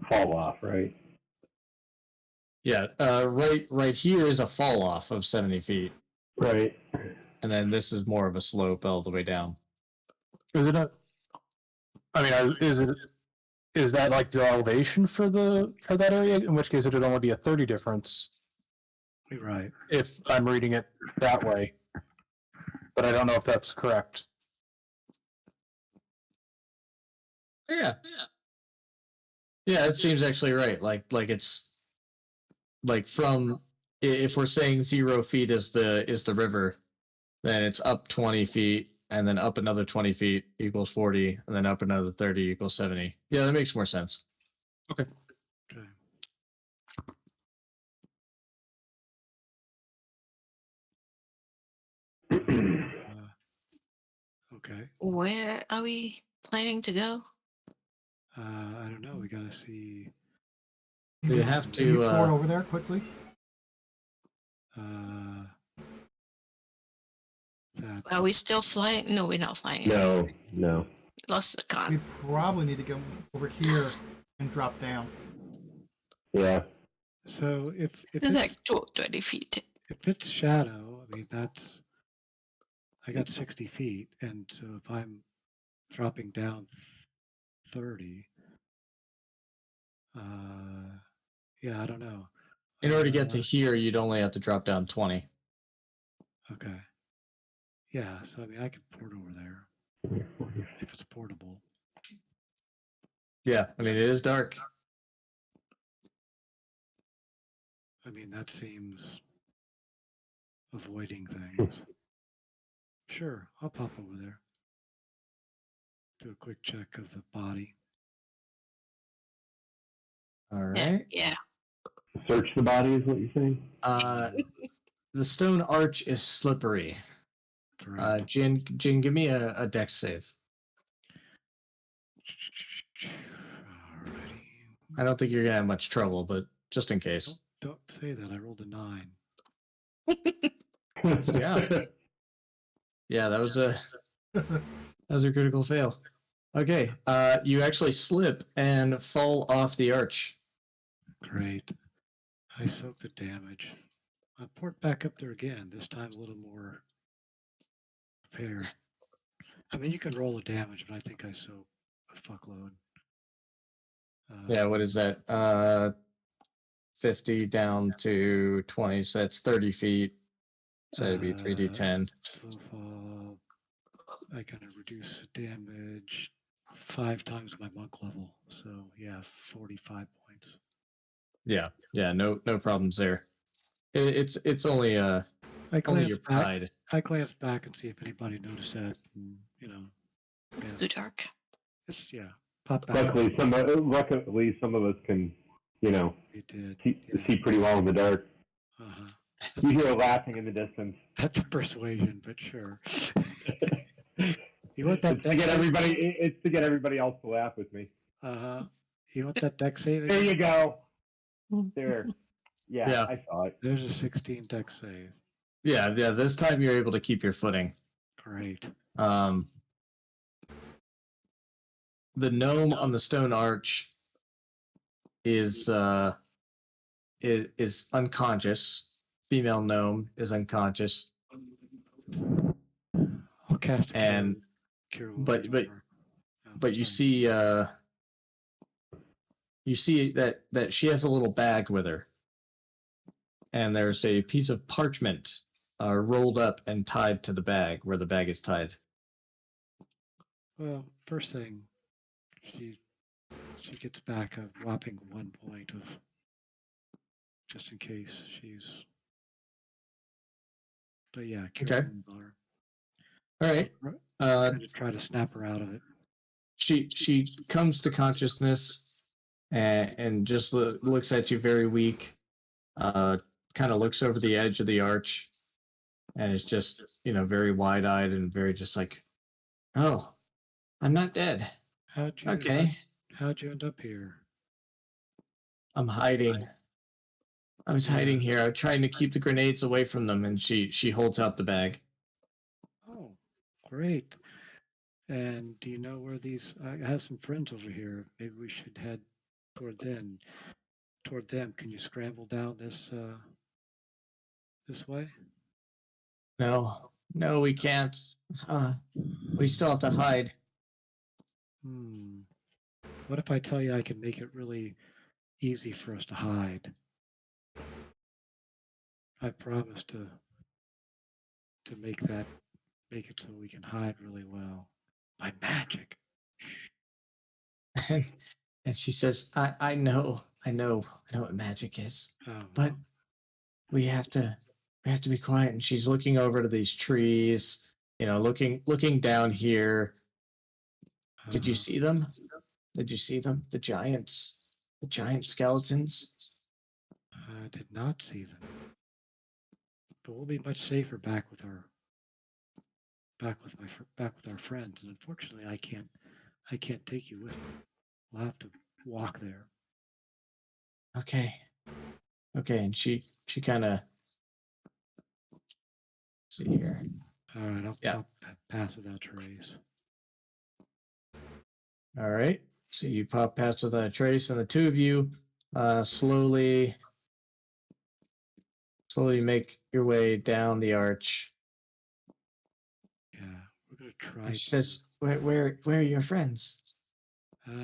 fall off, right? Yeah, right here is a fall off of 70 feet, Right. and then this is more of a slope all the way down. Is it a? I mean, is that like the elevation for that area? In which case, it would only be a 30 difference You're right. if I'm reading it that way. But I don't know if that's correct. Yeah, it seems actually right. Like it's like from, if we're saying 0 feet is the river, then it's up 20 feet, and then up another 20 feet equals 40, and then up another 30 equals 70. Yeah, that makes more sense. Okay. Okay. Okay. Where are we planning to go? I don't know. We got to see. You just have teleport to. over there quickly. That. Are we still flying? No, we're not flying. No. Lost the We con. probably need to go over here and drop down. Yeah. So if It's it's like 20 feet. if it's shadow, I mean that's. I got 60 feet, and so if I'm dropping down 30, yeah, I don't know. In order to get to here, you'd only have to drop down 20. Okay. Yeah, so I mean, I could port over there if it's portable. Yeah, I mean, it is dark. I mean, that seems avoiding things. Sure, I'll pop over there. Do a quick check of the body. All Yeah, right. yeah. Search the body is what you're saying? The stone arch is slippery. Correct. Jin, give me a dex save. Alrighty. I don't think you're gonna have much trouble, but just in case. Don't say that. I rolled a 9. Yeah. Yeah, that was a critical fail. Okay, you actually slip and fall off the arch. Great. I soak the damage. I port back up there again. This time a little more prepared. I mean, you can roll the damage, but I think I soak a fuckload. Yeah, what is that? 50 down to 20, so that's 30 feet. So it'd be 3d10. Slow fall. I can reduce the damage 5 times my monk level. So yeah, 45 points. Yeah, no problems there. It's only I only glance your back. pride. I glance back and see if anybody noticed that. And, It's yeah, too dark. it's pop back. Luckily, some of us can, It did. see pretty well in the dark. Uh-huh. You hear laughing in the distance. That's a persuasion, but sure. You want that It's to deck get save? everybody. It's to get everybody else to laugh with me. Uh-huh. You want that deck save? There again? you go. There. Yeah, Yeah. I saw it. There's a 16 deck save. Yeah. This time you're able to keep your footing. Great. The gnome on the stone arch is unconscious. Female gnome is unconscious, I'll cast a and cure but wounds on her. Oh, but you sorry. see that she has a little bag with her, and there's a piece of parchment rolled up and tied to the bag where the bag is tied. Well, first thing, she gets back a whopping 1 point of, just in case she's. But yeah, cure Okay. wounds on her. All right. I'm gonna try to snap her out of it. She comes to consciousness and just looks at you very weak. Kind of looks over the edge of the arch, and is just very wide-eyed and very just like, oh, I'm not dead. Okay. How'd you end up here? I'm hiding. I was hiding here. I'm trying to keep the grenades away from them, and she holds out the bag. Oh, great. And do you know where these? I have some friends over here. Maybe we should head toward them. Can you scramble down this way? No, we can't. We still have to hide. What if I tell you I can make it really easy for us to hide? I promise to make it so we can hide really well by magic. And she says, I know what magic is, Oh, but we have to be quiet. And she's looking over to these trees, looking down here. Did you see them? Did you see them? The giant skeletons? I did not see them. But we'll be much safer back with our friends. And unfortunately, I can't take you with me. We'll have to walk there. Okay. And she kind of see here. All right, I'll pass without trace. All right. So you pop past without a trace, and the two of you slowly make your way down the arch. Yeah, we're gonna try. And she says, "Where are your friends?" We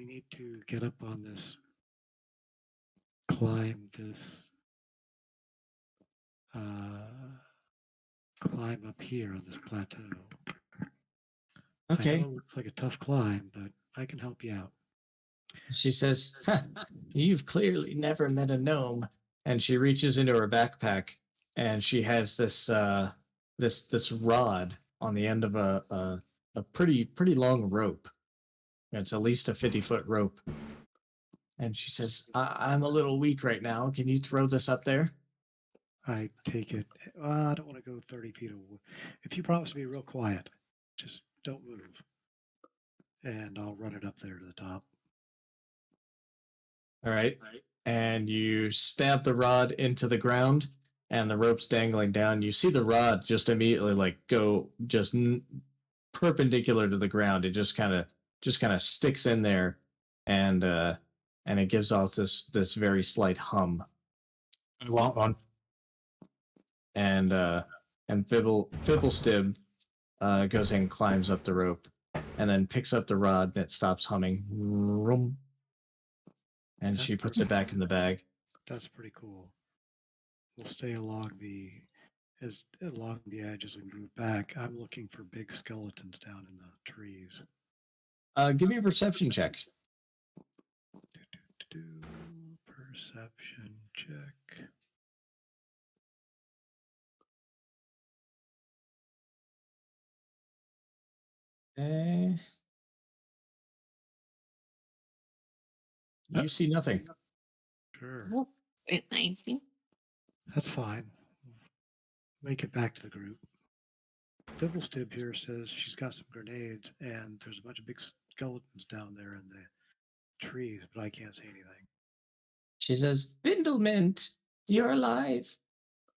need to get up on this, climb up here on this plateau. Okay. I know it looks like a tough climb, but I can help you out. She says, "You've clearly never met a gnome." And she reaches into her backpack and she has this rod on the end of a pretty long rope. It's at least a 50-foot rope. And she says, I'm a little weak right now. Can you throw this up there? I take it. I don't want to go 30 feet away. If you promise to be real quiet, just don't move. And I'll run it up there to the top. All right. And you stab the rod into the ground, and the rope's dangling down. You see the rod just immediately go just perpendicular to the ground. It just kind of sticks in there, and it gives off this very slight hum. I want one. And Fibblestib goes in, climbs up the rope, and then picks up the rod, and it stops humming. Vroom. And she puts it back in the bag. That's pretty cool. We'll stay along the edge as we move back. I'm looking for big skeletons down in the trees. Give me a perception check. Perception check. You see nothing. Sure. Oh, 19. That's fine. Make it back to the group. Fibblestib here says she's got some grenades, and there's a bunch of big skeletons down there in the trees, but I can't see anything. She says, Bindlemint, you're alive.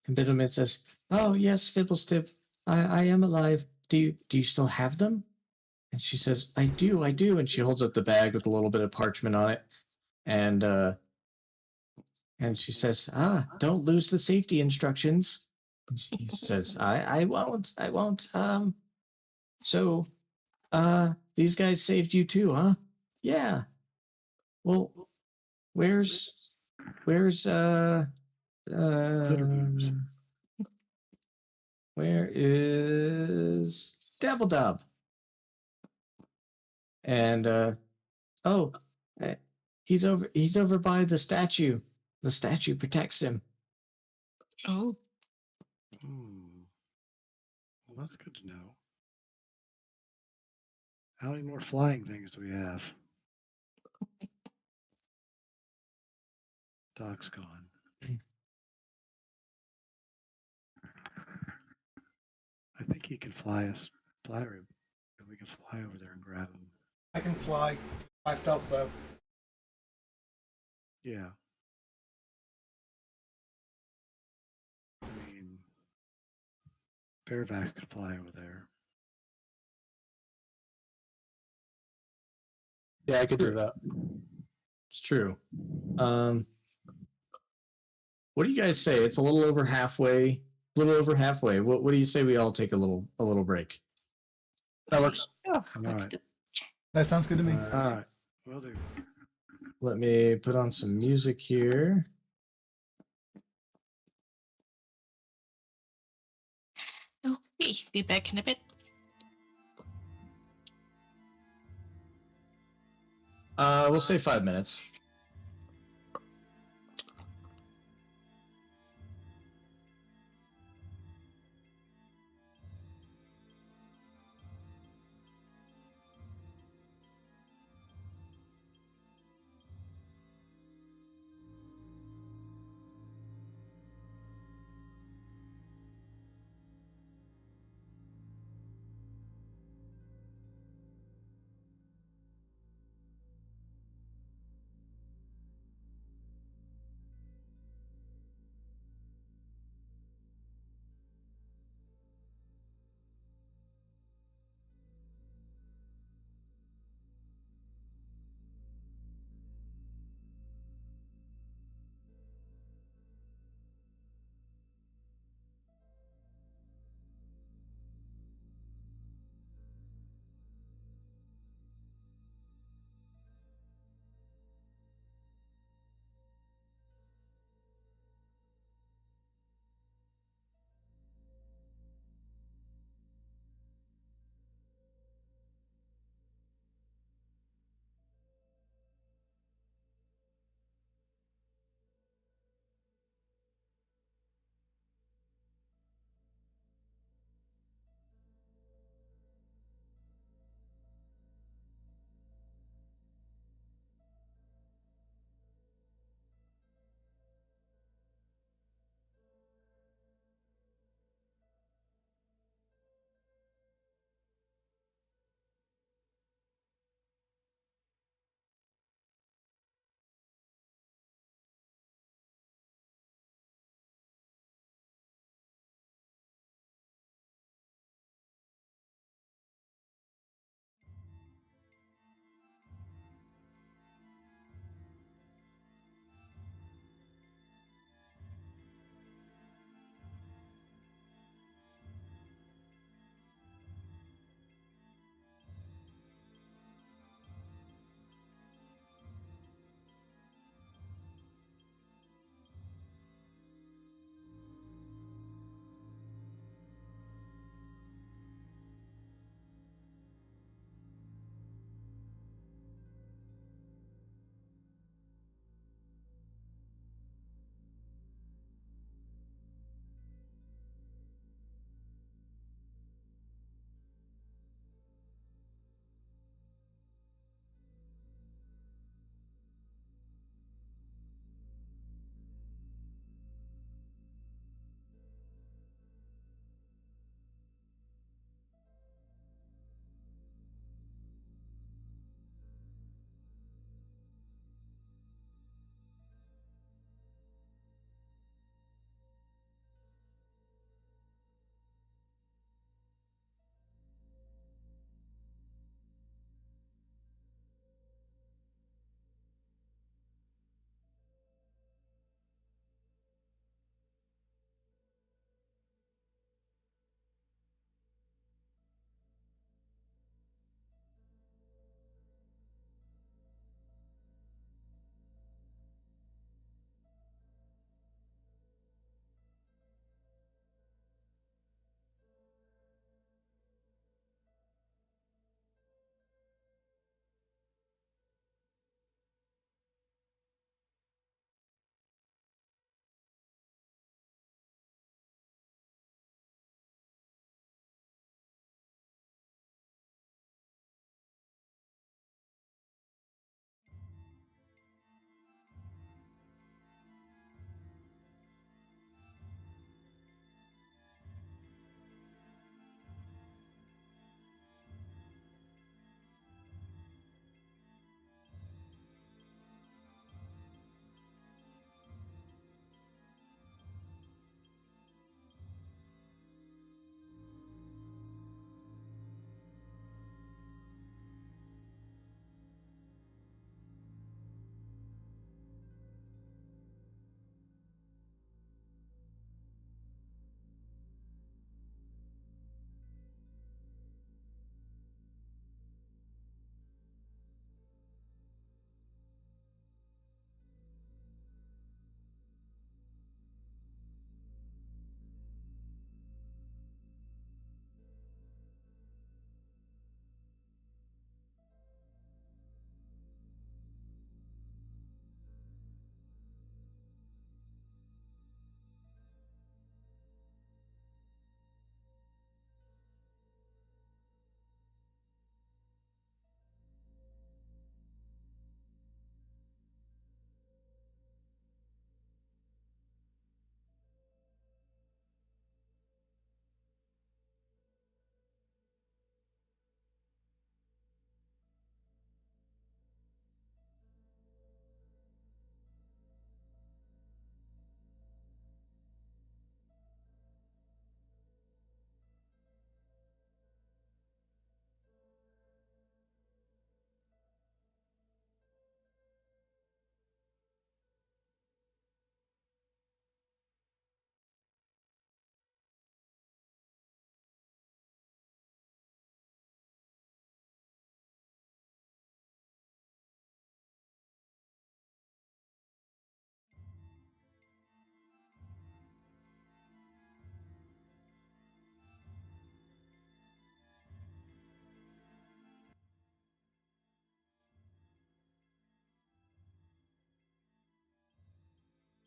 And Bindlemint says, oh, yes, Fibblestib, I am alive. Do you still have them? And she says, I do. And she holds up the bag with a little bit of parchment on it. And she says, don't lose the safety instructions. And he says, I won't. So, these guys saved you too, huh? Yeah. Well, where's Glitterboobs. where is Dabbledob? And oh, uh, he's over by the statue. The statue protects him. Oh, Well, that's good to know. How many more flying things do we have? Dog's gone. I think he can fly us. We can fly over there and grab him. I can fly myself though. Yeah. I mean, Fairfax could fly over there. Yeah, I could do that. It's true. What do you guys say? It's a little over halfway. What do you say we all take a little break? That works. yeah. All right. That sounds good to me. All right. Will do. Let me put on some music here. Okay, be back in a bit. We'll say 5 minutes.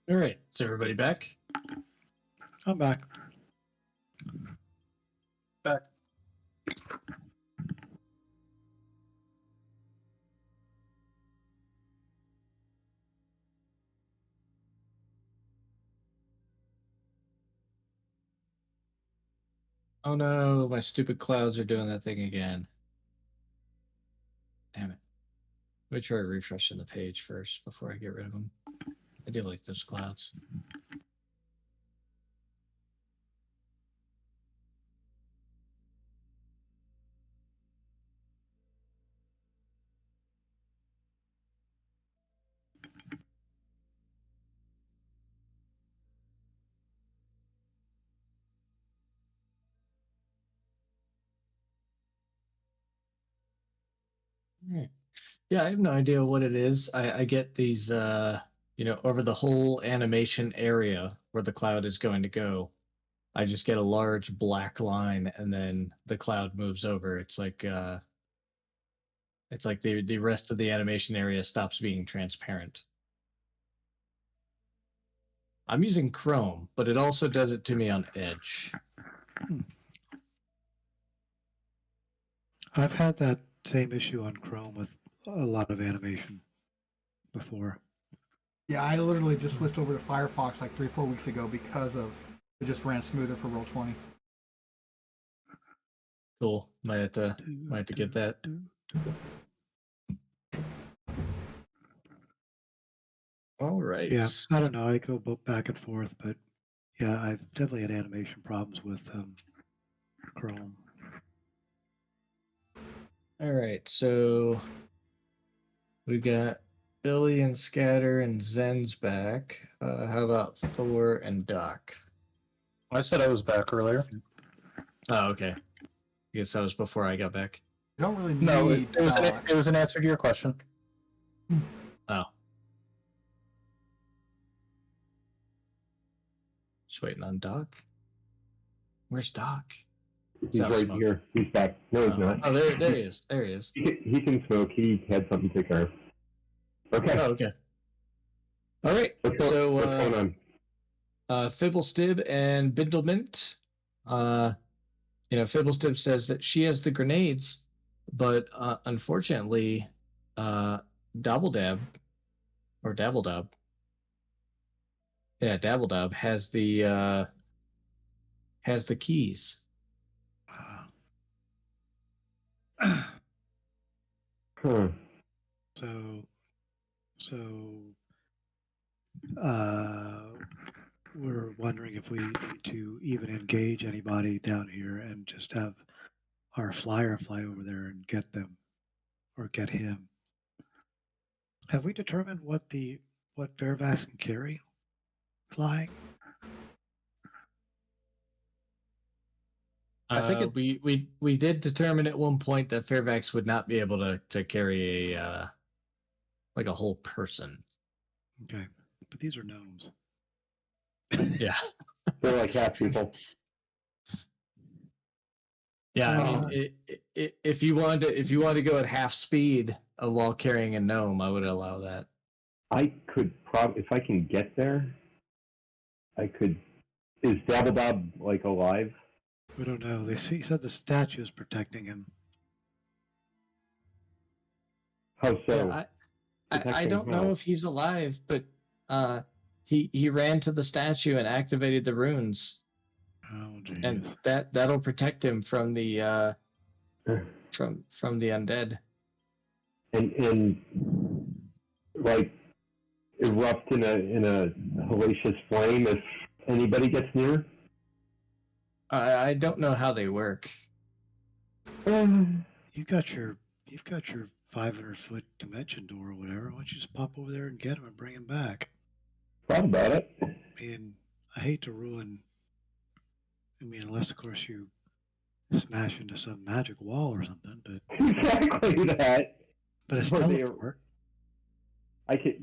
All right. Is everybody back? I'm back. Back. Oh no, my stupid clouds are doing that thing again. Damn it. Let me try refreshing the page first before I get rid of them. I do like those clouds. All right. Yeah, I have no idea what it is. I get these, over the whole animation area where the cloud is going to go. I just get a large black line, and then the cloud moves over. It's like the rest of the animation area stops being transparent. I'm using Chrome, but it also does it to me on Edge. I've had that same issue on Chrome with a lot of animation before. Yeah, I literally just switched over to Firefox like 3 or 4 weeks ago because of it just ran smoother for Roll20. Cool. Might have to get that. All right. Yeah, I don't know. I go back and forth, but yeah, I've definitely had animation problems with Chrome. All right. So we got Billy and Scatter and Zen's back. How about Thor and Doc? I said I was back earlier. Oh, okay. I guess that was before I got back. You don't really No, need Doc. it was an answer to your question. Oh. Just waiting on Doc. Where's Doc? He's out right smoking. here. He's back. No, he's not. Oh, there he is. There he is. He can smoke. He had something to take care of. Okay. Oh, okay. All right. What's going on? Fibblestib and Bindlemint. Fibblestib says that she has the grenades, but unfortunately, Dabbledab or Dabbledub, Dabbledub has the keys. Huh. So we're wondering if we need to even engage anybody down here and just have our flyer fly over there and get them or get him. Have we determined what Fairfax can carry flying? I think We did determine at one point that Fairfax would not be able to carry a whole person. Okay, but these are gnomes. Yeah. They're like half people. Yeah, I mean, if you wanted to go at half speed while carrying a gnome, I would allow that. I could probably, if I can get there, I could. Is Dabbledob like alive? We don't know. He said the statue is protecting him. How so? Yeah, I Protecting don't how? know if he's alive, but he ran to the statue and activated the runes, Oh, geez. and that'll protect him from the from the undead. And like erupt in a hellacious flame if anybody gets near. I don't know how they work. You've got your 500-foot dimension door or whatever. Why don't you just pop over there and get him and bring him back? Thought about it. I mean, I hate to ruin. I mean, unless of course you smash into some magic wall or something, but Exactly that. but it's Or they- teleport. I could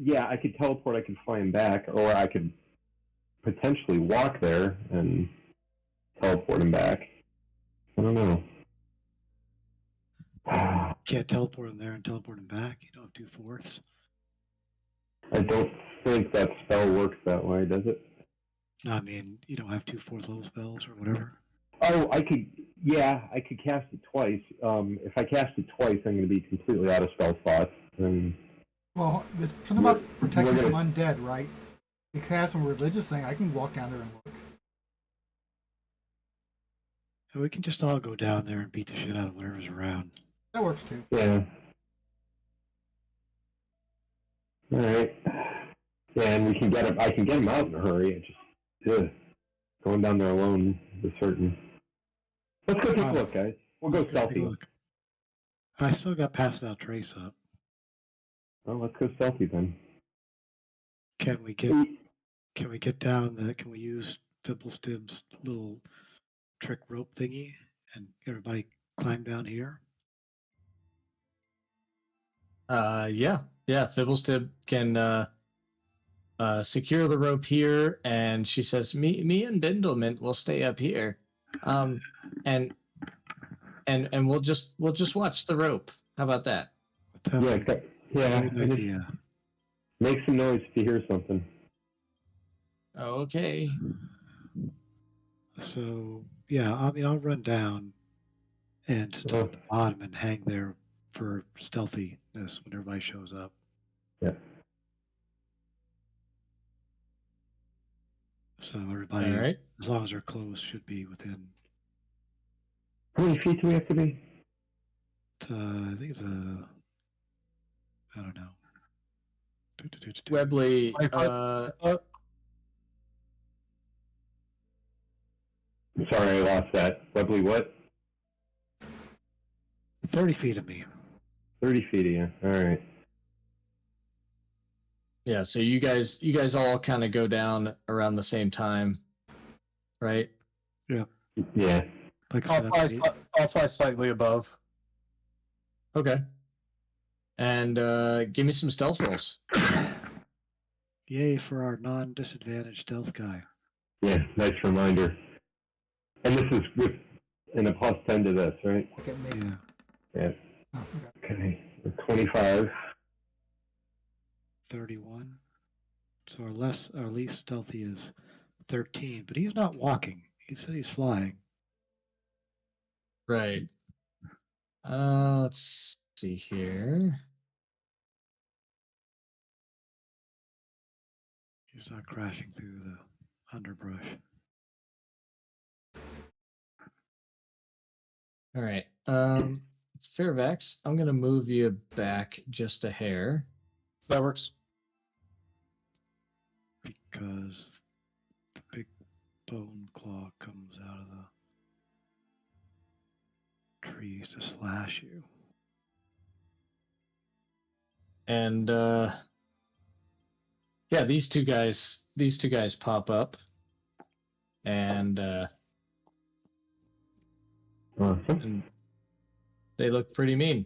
teleport. I could fly him back, or I could potentially walk there and teleport him back. I don't know. Can't teleport him there and teleport him back. You don't have 2/4. I don't think that spell works that way, does it? I mean, you don't have 2 4th level spells or whatever. Oh, I could. Yeah, I could cast it twice. If I cast it twice, I'm going to be completely out of spell slots. And Well, there's something about We're protecting from gonna- undead, right? If you have some religious thing, I can walk down there and look. And we can just all go down there and beat the shit out of whatever's around. That works too. yeah. All right. Yeah, and we can get him. I can get him out in a hurry. It's just going down there alone is certain. Let's go take a look, guys. We'll go Let's take a stealthy. look. I still got Pass Without Trace up. Well, let's go stealthy then. Can we get down the? Can we use Fibblestib's little trick rope thingy and everybody climb down here? Yeah. Fibblestib can secure the rope here, and she says, "Me and Bindlemint will stay up here, and we'll just watch the rope. How about that?" That's Yeah, a yeah. great And idea. make some noise if you hear something. Okay. So yeah, I mean, I'll run down and stay at the bottom and hang there for stealthiness when everybody shows up. Yeah. So everybody, All right. as long as they're close, should be within. How many feet do we have to be? I think it's I don't know. Webley. 25 Sorry, I lost that. Webley, what? 30 feet of me. 30 feet of you. All right. Yeah. So you guys all kind of go down around the same time, right? Yeah. Like I said, I'll fly slightly above. Okay. And give me some stealth rolls. yay for our non-disadvantaged stealth guy. Yeah, nice reminder. And this is with and a plus 10 to this, right? Okay, maybe. Yeah, Yeah. Oh, okay. Okay. 25. 31. So our least stealthy is 13, but he's not walking. He said he's flying. Right. Let's see here. He's not crashing through the underbrush. All right. Fairvax, I'm gonna move you back just a hair. That works. Because the big bone claw comes out of the trees to slash you. And yeah, these two guys pop up, and Awesome. they look pretty mean.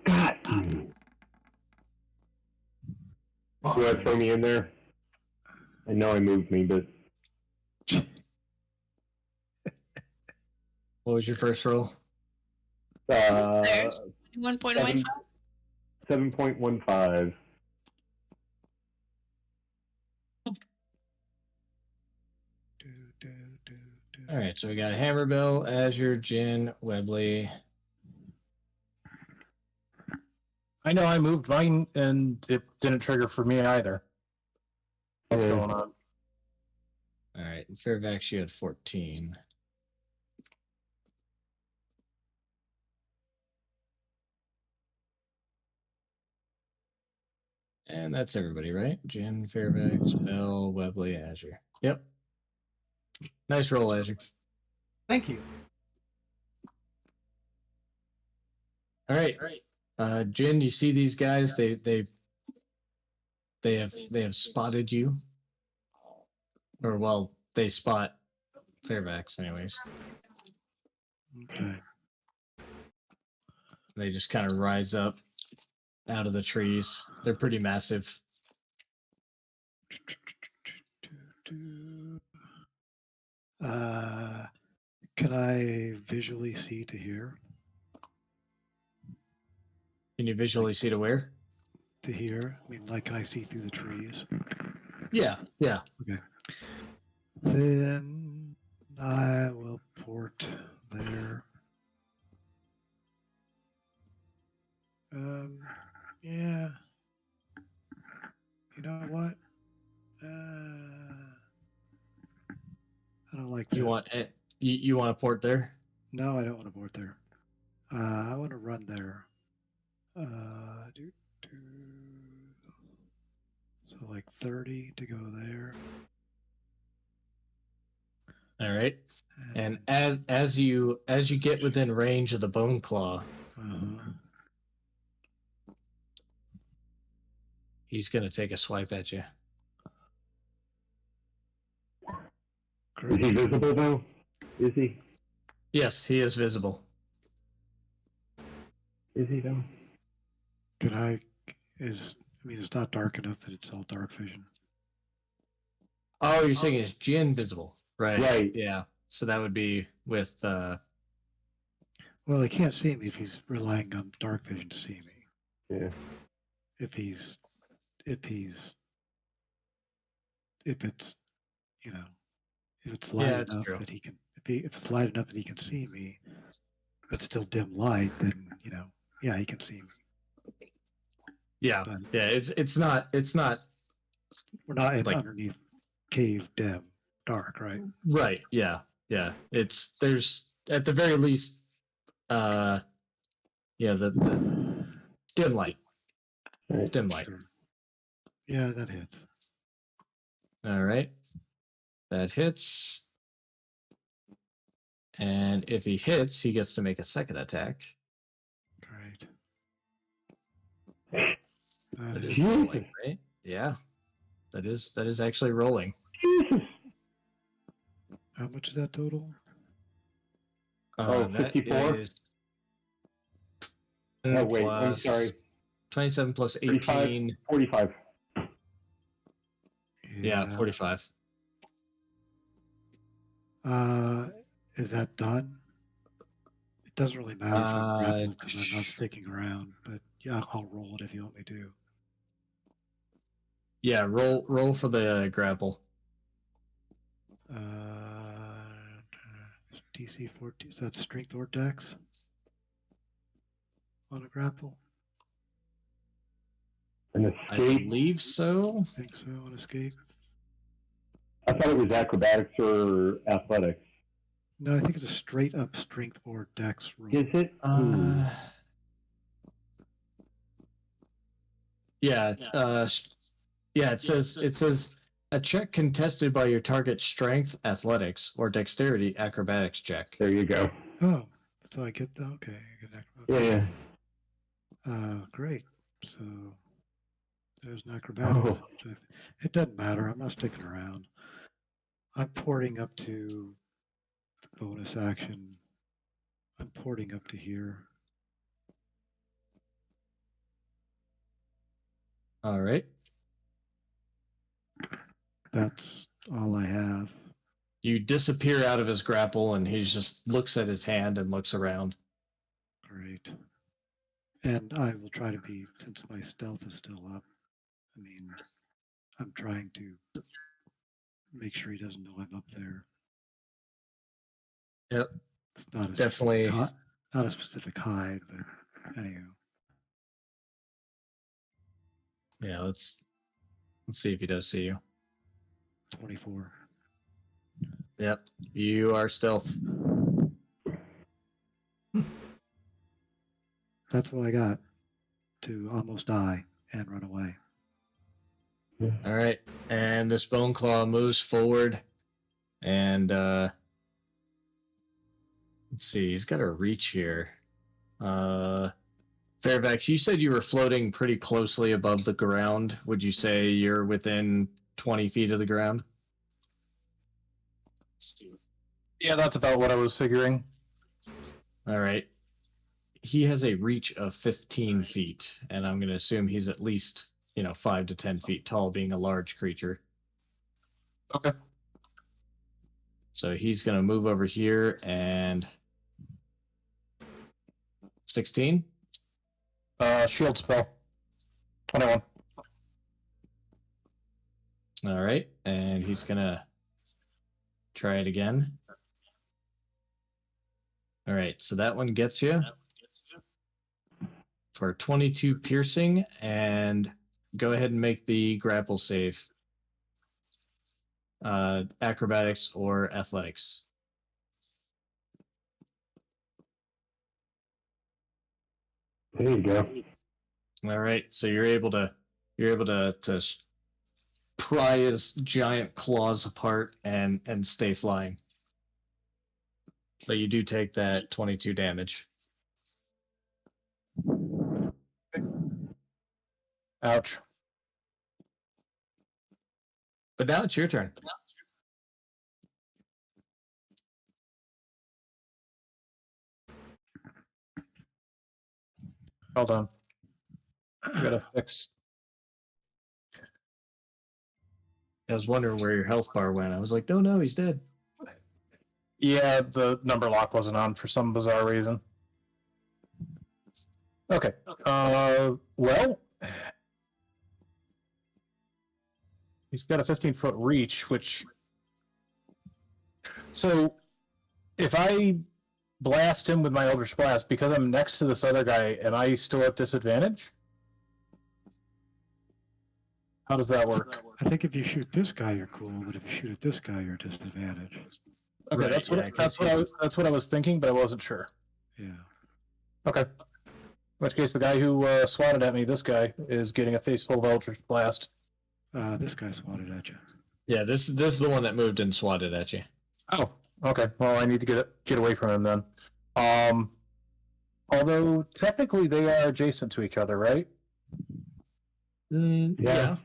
God. Oh, You want to throw me in there? I know I moved me, but What was your first roll? There's 1.15. 7.15. All right, so we got Hammerbill, Azure, Jin, Webley. I know I moved mine and it didn't trigger for me either. What's Yeah. going on? All right, and Fairvax, you had 14. And that's everybody, right? Jin, Fairvax, Bell, Webley, Azure. Yep. Nice roll, Azure. thank you. All right. Jin, you see these guys? They have spotted you. Or well, they spot Fairvax anyways. Okay. They just kind of rise up out of the trees. They're pretty massive. Can I visually see to here? Can you visually see to where? To here? I mean, like, can I see through the trees? Yeah, yeah. Okay. Then I will port there. Yeah. You know what? I don't like that. You want it? You want a port there? No, I don't want to port there. I want to run there. Do, do. So like 30 to go there. All right. And as you get within range of the bone claw, Uh-huh. he's gonna take a swipe at you. Is he Great. visible though? Is he? Yes, he is visible. Is he though? Could I? I mean, it's not dark enough that it's all dark vision. Oh, you're saying is Jin visible? Right. Right. Yeah. So that would be with Well, he can't see me if he's relying on dark vision to see me. Yeah. If it's, you know, if it's light Yeah, it's enough true. that he can, if it's light enough that he can see me, but still dim light, then yeah, he can see me. Yeah. But Yeah, it's not we're not in like underneath cave dim dark, right? right. Yeah. Yeah. There's at the very least yeah, the dim light. Right. Dim light. Sure. Yeah, that hits. All right. That hits. And if he hits, he gets to make a second attack. Great. That is Jesus. rolling, right? Yeah. That is actually rolling. Jesus. How much is that total? Oh, That 54? is Oh, wait, I'm plus sorry. 27 plus 35? 18. 45. Yeah, 45. Is that done? It doesn't really matter if I'm grappled because I'm not sh- sticking around, but yeah, I'll roll it if you want me to. Yeah, roll for the grapple. DC 14. So that's strength or dex on a grapple. An I escape? believe so. I think so on escape. I thought it was acrobatics or athletics. No, I think it's a straight up strength or dex roll. Is it? Yeah, yeah, it says a check contested by your target strength, athletics, or dexterity acrobatics check. There you go. Oh, so I get the okay. I get Yeah, yeah. Great. So there's an acrobatics. Oh, It doesn't matter. I'm not sticking around. I'm porting up to the bonus action. I'm porting up to here. All right. That's all I have. You disappear out of his grapple, and he just looks at his hand and looks around. Great. And I will try to be, since my stealth is still up, I mean, I'm trying to make sure he doesn't know I'm up there. Yep. It's not a Definitely. not a specific hide, but anywho. Yeah, let's see if he does see you. 24. Yep. You are stealth. That's what I got to almost die and run away. All right. And this bone claw moves forward, and let's see, he's got a reach here. Fairfax, you said you were floating pretty closely above the ground. Would you say you're within 20 feet of the ground? Yeah, that's about what I was figuring. All right. He has a reach of 15 feet, and I'm going to assume he's at least, 5 to 10 feet tall, being a large creature. Okay. So he's going to move over here and 16. Shield spell. 21. All right, and he's going to try it again. All right, so that one gets you for 22 piercing, and go ahead and make the grapple save. Acrobatics or athletics. There you go. All right, so you're able to pry his giant claws apart and stay flying. But you do take that 22 damage. Ouch. But now it's your turn. Hold on. I gotta fix. I was wondering where your health bar went. I was like, no, he's dead. Yeah, the number lock wasn't on for some bizarre reason. Okay. Well, he's got a 15-foot reach, which. So, if I blast him with my Eldritch Blast, because I'm next to this other guy, am I still at disadvantage? How does that work? I think if you shoot this guy, you're cool, but if you shoot at this guy, you're at disadvantage. Okay, Right, that's what yeah, 'cause that's what I was thinking, but I wasn't sure. Yeah. Okay. In which case, the guy who swatted at me, this guy, is getting a face full of Eldritch Blast. This guy swatted at you. Yeah, this is the one that moved and swatted at you. Oh, okay. Well, I need to get away from him then. Although technically they are adjacent to each other, right? Yeah.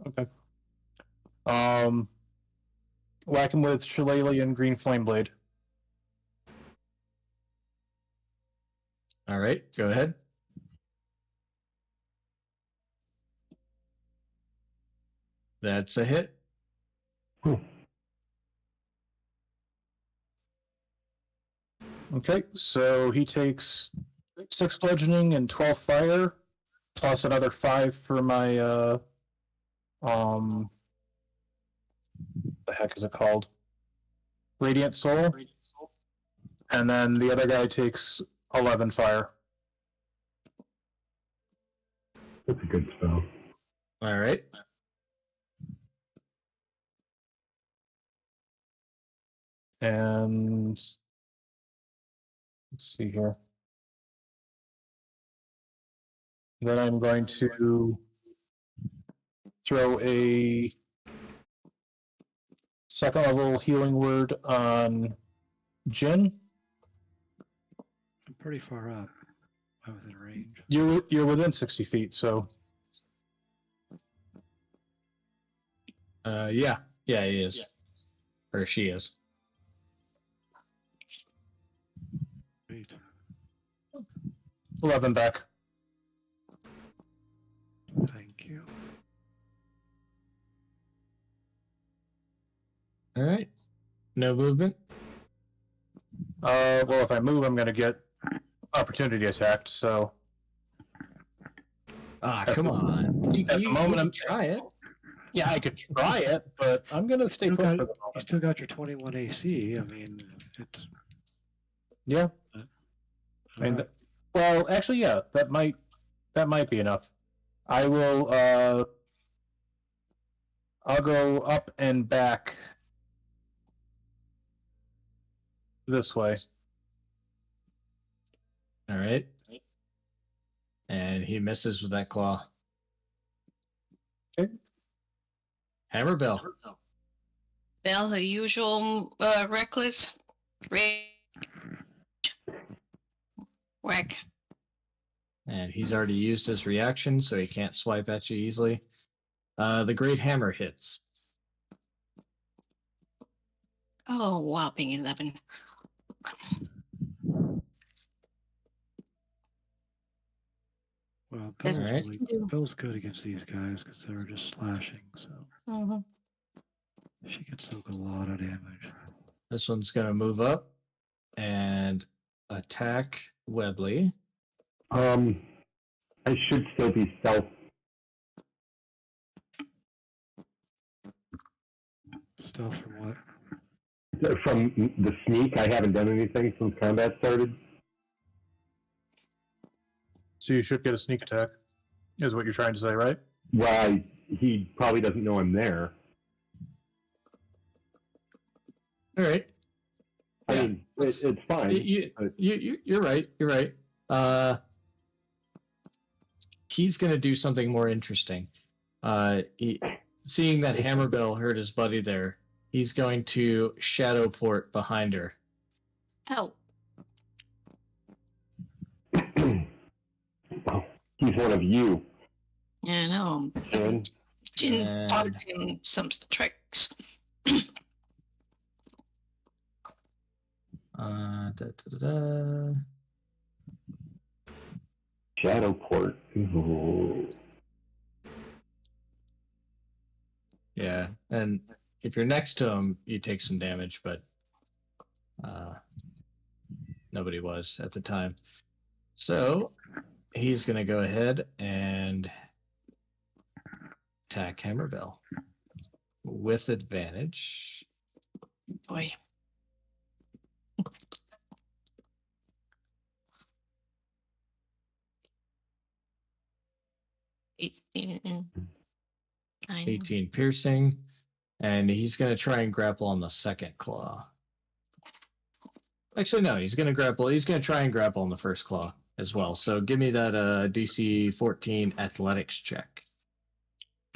Okay. Whack him with Shillelagh and Green Flame Blade. All right, go ahead. That's a hit. Okay, so he takes 6 bludgeoning and 12 fire, plus another 5 for my the heck is it called? Radiant Soul. And then the other guy takes 11 fire. That's a good spell. All right. And let's see here. Then I'm going to throw a second level healing word on Jin. I'm pretty far up. I'm within range. You're within 60 feet, so Yeah, he is, or she is. Great. 11 back. Thank you. All right. No movement. Well, if I move, I'm going to get opportunity attacked. So Come on. You at the moment, can I'm try it. Yeah, I could try it, but I'm going to stay Still put got, for the you moment. still got your 21 AC. I mean, it's. Yeah. I mean, well, actually, yeah, that might be enough. I will. I'll go up and back this way. All right. And he misses with that claw. Okay. Hammer Bell. Bell, the usual reckless whack. And he's already used his reaction, so he can't swipe at you easily. The Great Hammer hits. Oh, whopping 11. Well, That's Bill's, right. Bill's good against these guys because they're just slashing. So. Mhm. She can soak a lot of damage. This one's going to move up and attack Webley. I should still be stealth. Stealth from what? From the sneak, I haven't done anything since combat started. So you should get a sneak attack, is what you're trying to say, right? Well, he probably doesn't know I'm there. All right. I Yeah, mean, it's fine. You're right. You're right. He's going to do something more interesting. Seeing that Hammerbill hurt his buddy there, he's going to shadow port behind her. Ow. He's one of you. Yeah, I know. And Dodging some tricks. shadow port. Ooh. Yeah, and if you're next to him, you take some damage, but nobody was at the time. So he's going to go ahead and attack Hammerbill with advantage. Boy. Mm. 18 piercing, and he's going to try and grapple on the second claw. Actually, no, he's going to grapple. He's going to try and grapple on the first claw as well. So give me that DC 14 athletics check.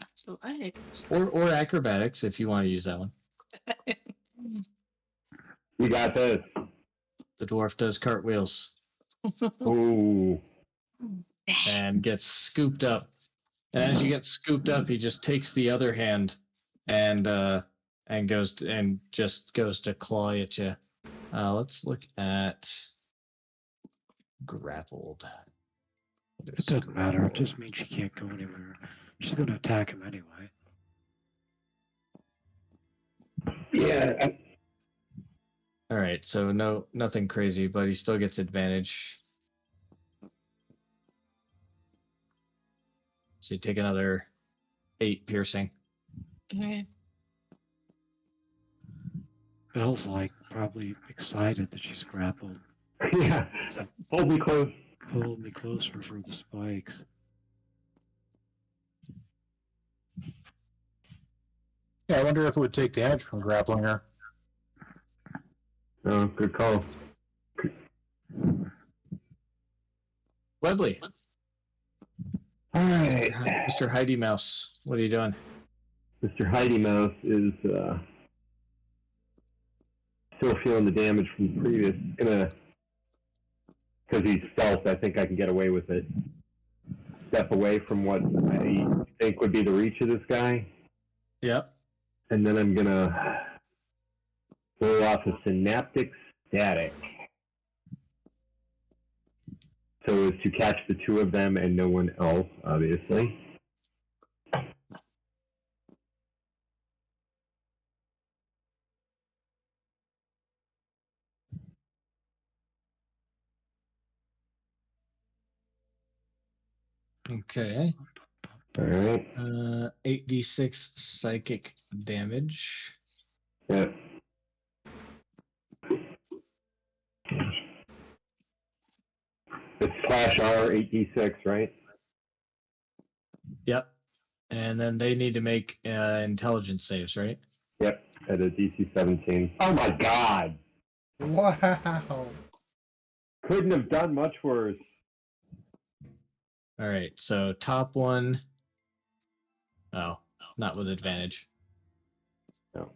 Athletics. Or acrobatics if you want to use that one. You got this. The dwarf does cartwheels Ooh. and gets scooped up. And as you get scooped up, he just takes the other hand and just goes to claw at you. Let's look at grappled. It doesn't matter. It just means she can't go anywhere. She's going to attack him anyway. Yeah. All right, so nothing crazy, but he still gets advantage. So you take another 8 piercing. Okay. Belle's like probably excited that she's grappled. Yeah. So Hold me close. pull me closer for the spikes. Yeah, I wonder if it would take damage from grappling her. Oh, good call. Webley, All right. Mr. Heidi Mouse, what are you doing? Mr. Heidi Mouse is still feeling the damage from the previous. Gonna, because he's stealth, I think I can get away with it. Step away from what I think would be the reach of this guy, Yep. and then I'm gonna blow off a synaptic static, so as to catch the two of them and no one else, obviously. Okay. All right. 8d6 psychic damage. Yeah. It's slash R 8d6, right? Yep. And then they need to make intelligence saves, right? Yep. At a DC 17. Oh my God! Wow. Couldn't have done much worse. All right. So top one. Oh, not with advantage. No.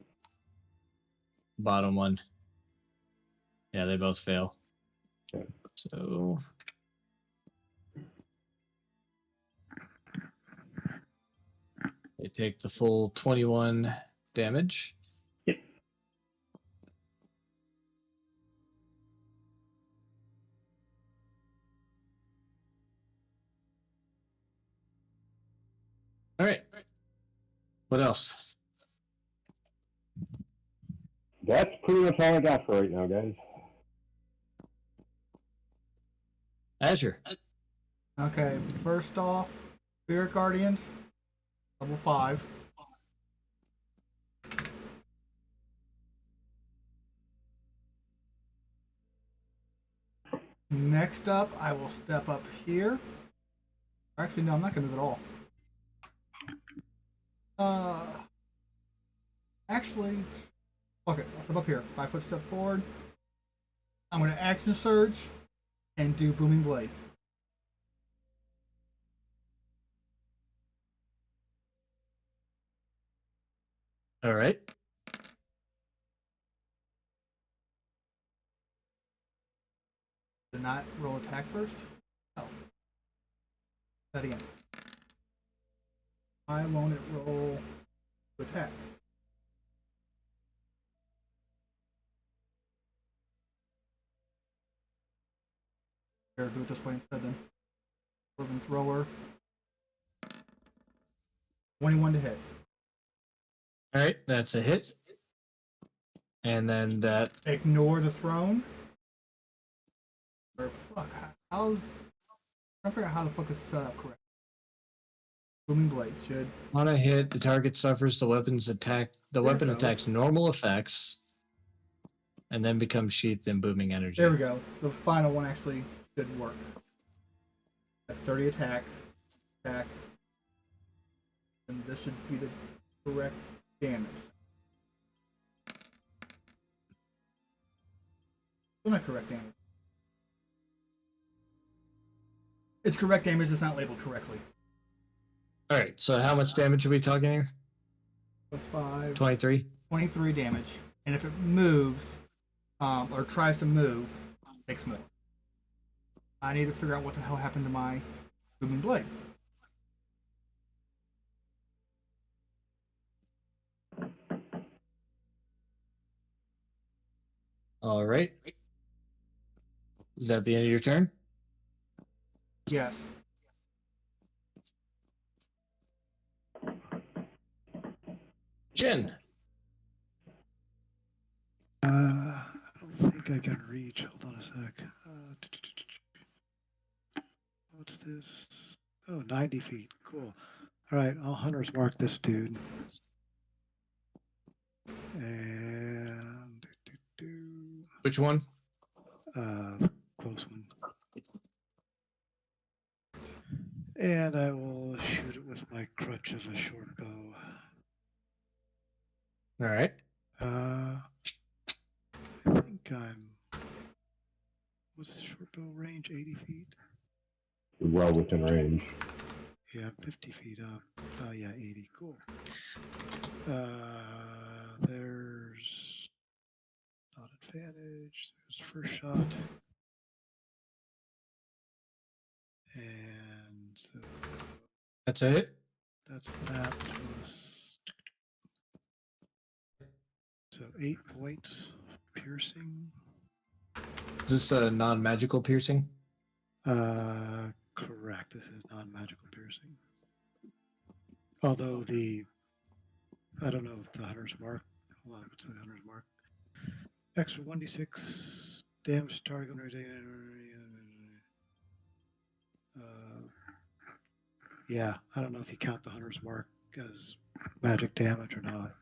Bottom one. Yeah, they both fail. Yeah. So they take the full 21 damage. Yep. All right. What else? That's pretty much all I got for right now, guys. Azure. Okay, first off, Spirit Guardians, level 5. Next up, I will step up here. Actually, no, I'm not going to move at all. Actually, okay, I'll step up here. 5 foot step forward. I'm going to action surge and do Booming Blade. All right. Did not roll attack first? Oh. That again. Why won't it roll to attack? Here, do it this way instead then. Urban Thrower. 21 to hit. All right, that's a hit. And then that. Ignore the throne. Or fuck, how's... I forgot how the fuck is set up correct. Booming Blade should... On a hit, the target suffers the weapon's attack. The There it weapon goes. attacks normal effects, and then becomes sheathed in booming energy. There we go. The final one actually should work. At 30 attack. And this should be the correct damage. Still not correct damage. It's correct damage, it's not labeled correctly. All right, so how much damage are we talking here? Plus 5. 23. 23 damage. And if it moves, or tries to move, it takes more. I need to figure out what the hell happened to my Booming Blade. All right. Is that the end of your turn? Yes. Jin. I don't think I can reach. Hold on a sec. What's this? Oh, 90 feet. Cool. All right, I'll hunter's mark this dude. And Which one? close one. And I will shoot it with my crutch of a short bow. All right. I think I'm. What's the short bow range? 80 feet? Well within range. Yeah, 50 feet up. Oh, yeah, 80. Cool. There's not advantage. There's first shot. And so That's a hit. that's that plus. So 8 points piercing. Is this a non-magical piercing? Correct. This is non-magical piercing. Although I don't know if the hunter's mark. Hold on, what's the hunter's mark? Extra 1d6 damage to target. Yeah, I don't know if you count the hunter's mark as magic damage or not.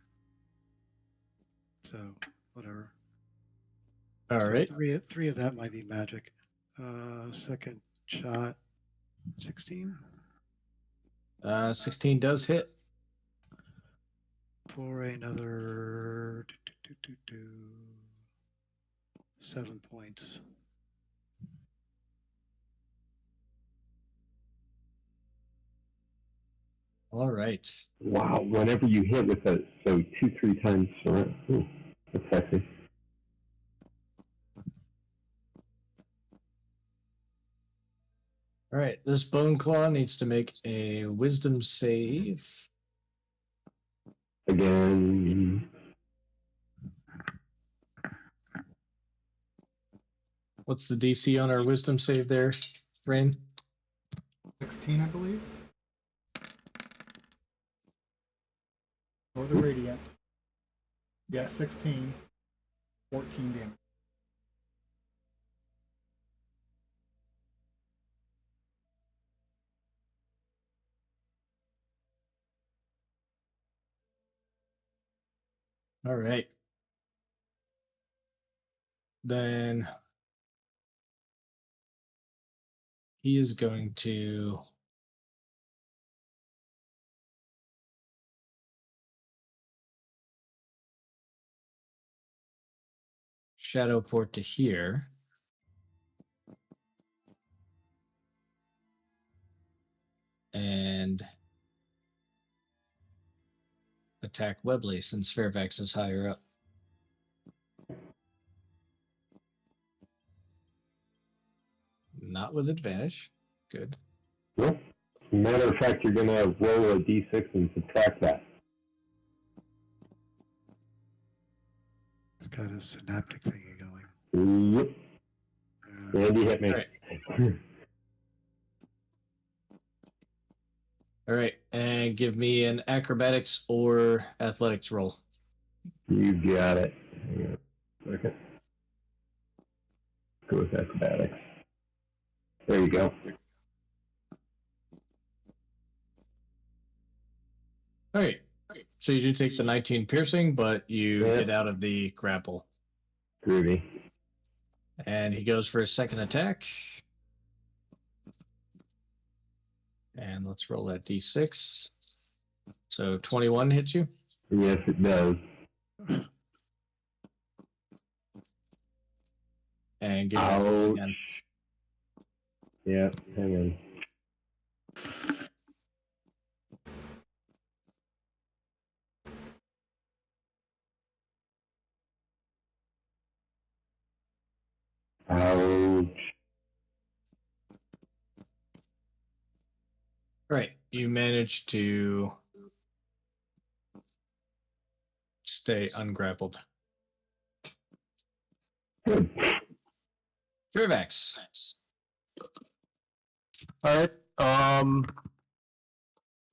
So whatever. All So right. Three of that might be magic. Second shot, 16. 16 does hit. For another 7 points. All right. Wow, whenever you hit with it, so 2-3 times around. Ooh, that's sexy. All right. This Bone Claw needs to make a Wisdom save. Again. What's the DC on our Wisdom save there, Rain? 16, I believe. Or the Radiant. Yeah, 16. 14 damage. All right. Then he is going to shadow port to here. And attack Webley since Fairfax is higher up. Not with advantage. Good. Well, matter of fact, you're going to roll a d6 and subtract that. It's got a synaptic thingy going. Yep. Andy hit me. All right. All right, and give me an acrobatics or athletics roll. You got it. Hang on a second. Go with acrobatics. There you go. All right. So you do take the 19 piercing, but you Yeah. get out of the grapple. Groovy. And he goes for his second attack. And let's roll that d6. So 21 hits you. Yes, it does. And give me a roll again. Ouch. Yeah, hang on. Ouch. All right. You manage to stay ungrappled. Good. Fairfax. All right. I'm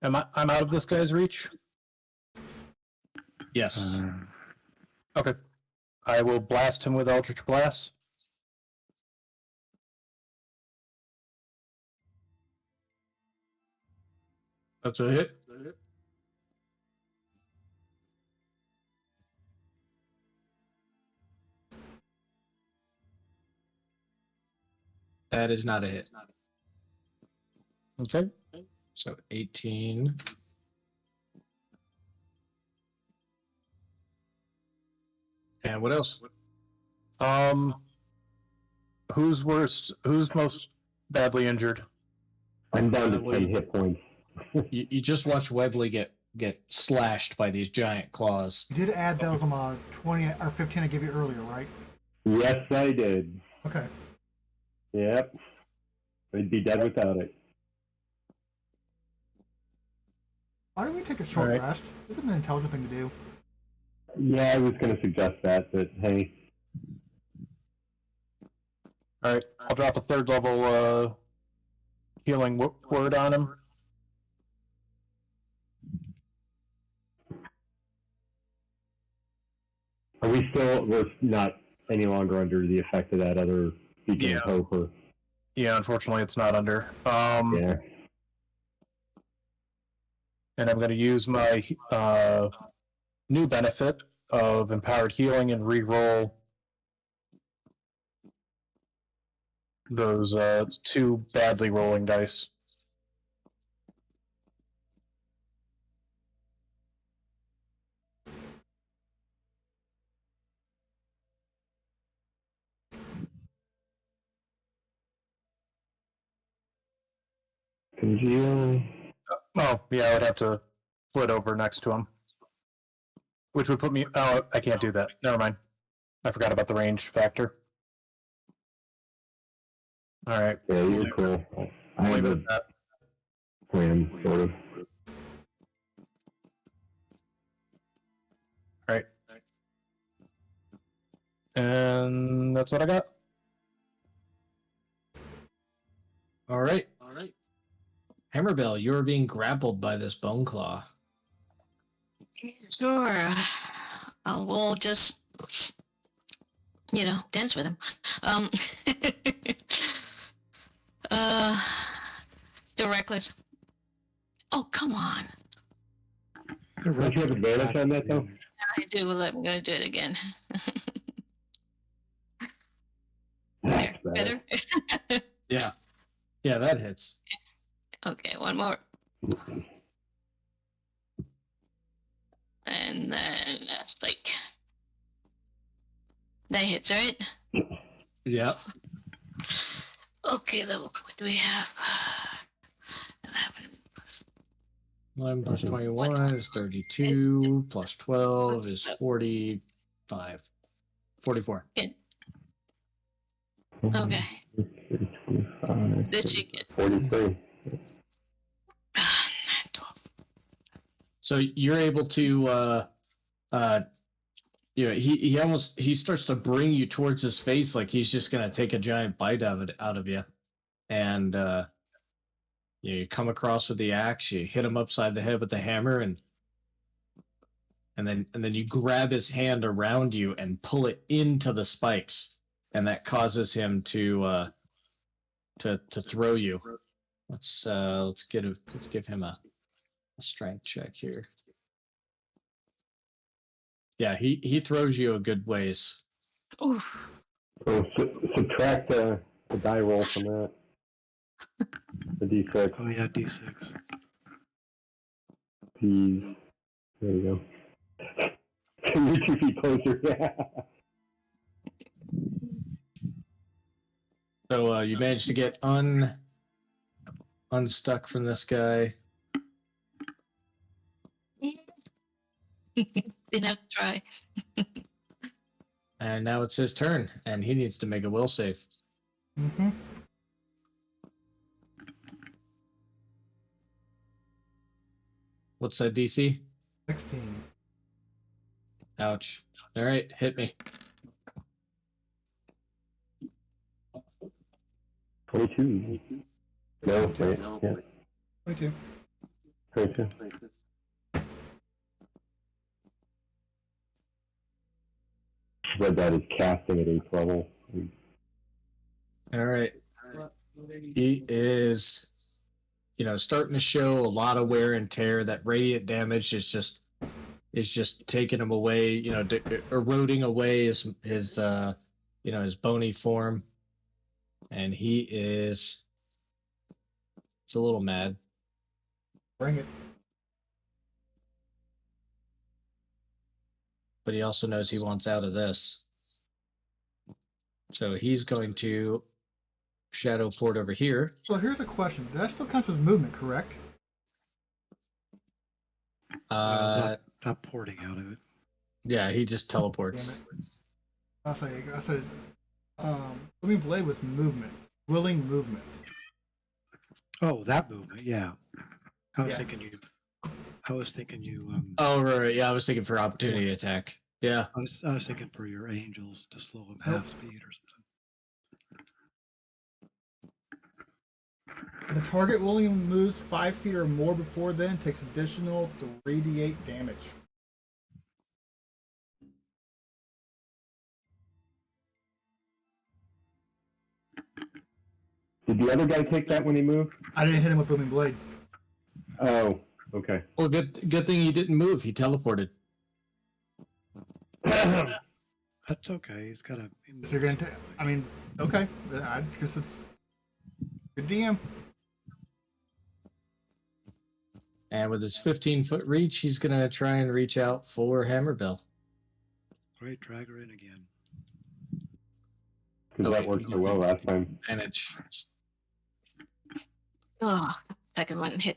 out of this guy's reach. Yes. Okay. I will blast him with Eldritch Blast. That's a hit. That is not a hit. Okay. So 18. And what else? Who's worst? Who's most badly injured? I'm down to well, 10 hit points. You just watch Webley get slashed by these giant claws. You did add those 20 or 15 I gave you earlier, right? Yes, I did. Okay. Yep. I'd be dead without it. Why don't we take a short All right. rest? It's an intelligent thing to do. Yeah, I was going to suggest that, but hey. All right. I'll drop a third level healing word on him. We're not any longer under the effect of that other beacon of hope? Or, Yeah, unfortunately, it's not under. yeah. And I'm going to use my new benefit of empowered healing and re-roll those two badly rolling dice. Congeal. Oh, yeah, I would have to flip over next to him. Which would put me... Oh, I can't do that. Never mind. I forgot about the range factor. All right. Yeah, you're cool. I I'll have leave it a at that. plan, sort of. All right. And that's what I got. All right. Hammerbell, you're being grappled by this bone claw. Sure. We'll just dance with him. Um, uh, still reckless. Oh, come on. Don't you have advantage on that, though? I do. Well, I'm going to do it again. That's There, better. better? Yeah. Yeah, that hits. Okay, one more. And then spike. That hits, right? Yep. Okay, then what do we have? 11 plus 11 plus 21 is 32, plus 12 is 45. 44. Good. Okay. 25, This should get 43. 12. So you're able to he starts to bring you towards his face like he's just gonna take a giant bite out of you. And you come across with the axe, you hit him upside the head with the hammer, and then you grab his hand around you and pull it into the spikes, and that causes him to throw you. Let's give him a strength check here. Yeah, he throws you a good ways. Oof. So subtract the die roll from that. The D6. Oh yeah, D6. Please. There you go. You're 2 feet closer. So you managed to get unstuck from this guy. Didn't have to try. And now it's his turn, and he needs to make a will save. Mm-hmm. What's that DC? 16. Ouch. All right, hit me. 22. No, right? Yeah, 22. 22. Read that as casting at 8th level. All right. He is, starting to show a lot of wear and tear. That radiant damage is just taking him away. Eroding away his bony form, and it's a little mad. Bring it. But he also knows he wants out of this. So he's going to shadow port over here. So here's a question. That still counts as movement, correct? Well, not porting out of it. Yeah, he just teleports. Damn it. I said, Swimming Blade was movement. Willing movement. Oh, that movement, yeah. I was Yeah. thinking you. Oh, right. Yeah, I was thinking for opportunity attack. Yeah. I was thinking for your angels to slow them Nope. half speed or something. If the target willing moves 5 feet or more before then, takes additional 3d8 damage. Did the other guy take that when he moved? I didn't hit him with Booming Blade. Oh, okay. Well, good thing he didn't move. He teleported. That's okay. He's got a. So you're going to, okay. I guess it's good DM. And with his 15-foot reach, he's going to try and reach out for Hammerbill. Great, drag her in again. Because that worked so well last time. Advantage. Oh, second one hit.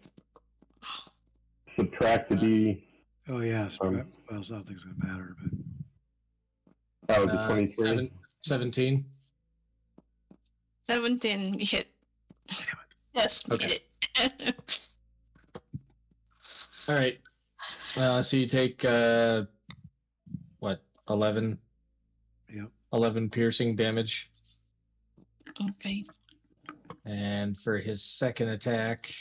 Subtract the D. Oh yes. Well, I don't think it's going to matter, but. Oh, the 23? 17. 17 hit. Yes, Okay. hit it. All right. So you take, 11? Yep. 11 piercing damage. Okay. And for his second attack,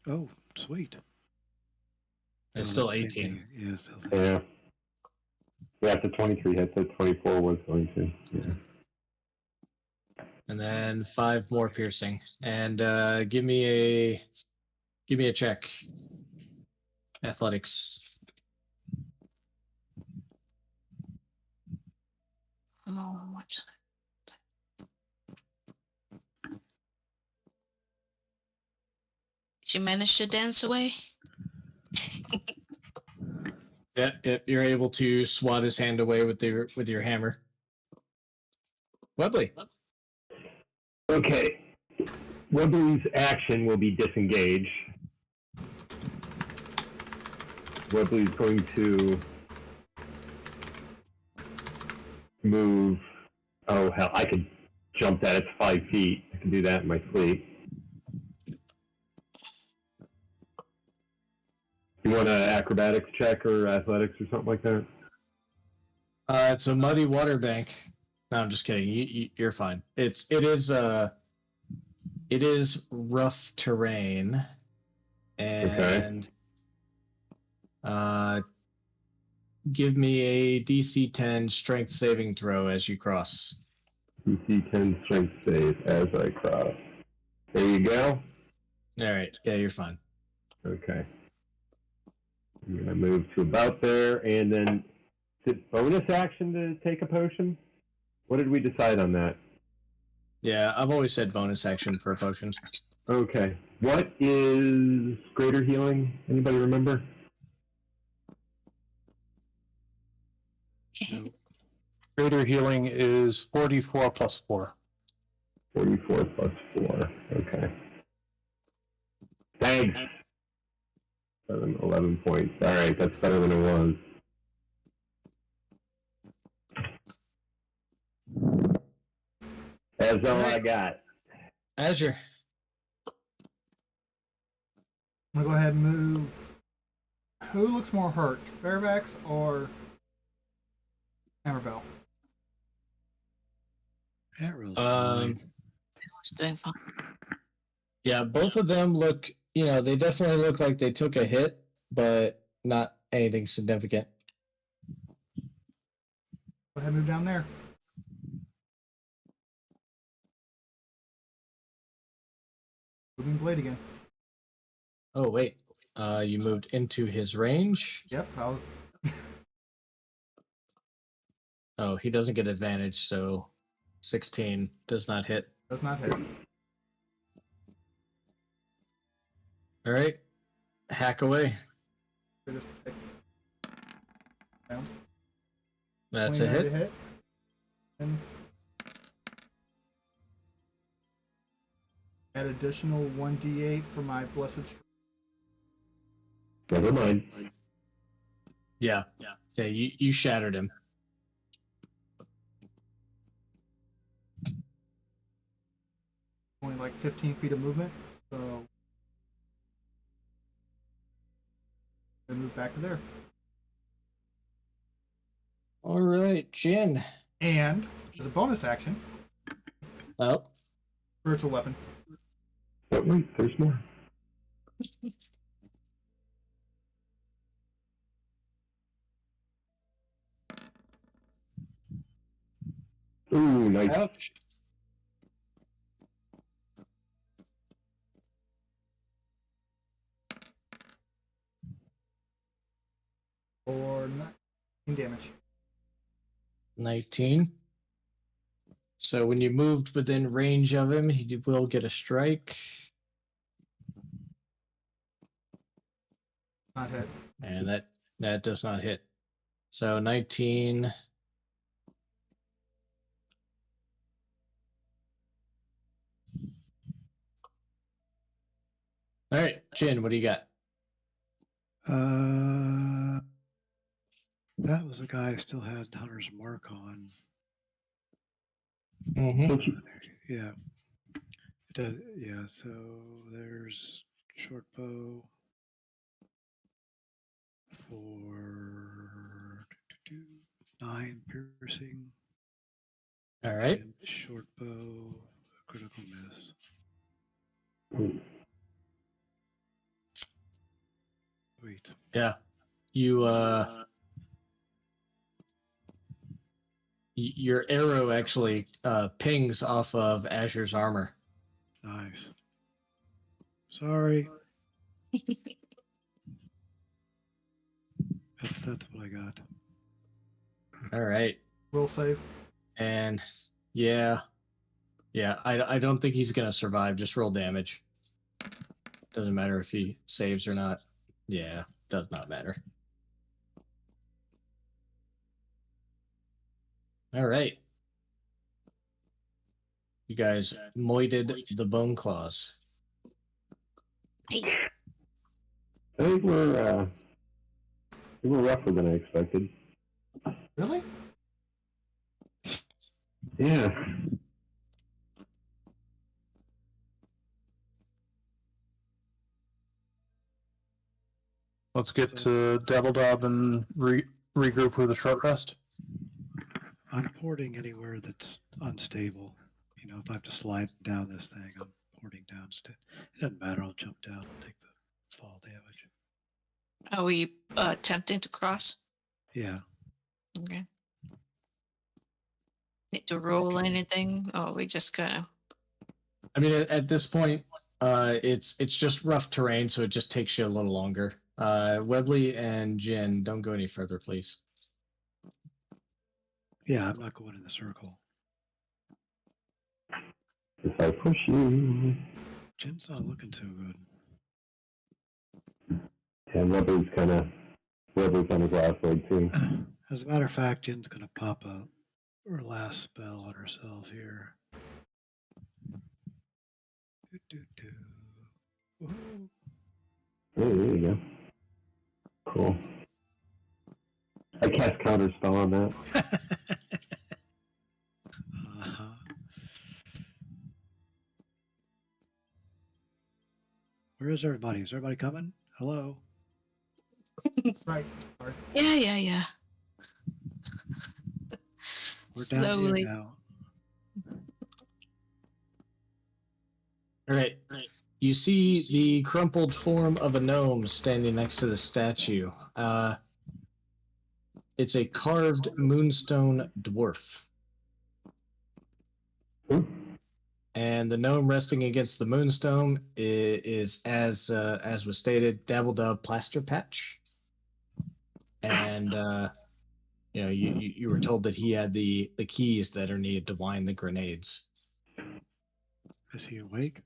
Oh, sweet. It's No, still that's the same 18. thing. Yeah, still. Yeah. Yeah, if the 23 hits, the 24 was going to. Yeah. And then 5 more piercing. And give me a check. Athletics. Oh, what's that? Did you manage to dance away? Yeah, you're able to swat his hand away with your hammer. Webley. Okay. Webley's action will be disengage. Webley's going to move. Oh, hell, I could jump that. It's 5 feet. I can do that in my sleep. You want an acrobatics check or athletics or something like that? It's a muddy water bank. No, I'm just kidding. You're fine. It is rough terrain, and give me a DC 10 strength saving throw as you cross. DC 10 strength save as I cross. There you go. All right. Yeah, you're fine. Okay. I'm going to move to about there, and then is it bonus action to take a potion? What did we decide on that? Yeah, I've always said bonus action for potions. Okay. What is greater healing? Anybody remember? No. Greater healing is 44 plus 4. 44 plus 4. Okay. Thanks. 11 points. All right, that's better than it was. That's all I got. Azure. I'm gonna go ahead and move. Who looks more hurt, Fairfax or Hammerbell? Arrow's Um, fine. It's doing fine. yeah, both of them look. They definitely look like they took a hit, but not anything significant. Go ahead and move down there. Moving blade again. Oh wait. You moved into his range. Yep, I was. Oh, he doesn't get advantage, so 16 does not hit. Does not hit. All right. Hack away. Just take down. That's a 29 to hit. hit. And add additional 1d8 for my blessed. Never mind. Yeah. Yeah, you shattered him. Only like 15 feet of movement, so I move back to there. All right, Jin. And as a bonus action, Oh, spiritual weapon. But wait, there's more. Ooh, nice. ouch. For 19 damage. 19. So when you moved within range of him, he will get a strike. Not hit. And that does not hit. So 19. All right, Jin, what do you got? That was the guy who still had Hunter's Mark on. Mm-hmm. Yeah. It did, yeah, so there's short bow for 9 piercing. All right. And short bow, critical miss. Ooh. Wait. Yeah. your arrow actually pings off of Azure's armor. Nice. Sorry. That's what I got. All right. Will save. And yeah, I don't think he's gonna survive. Just roll damage. Doesn't matter if he saves or not. Yeah, does not matter. All right. You guys moited the bone claws. Nice. I think we were rougher than I expected. Really? Yeah. Let's get to Dabbledob and regroup with a short rest. I'm porting anywhere that's unstable. You know, if I have to slide down this thing, I'm porting down. It doesn't matter. I'll jump down and take the fall damage. Are we attempting to cross? Yeah. Okay. Need to roll anything? Oh, we just gotta. I mean, at this point, it's just rough terrain, so it just takes you a little longer. Webley and Jin, don't go any further, please. Yeah, I'm not going in the circle. If I push you. Jim's not looking too good. And Weber's on his last leg too. As a matter of fact, Jin's going to pop her last spell on herself here. Woohoo. Hey, there you go. Cool. I cast counter spell on that. Uh-huh. Where is everybody? Is everybody coming? Hello? Right. Sorry. Yeah. We're down Slowly. here now. All right. You see the crumpled form of a gnome standing next to the statue. It's a carved moonstone dwarf. Ooh. And the gnome resting against the moonstone is as was stated, Dabbledub Plaster Patch. And you were told that he had the keys that are needed to wind the grenades. Is he awake?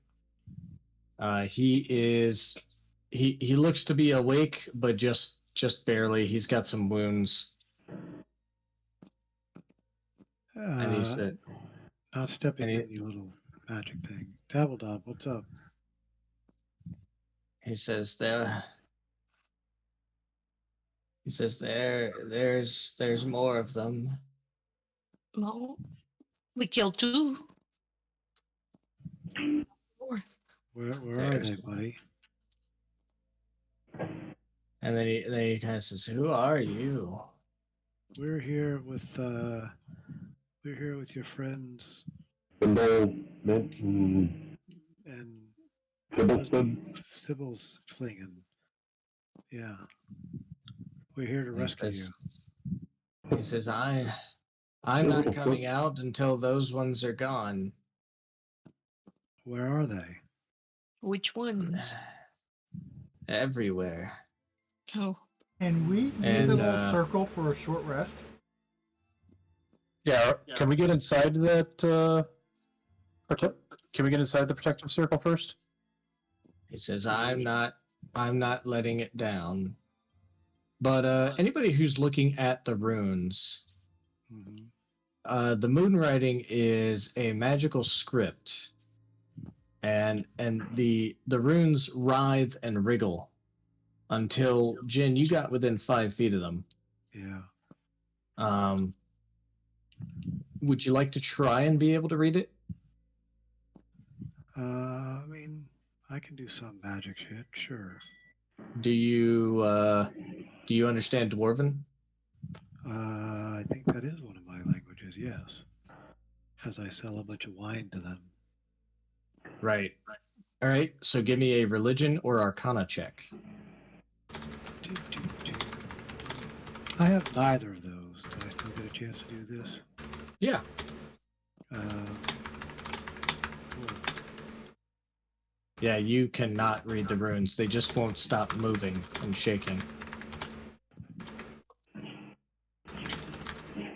He looks to be awake, but just barely. He's got some wounds. And he said, Not stepping and he- in, you little magic thing. Dabbledob, what's up? he says there's more of them. No. We killed 2. More. Where are There's they, more. buddy? And then he kind of says, "Who are you?" We're here with your friends Symbol, mint, and Sybil. Sybil's flinging. Yeah. We're here to And rescue you. He says, I'm not coming out until those ones are gone. Where are they? Which ones? Everywhere. Oh. Can we use And, a little circle for a short rest? Yeah, can we get inside that? Can we get inside the protective circle first? He says, I'm not letting it down. But anybody who's looking at the runes, Mm-hmm. the moon writing is a magical script, and the runes writhe and wriggle until, Jin, you got within 5 feet of them. Yeah. Would you like to try and be able to read it? I mean, I can do some magic shit, sure. Do you understand Dwarven? I think that is one of my languages, yes. As I sell a bunch of wine to them. Right. All right. So give me a religion or arcana check. I have neither of those. Do I still get a chance to do this? Yeah. Cool. Yeah, you cannot read the runes. They just won't stop moving and shaking.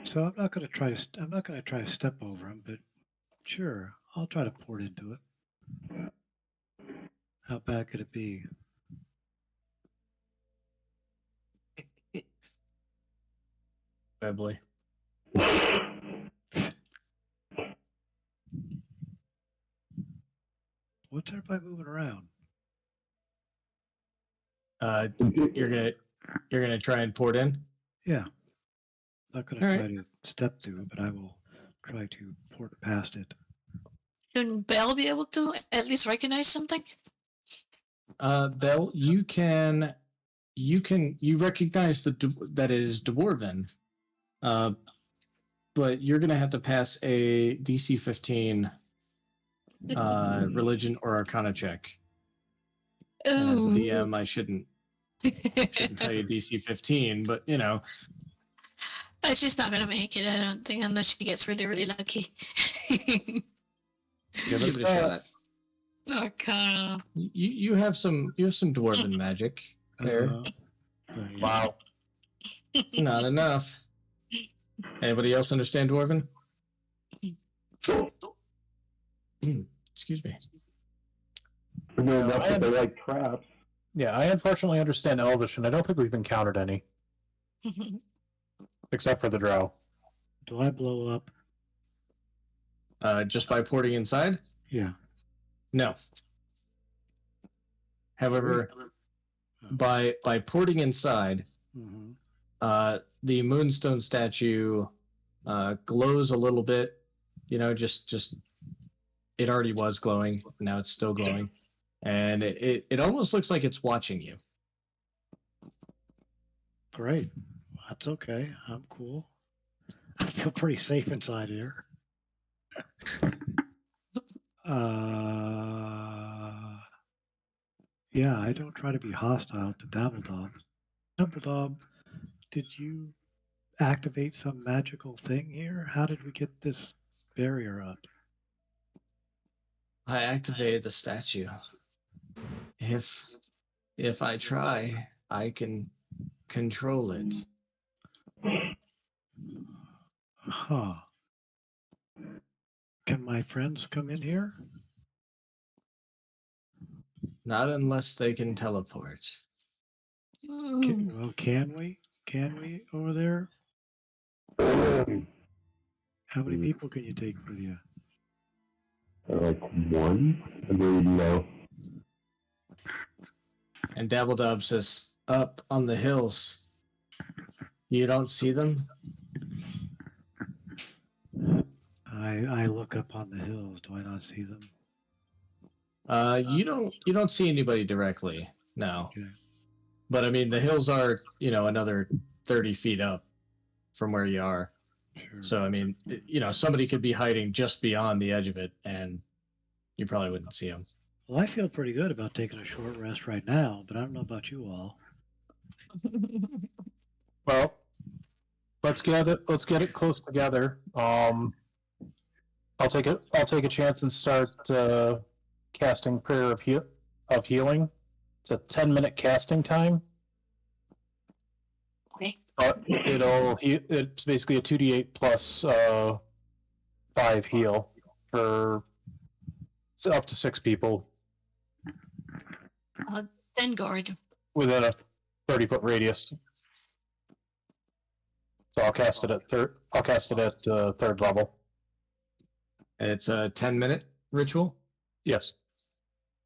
So I'm not going to try to. I'm not going to try to step over them, but sure, I'll try to port into it. How bad could it be? Probably. What's everybody moving around? You're gonna try and port in. Yeah, not going to All try right. to step through, but I will try to port past it. Shouldn't Belle be able to at least recognize something? Bell, you recognize that it is dwarven, but you're gonna have to pass a DC 15 religion or arcana check. And as the Ooh. DM, I shouldn't tell you DC 15, but you know. She's not gonna make it, I don't think, unless she gets really, really lucky. Give it a shot. Arcana. You have some dwarven magic there. But yeah. Wow. Not enough. Anybody else understand dwarven? Excuse me. I mean, that's I what they had- like traps. Yeah, I unfortunately understand Elvish, and I don't think we've encountered any, except for the drow. Do I blow up? Just by porting inside? Yeah. No. However, by porting inside, Mm-hmm. the Moonstone statue glows a little bit. You know, just it already was glowing. Now it's still glowing, and it almost looks like it's watching you. Great. That's okay. I'm cool. I feel pretty safe inside here. Yeah, I don't try to be hostile to Dabbledob. Dabbledob, did you activate some magical thing here? How did we get this barrier up? I activated the statue. If I try, I can control it. Huh. Can my friends come in here? Not unless they can teleport. Can we? Can we over there? How many people can you take with you? Like one? Agreed, no. And Dabbledob says, "Up on the hills. You don't see them?" I look up on the hills. Do I not see them? You don't see anybody directly, no. Okay. But I mean, the hills are another 30 feet up from where you are. Sure. So I mean, somebody could be hiding just beyond the edge of it, and you probably wouldn't see them. Well, I feel pretty good about taking a short rest right now, but I don't know about you all. Well, let's get it close together. I'll take a chance and start casting Prayer of Healing. It's a 10-minute casting time. Okay. It's basically a 2d8 plus 5 heal for up to 6 people Then guard. within a 30-foot radius. So I'll cast it at third level. And it's a 10-minute ritual. Yes.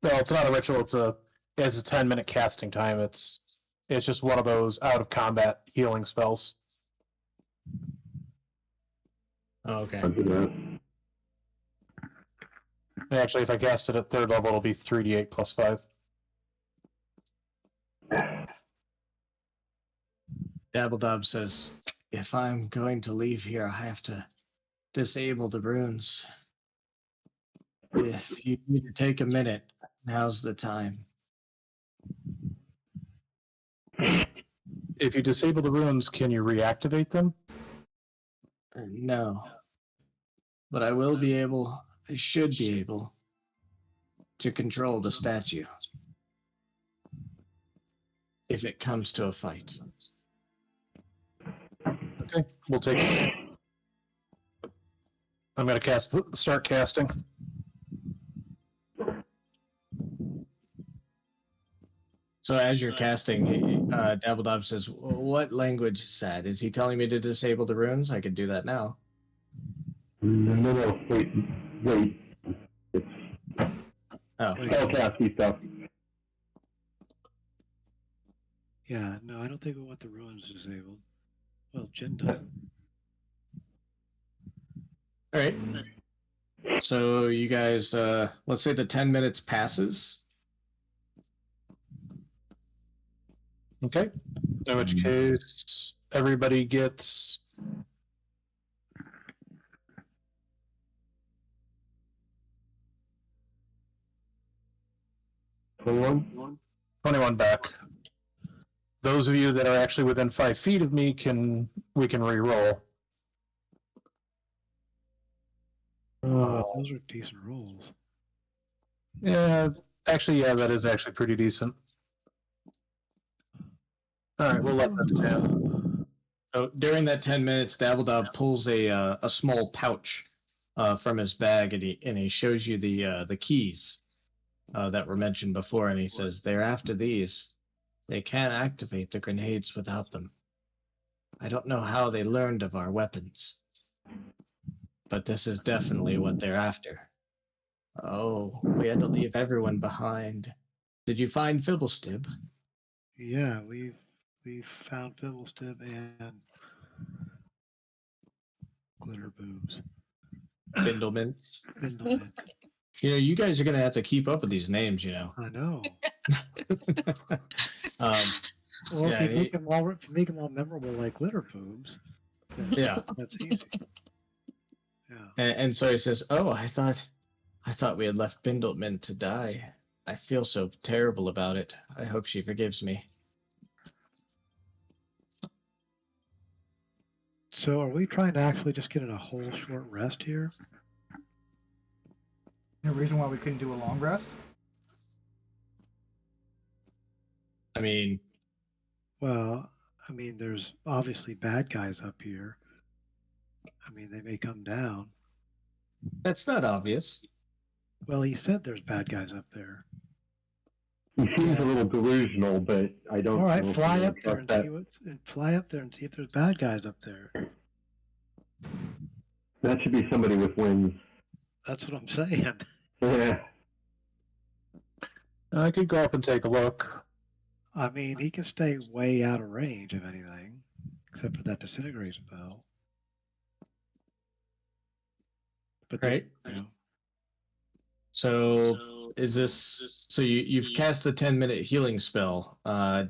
No, it's not a ritual. It's a 10-minute casting time. It's just one of those out of combat healing spells. Oh, okay. I'll do that. And actually, if I cast it at third level, it'll be 3d8 plus 5. Dabbledob says, "If I'm going to leave here, I have to disable the runes. If you need to take a minute, now's the time." If you disable the runes, can you reactivate them? No. But I should be able to control the statue. If it comes to a fight. Okay, we'll take it. I'm going to start casting. So as you're casting, Dabbledob says, what language is that? Is he telling me to disable the runes? I could do that now. No, wait. It's Oh, spellcasty stuff. Yeah, no, I don't think we want the ruins disabled. Well, Jin doesn't. all right. So you guys, let's say the 10 minutes passes. Okay. In which case, everybody gets 21 back. Those of you that are actually within 5 feet of me we can re-roll. Those are decent rolls. Yeah, actually, yeah, that is actually pretty decent. All right, we'll let that stand. So during that 10 minutes, Dabbledob pulls a small pouch from his bag, and he shows you the keys that were mentioned before, and he says, they're after these. They can't activate the grenades without them. I don't know how they learned of our weapons, but this is definitely what they're after. Oh, we had to leave everyone behind. Did you find Fibblestib? Yeah, we've found Fibblestib and Glitter Boobs. Bindlemint? Bindlemint. You know, you guys are going to have to keep up with these names, you know. I know. Yeah, Well, if you make them all memorable like Glitter Boobs, then yeah. that's easy. Yeah. And so he says, "Oh, I thought we had left Bindlemint to die. I feel so terrible about it. I hope she forgives me." So, are we trying to actually just get in a whole short rest here? No reason why we couldn't do a long rest? I mean, Well, I mean, there's obviously bad guys up here. I mean, they may come down. that's not obvious. Well, he said there's bad guys up there. He seems a little delusional, but I don't. All right, know if fly I up there trust and fly up there and see if there's bad guys up there. that should be somebody with wings. That's what I'm saying. Yeah. I could go up and take a look. I mean, he can stay way out of range if anything, except for that disintegrate spell. But Right. you know, So is this so you've cast the 10-minute healing spell.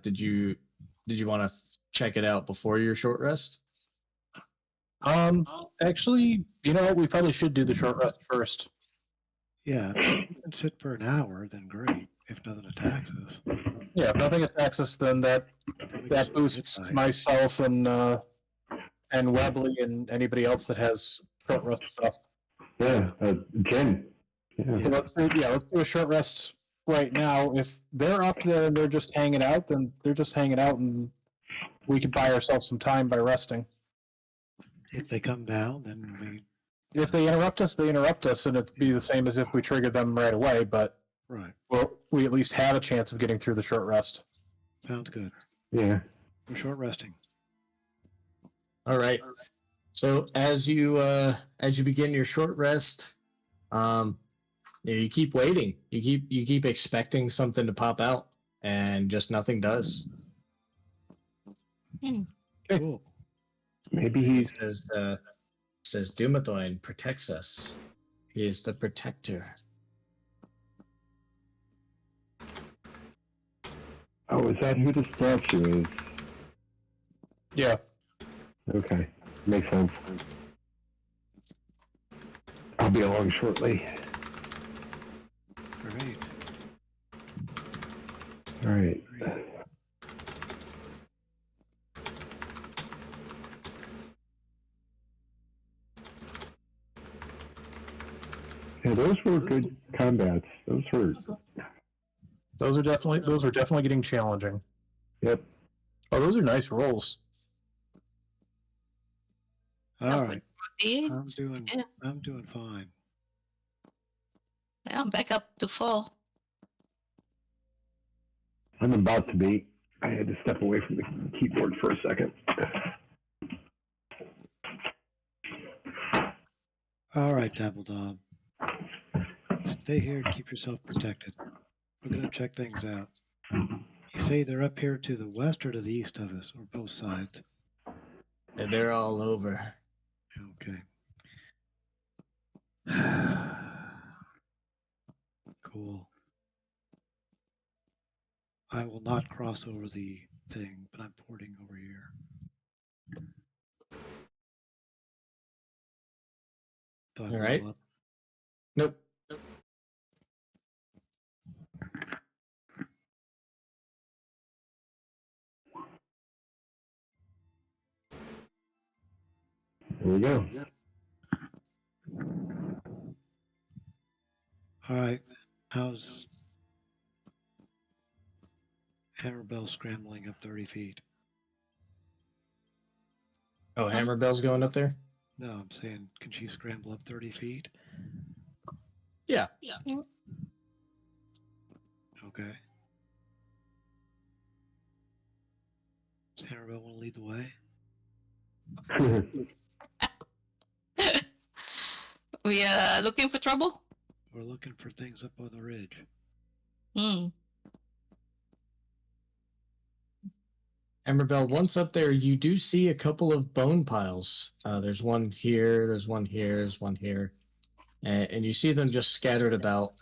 Did you want to check it out before your short rest? Actually, you know what? We probably should do the short rest first. yeah, if you can sit for an hour, then great. If nothing attacks us, Yeah, if nothing attacks us, then that then we that just boosts midnight. myself and Webley and anybody else that has short rest stuff. Yeah. Jen. Yeah. So let's do a short rest right now. If they're up there and they're just hanging out, then they're just hanging out, and we can buy ourselves some time by resting. If they come down, then we If they interrupt us, they interrupt us, and it'd be the same as if we triggered them right away. But right. we at least have a chance of getting through the short rest. Sounds good. Yeah. We're short resting. All right. So as you begin your short rest, you keep waiting. You keep expecting something to pop out, and just nothing does. Cool. Maybe He he's. says Dumathoin protects us. He is the protector. Oh, is that who the statue is? Yeah. Okay. Makes sense. I'll be along shortly. Great. All right. were good combats. Those hurt. Those are definitely getting challenging. Yep. Oh, those are nice rolls. All right. Yeah, I'm doing fine. I'm back up to full. I'm about to be. I had to step away from the keyboard for a second. All right, Dabbledob. Stay here and keep yourself protected. We're going to check things out. You say they're up here to the west or to the east of us, or both sides? And they're all over. Okay. Cool. I will not cross over the thing, but I'm porting over here. Thought All right. blow up. Nope. There we go. All right. How's Hammerbell scrambling up 30 feet? Oh, Hammerbell's going up there? No, I'm saying, can she scramble up 30 feet? Yeah. Okay. Does Hammerbell want to lead the way? We looking for trouble? We're looking for things up on the ridge. Hmm. Hammerbell, once up there, you do see a couple of bone piles. There's one here, there's one here, there's one here. And you see them just scattered about.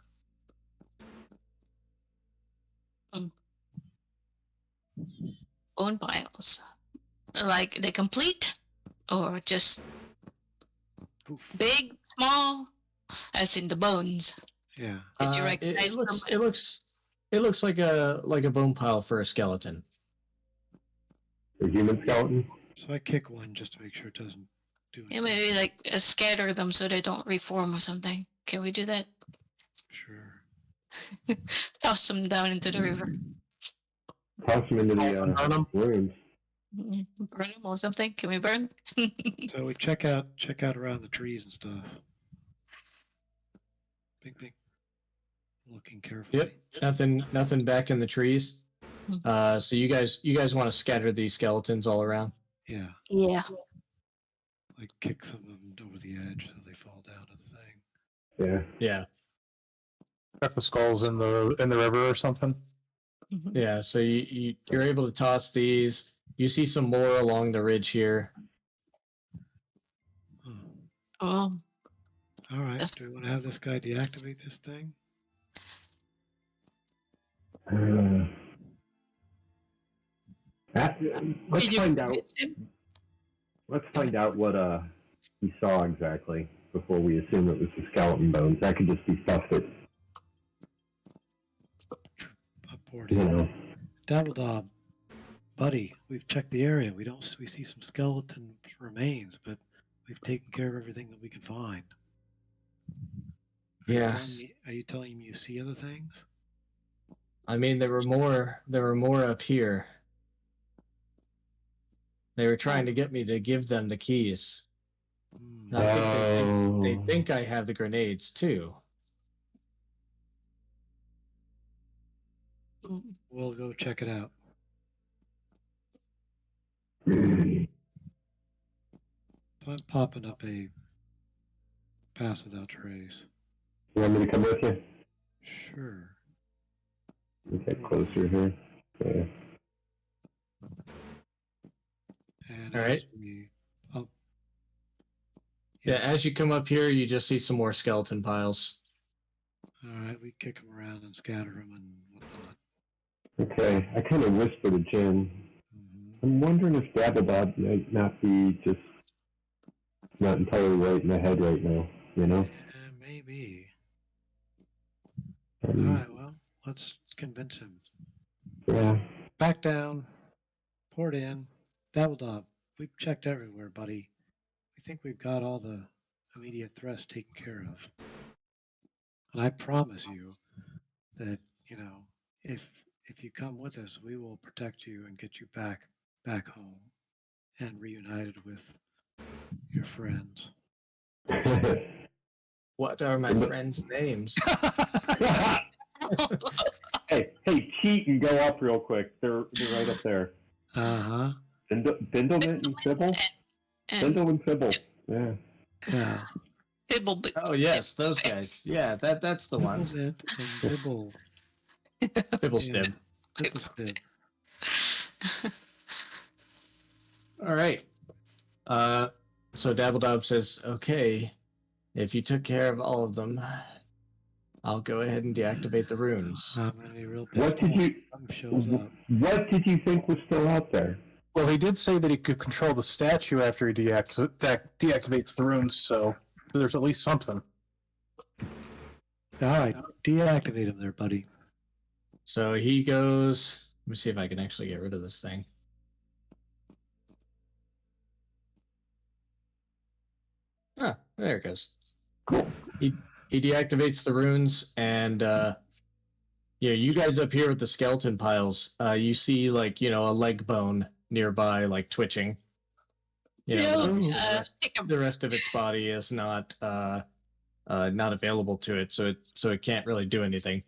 Bone piles. Like they complete? Or just Poof. big, small? As in the bones. Yeah. Did you It recognize looks them? it looks like a bone pile for a skeleton. A human skeleton? So I kick one just to make sure it doesn't do Yeah, anything. maybe like scatter them so they don't reform or something. Can we do that? Sure. Toss them down into the river. Toss them into Burn the 'em? ruins. Burn them or something? Can we burn? So we check out around the trees and stuff. Bing, bing. Looking carefully. Yep. Nothing back in the trees. So you guys want to scatter these skeletons all around? Yeah. Yeah. Like kick some of them over the edge so they fall down to the thing. Yeah. Yeah. Check the skulls in the river or something. Yeah. So you're able to toss these. You see some more along the ridge here. Oh. Oh, All right. Yes. Do we want to have this guy deactivate this thing? Let's Can you find out. convince him? Let's find out what he saw exactly before we assume it was the skeleton bones. That could just be stuff that I poured you in. know. Dabbledob, buddy, we've checked the area. We see some skeleton remains, but we've taken care of everything that we can find. Yeah. Are you telling me you see other things? I mean, there were more up here. They were trying to get me to give them the keys. Hmm. I think they think I have the grenades too. We'll go check it out. So I'm popping up a pass without trace. You want me to come with you? Sure. Get closer here. Yeah. And All as right. we Yeah, as you come up here, you just see some more skeleton piles. all right, we kick them around and scatter them and whatnot. Okay, I kind of whispered to Jen. I'm wondering if Dabbledob might not be just not entirely right in the head right now, you know? Maybe. All right, well, let's convince him. Yeah. Back down. Port in. Dabbledob, we've checked everywhere, buddy. We think we've got all the immediate threats taken care of. And I promise you that, you know, if you come with us, we will protect you and get you back home and reunited with your friends. What are my friends' names? hey, cheat and go up real quick. They're right up there. Uh-huh. Bindleman and Sybil? And Bindle and Sybil. Yeah. Yeah. Bibble, Oh yes, those guys. Yeah, that's the ones. Bibblement and Bibble. Bibble Yeah. Stib. Bibble Stib. All right. So Dabbledob says, "Okay, if you took care of all of them, I'll go ahead and deactivate the runes." I'm gonna be real What pissed did off you? if something shows up. What did you think was still out there? Well, he did say that he could control the statue after he deactivates the runes, so there's at least something. All right, deactivate him there, buddy. So he goes. Let me see if I can actually get rid of this thing. Ah, there it goes. Cool. He deactivates the runes, and you guys up here with the skeleton piles, you see like a leg bone nearby, like twitching. But obviously the rest of its body is not available to it, so it can't really do anything.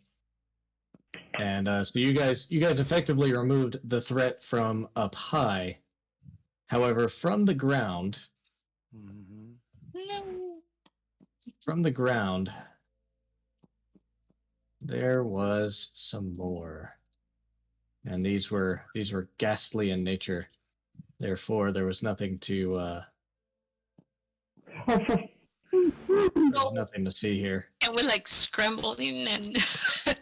And so you guys effectively removed the threat from up high. However, from the ground, there was some more, and these were ghastly in nature. Therefore, there was nothing to there's nothing to see here. And we're like scrambling and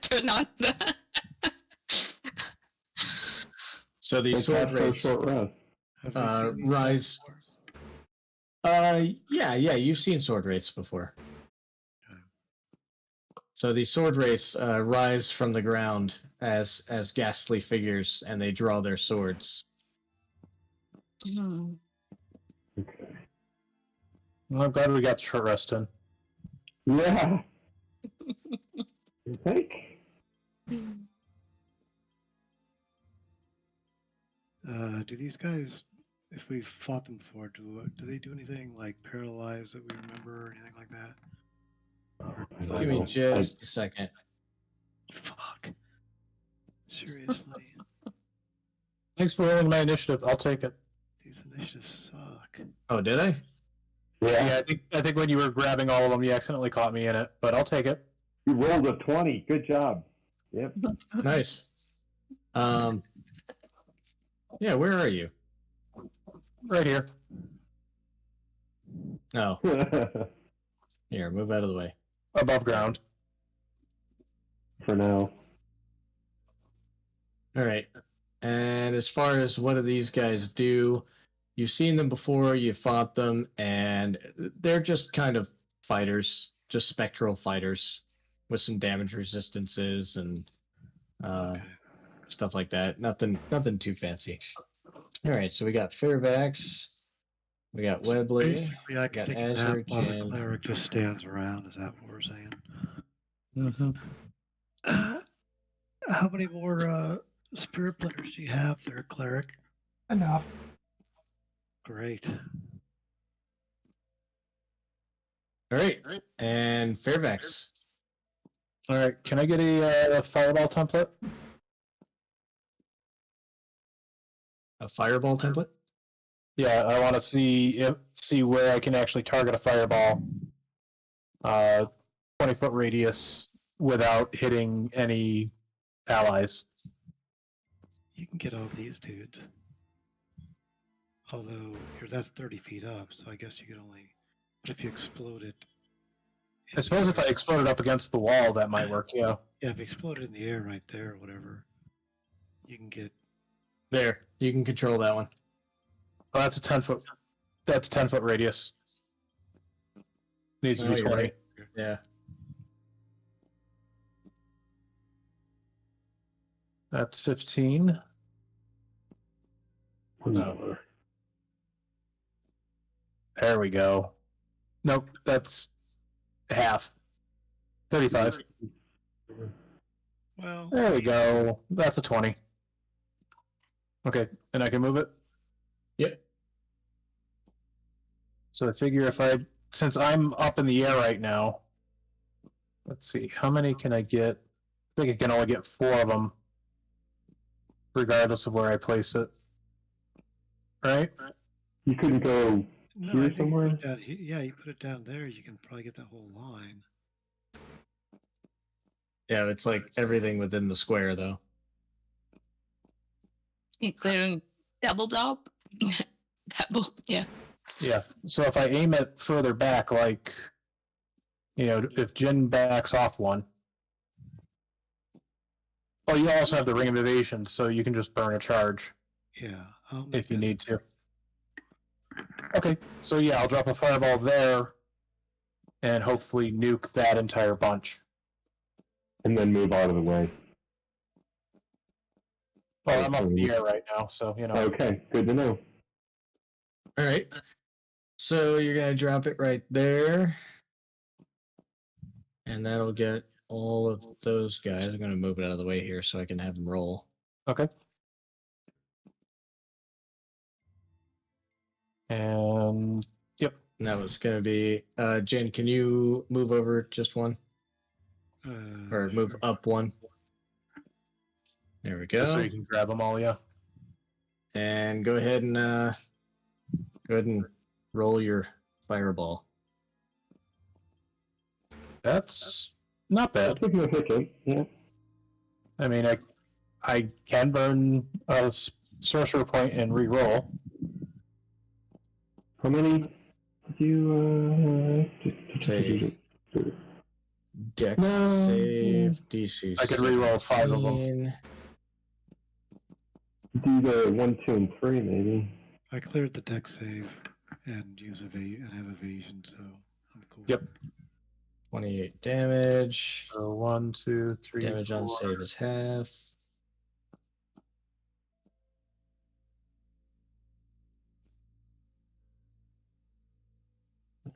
turn on the. So these sword wraiths short rest. Have we seen these rise. Yeah, you've seen sword wraiths before. So these sword wraiths rise from the ground as ghastly figures, and they draw their swords. Hmm. Okay. Well, I'm glad we got the short rest in. Yeah. You think? Do these guys, if we've fought them before, do they do anything like paralyze that we remember or anything like that? Or Give me just a second. fuck. Seriously, Thanks for rolling my initiative. I'll take it. these initiatives suck. Oh, did I? Yeah, I think when you were grabbing all of them, you accidentally caught me in it, but I'll take it. You rolled a 20. Good job. Yep. Nice. Yeah, where are you? Right here. Oh, here, move out of the way. Above ground. For now. All right. And as far as what do these guys do, you've seen them before, you fought them, and they're just kind of fighters, just spectral fighters with some damage resistances and Okay. stuff like that. Nothing too fancy. All right, so we got Fairvax, we got Webley, Basically, I we can got take a Azure, nap while the Jen. cleric just stands around. Is that what we're saying? Mm-hmm. How many more spirit blitters do you have there, cleric? Enough. Great. All right, and Fairvax. All right, can I get a fireball template? A fireball template? Yeah, I want to see where I can actually target a fireball. 20-foot radius without hitting any allies. You can get all these dudes. Although that's 30 feet up, so I guess you could only. But if you explode it. I suppose if I explode it up against the wall, that might work. Yeah. Yeah, if you explode it in the air right there or whatever, you can get. There, you can control that one. Oh, that's a 10-foot. That's 10-foot radius. Needs to be you're 20. right. Yeah. That's 15. No. There we go. Nope, that's half. 35. Well, There we go. That's a 20. Okay, and I can move it. Yep. So I figure since I'm up in the air right now, let's see, how many can I get? I think I can only get 4 of them, regardless of where I place it. Right? You couldn't go no, here I think somewhere? you put it down, yeah, you put it down there. You can probably get that whole line. Yeah, it's like everything within the square, though. Including double dog. Double, yeah. Yeah. So if I aim it further back, like, if Jin backs off one. Oh, you also have the Ring of Evasion, so you can just burn a charge Yeah, I'll make if you that need to. Okay, so yeah, I'll drop a fireball there and hopefully nuke that entire bunch. And then move out of the way. Well, I'm up in the air right now, so, Okay, good to know. All right. So you're going to drop it right there. And that'll get all of those guys. I'm going to move it out of the way here so I can have them roll. Okay. And, yep. And that was going to be, Jen, can you move over just one? Or move sure. up one? There we Just so go. you can grab them all, yeah. And go ahead and roll your fireball. That's not bad. Significant, yeah. I mean, I can burn a sorcerer point and re-roll. How many did you, Say Dex No. save, DC I could re-roll 5 of them. 17. do the 1, 2, and 3, maybe. I cleared the deck save and and have evasion, so I'm cool. Yep. 28 damage. So 1, 2, 3, Damage on 4. save is half.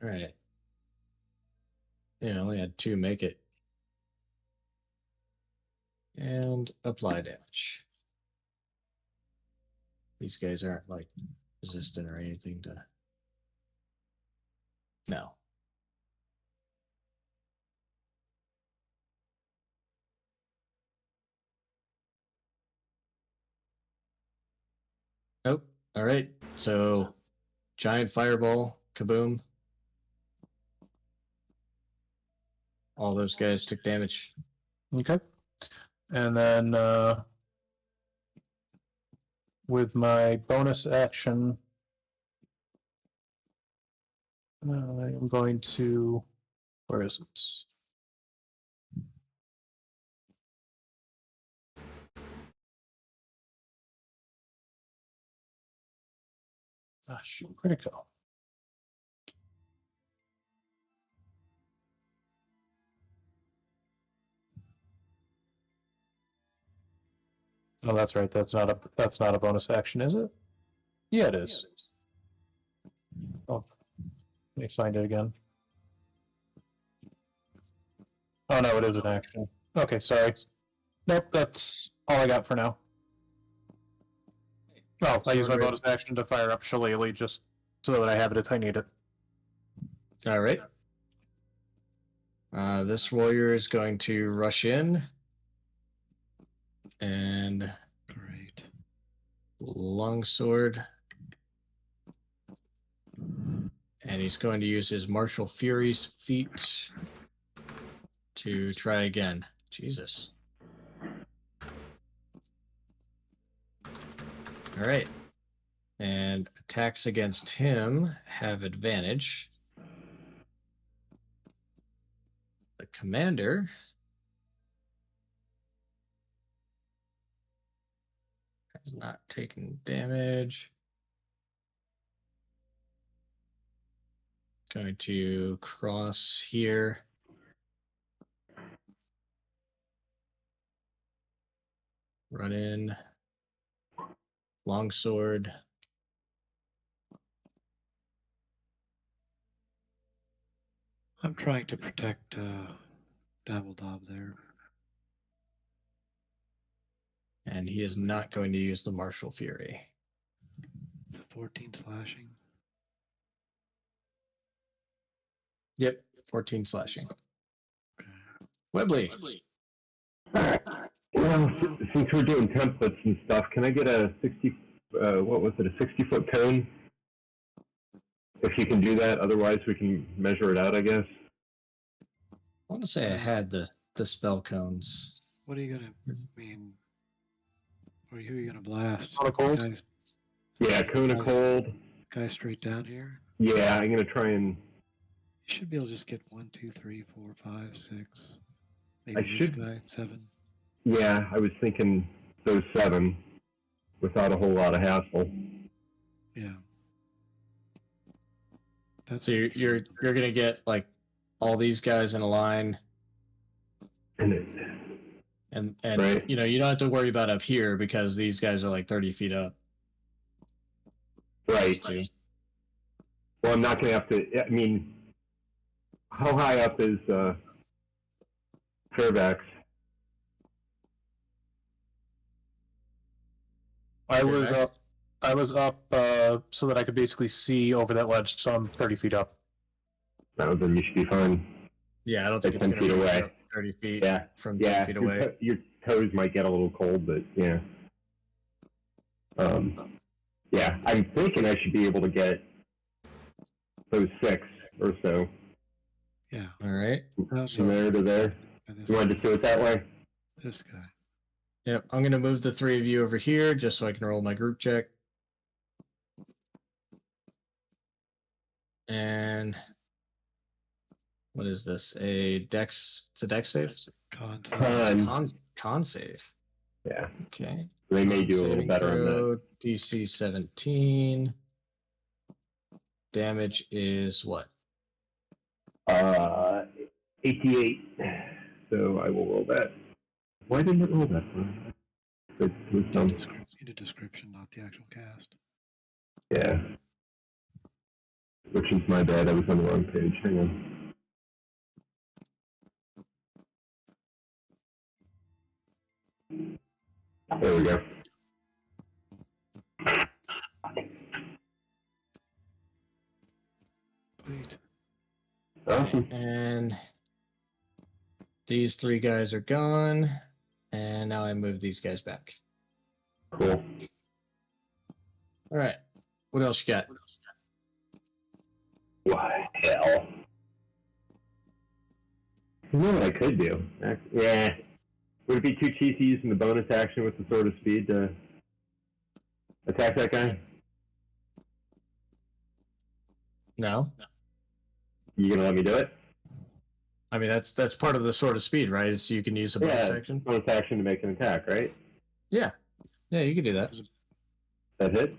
All right. Yeah, I only had 2 make it. And apply damage. These guys aren't like resistant or anything to. No. Nope. All right. So, giant fireball, kaboom. All those guys took damage. Okay. And then with my bonus action, I'm going to. Where is it? Ah, shoot, where'd it go? Oh, that's right. That's not a bonus action, is it? Yeah, it is. Oh, let me find it again. Oh no, it is an action. Okay, sorry. Nope, that's all I got for now. Oh, I use my Sword bonus action to fire up Shillelagh just so that I have it if I need it. All right. This warrior is going to rush in and Great. longsword. And he's going to use his martial fury's feat to try again. Jesus. All right. And attacks against him have advantage. The commander has not taken damage. Going to cross here. Run in. Longsword. I'm trying to protect Dabble Dob there. And he is not going to use the Martial Fury. It's a 14 slashing. Yep, 14 slashing. Okay. Webley. Alright. Well, since we're doing templates and stuff, can I get a 60, what was it, a 60-foot cone? If you can do that, otherwise we can measure it out, I guess. I want to say I had the spell cones. What are you gonna mean? Who are you gonna blast? Cone of cold? Guys, Yeah, cone of cold. guy straight down here. Yeah, I'm gonna try and. You should be able to just get 1, 2, 3, 4, 5, 6. I Maybe this should- guy 7. Yeah, I was thinking those 7 without a whole lot of hassle. Yeah. That's So you're gonna get like all these guys in a line, And it, and Right. you know you don't have to worry about up here because these guys are like 30 feet up. right. These two. Well, I'm not gonna have to. I mean, how high up is Fairfax? I was Fairfax? up. I was up so that I could basically see over that ledge, so I'm 30 feet up. No, then you should be fine. Yeah, I don't think Like it's 10 gonna feet be away. up 30 feet Yeah, from 10 yeah. feet Your, away. your toes might get a little cold, but yeah. Yeah, I'm thinking I should be able to get those 6 or so yeah. All right. from there to there. By this You want guy. to just do it that way? This guy. Yep. I'm gonna move the 3 of you over here just so I can roll my group check. And what is this? A dex? It's a dex save. Con. Con save. Yeah, Okay. they may Con do a little saving better on that. throw, DC 17. Damage is what? 88. So I will roll that. Why didn't it roll that? It was dumb. Need a description, not the actual cast. Yeah. Which is my bad. I was on the wrong page. Hang on. There we go. Sweet. Awesome. And these 3 guys are gone. And now I move these guys back. Cool. All right. What else you got? What the hell? You know what I could do? Yeah. Would it be too cheesy using the bonus action with the Sword of Speed to attack that guy? No. You gonna let me do it? I mean that's part of the Sword of Speed, right? So you can use a bonus action. Bonus action to make an attack, right? Yeah. Yeah, you can do that. That hit?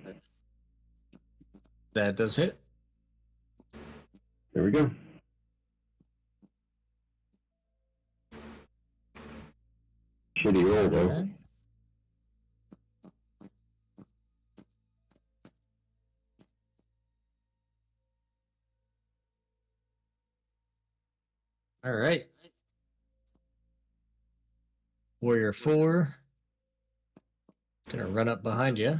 That does hit. There we go. Shitty roll, though. Okay. All right. Warrior 4. Gonna run up behind you.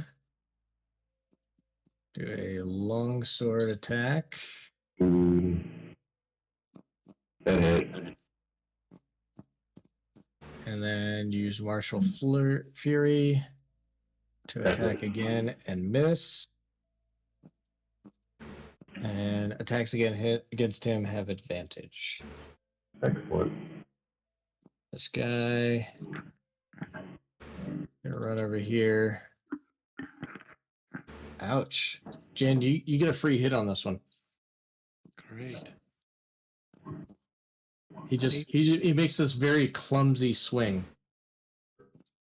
Do a longsword attack. Ooh. That hit. And then use Martial Fury to attack again and miss. And attacks against him have advantage. Excellent. This guy gonna run over here. Ouch. Jen, you get a free hit on this one. Great. He makes this very clumsy swing.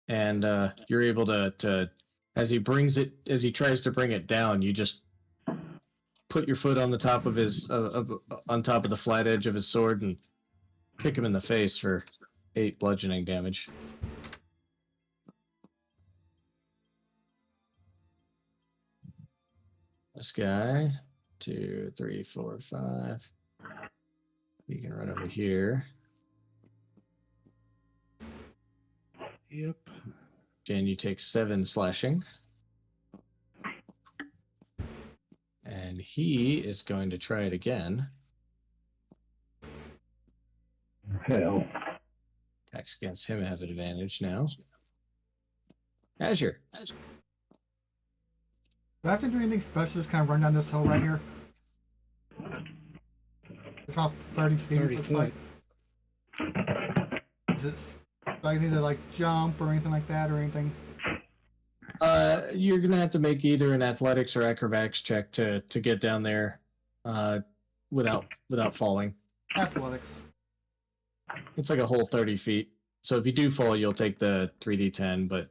And you're able to as he tries to bring it down, you just put your foot on the top of his on top of the flat edge of his sword and kick him in the face for 8 bludgeoning damage. This guy, 2, 3, 4, 5. You can run over here. Yep. Jan, you take 7 slashing. And he is going to try it again. Hell. Attacks against him has an advantage now. Azure. Do I have to do anything special? Just kind of run down this hill right here. It's about 30 feet. 30 looks foot. like. Is it? Do I need to like jump or anything like that or anything? You're gonna have to make either an athletics or acrobatics check to get down there, without falling. Athletics. It's like a whole 30 feet. So if you do fall, you'll take the 3d10. But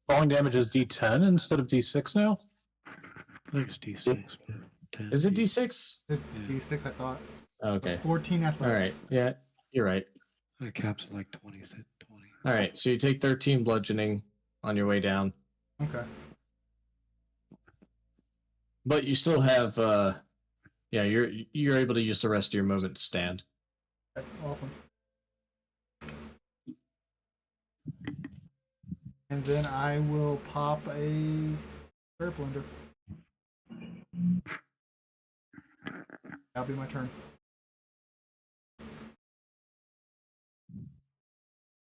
Falling damage is D10 instead of D6 now. I think it's D6. 10 is it feet. d6? It's Yeah. D6, I thought. Okay. 14 All athletics. right. Yeah, you're right. It caps at like 20. All right. So you take 13 bludgeoning on your way down, Okay. but you still have yeah, you're able to use the rest of your movement to stand. Okay, awesome. And then I will pop a prayer blender. That'll be my turn.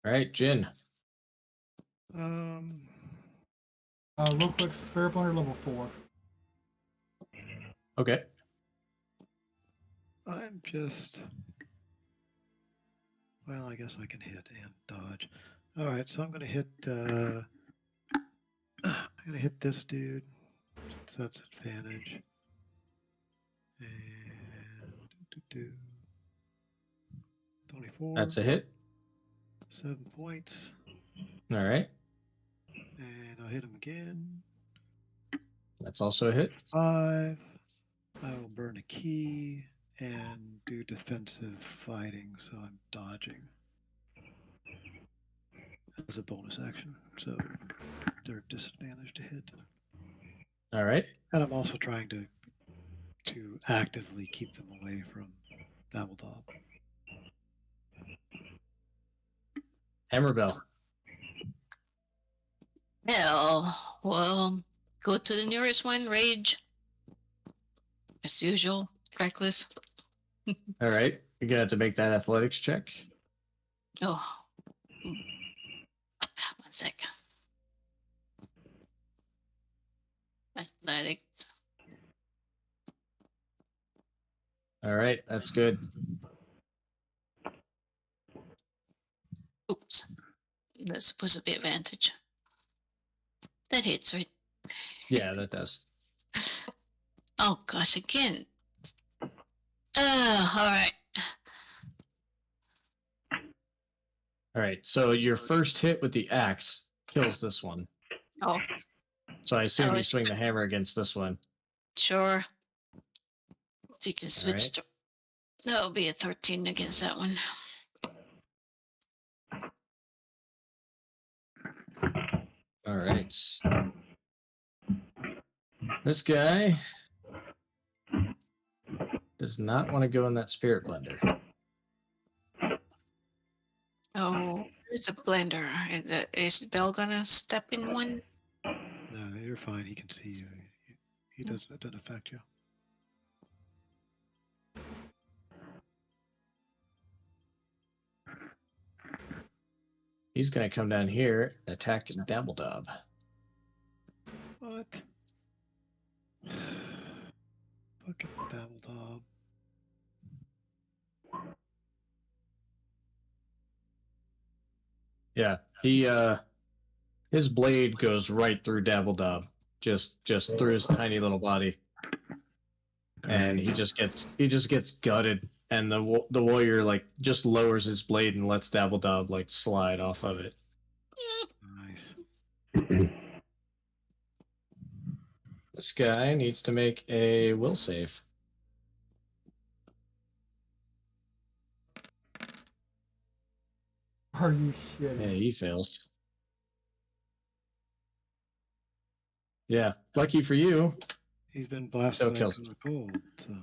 All right, Jin. Real quick, prayer blender level 4. Okay. I'm just. Well, I guess I can hit and dodge. All right, so I'm gonna hit. I'm gonna hit this dude. So that's advantage. And 24. That's a hit. 7 points. All right. And I'll hit him again. That's also a hit. 5. I will burn a key and do defensive fighting, so I'm dodging as a bonus action. So they're disadvantaged to hit. All right. And I'm also trying to actively keep them away from Dabbledob. Hammerbell. Hell, well, go to the nearest one, rage. As usual, reckless. All right. You're gonna have to make that athletics check. Oh. 1 sec. Athletics. All right. That's good. Oops. That's supposed to be advantage. That hits, right? Yeah, that does. Oh gosh, again. All right. All right. So your first hit with the axe kills this one. Oh, So I assume Oh, you it- swing the hammer against this one. sure. So you can All switch right. to. That'll be a 13 against that one. All right. This guy does not want to go in that spirit blender. Oh, there's a blender. Is Bell gonna step in one? No, you're fine. He can see you. It doesn't affect you. He's going to come down here and attack Dabbledob. What? Fucking Dabbledob. Yeah, he his blade goes right through Dabbledob, just through his tiny little body, and he Great. just gets gutted. And the warrior like just lowers his blade and lets Dabbledob like slide off of it. Nice. This guy needs to make a will save. Are you shitting? Yeah, he fails. Yeah, lucky for you. He's been blasted Still by kills. cold, so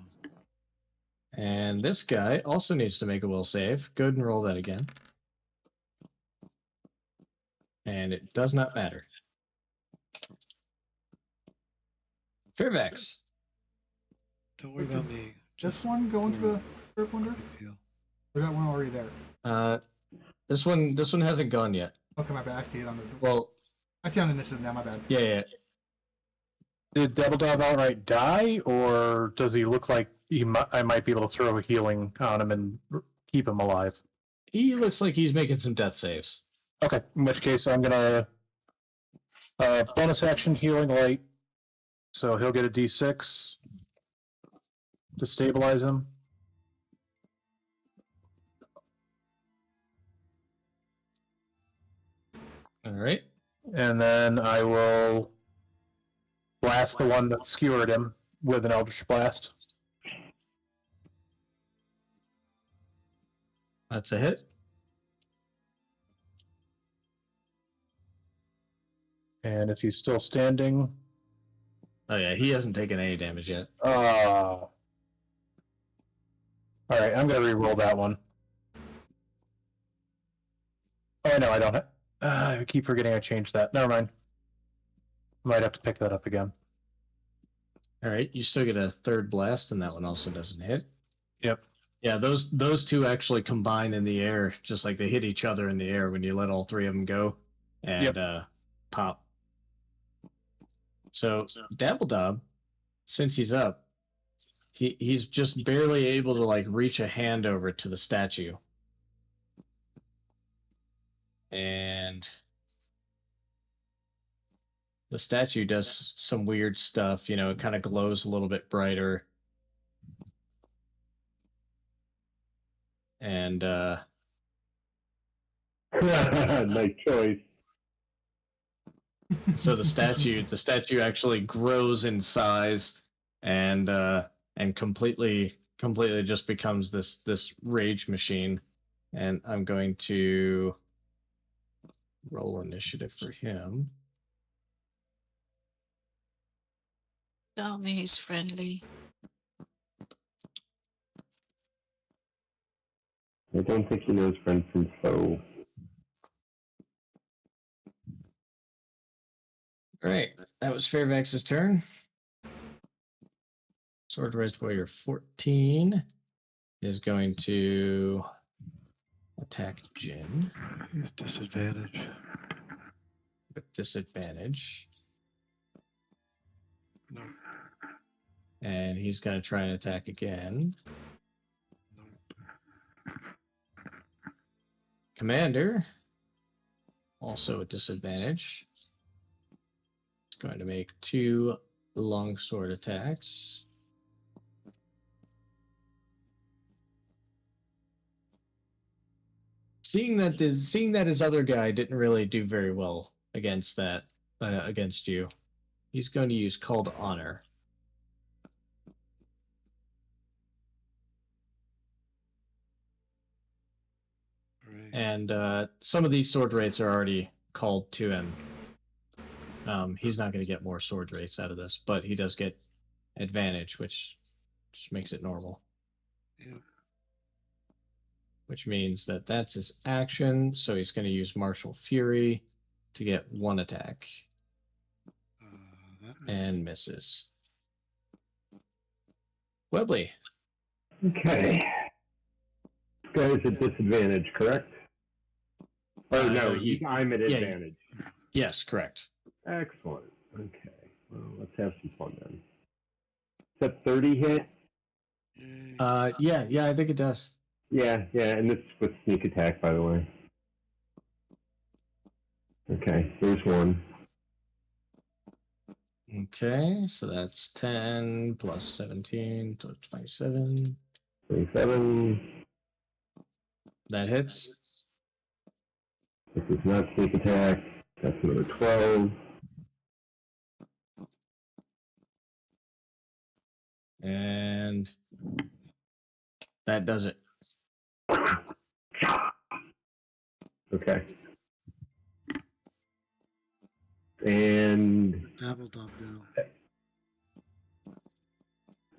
And this guy also needs to make a will save. Go ahead and roll that again. and it does not matter. Fairfax. Don't worry about me. This one go into a Spirit Wonder? deal. Or that one already there? This one hasn't gone yet. Okay, my bad. I see it on the. Well, I see it on the initiative now. My bad. yeah. Did Double Dog outright die, or does he look like I might be able to throw a healing on him and keep him alive? He looks like he's making some death saves. Okay, in which case I'm gonna bonus action healing light, so he'll get a D6 to stabilize him. All right. And then I will blast the one that skewered him with an Eldritch Blast. That's a hit. And if he's still standing... Oh, yeah, he hasn't taken any damage yet. Alright, I'm going to re-roll that one. Oh, no, I don't. I keep forgetting I changed that. Never mind. Might have to pick that up again. All right, you still get a third blast, and that one also doesn't hit. Yep. Yeah, those two actually combine in the air, just like they hit each other in the air when you let all three of them go, and pop. So Dabbledob, since he's up, he's just barely able to like reach a hand over to the statue, and the statue does some weird stuff. You know, it kind of glows a little bit brighter. And Nice choice. so the statue actually grows in size and completely just becomes this rage machine. And I'm going to roll initiative for him. Tell me he's friendly. I don't think he knows friend from foe. All right, that was Fairfax's turn. Sword Race Warrior 14 is going to attack Jin He's disadvantage. with disadvantage. No. And he's going to try and attack again. Nope. Commander, also a disadvantage. It's going to make 2 longsword attacks. Seeing that his other guy didn't really do very well against that, against you, he's going to use Call to Honor. Right. And some of these sword rates are already called to him. He's not going to get more sword rates out of this, but he does get advantage, which just makes it normal. Yeah. Which means that that's his action, so he's going to use Martial Fury to get 1 attack. That And misses. Webley. Okay. This guy is at disadvantage, correct? Or no, I'm at advantage. Yes, correct. Excellent. Okay. Well, let's have some fun then. Is that 30 hit? Yeah, I think it does. Yeah, and this is with sneak attack, by the way. Okay, there's 1. Okay, so that's 10 plus 17, so 27. 27. That hits. This is not sneak attack. That's another 12. And that does it. Okay. And Dabbledob go.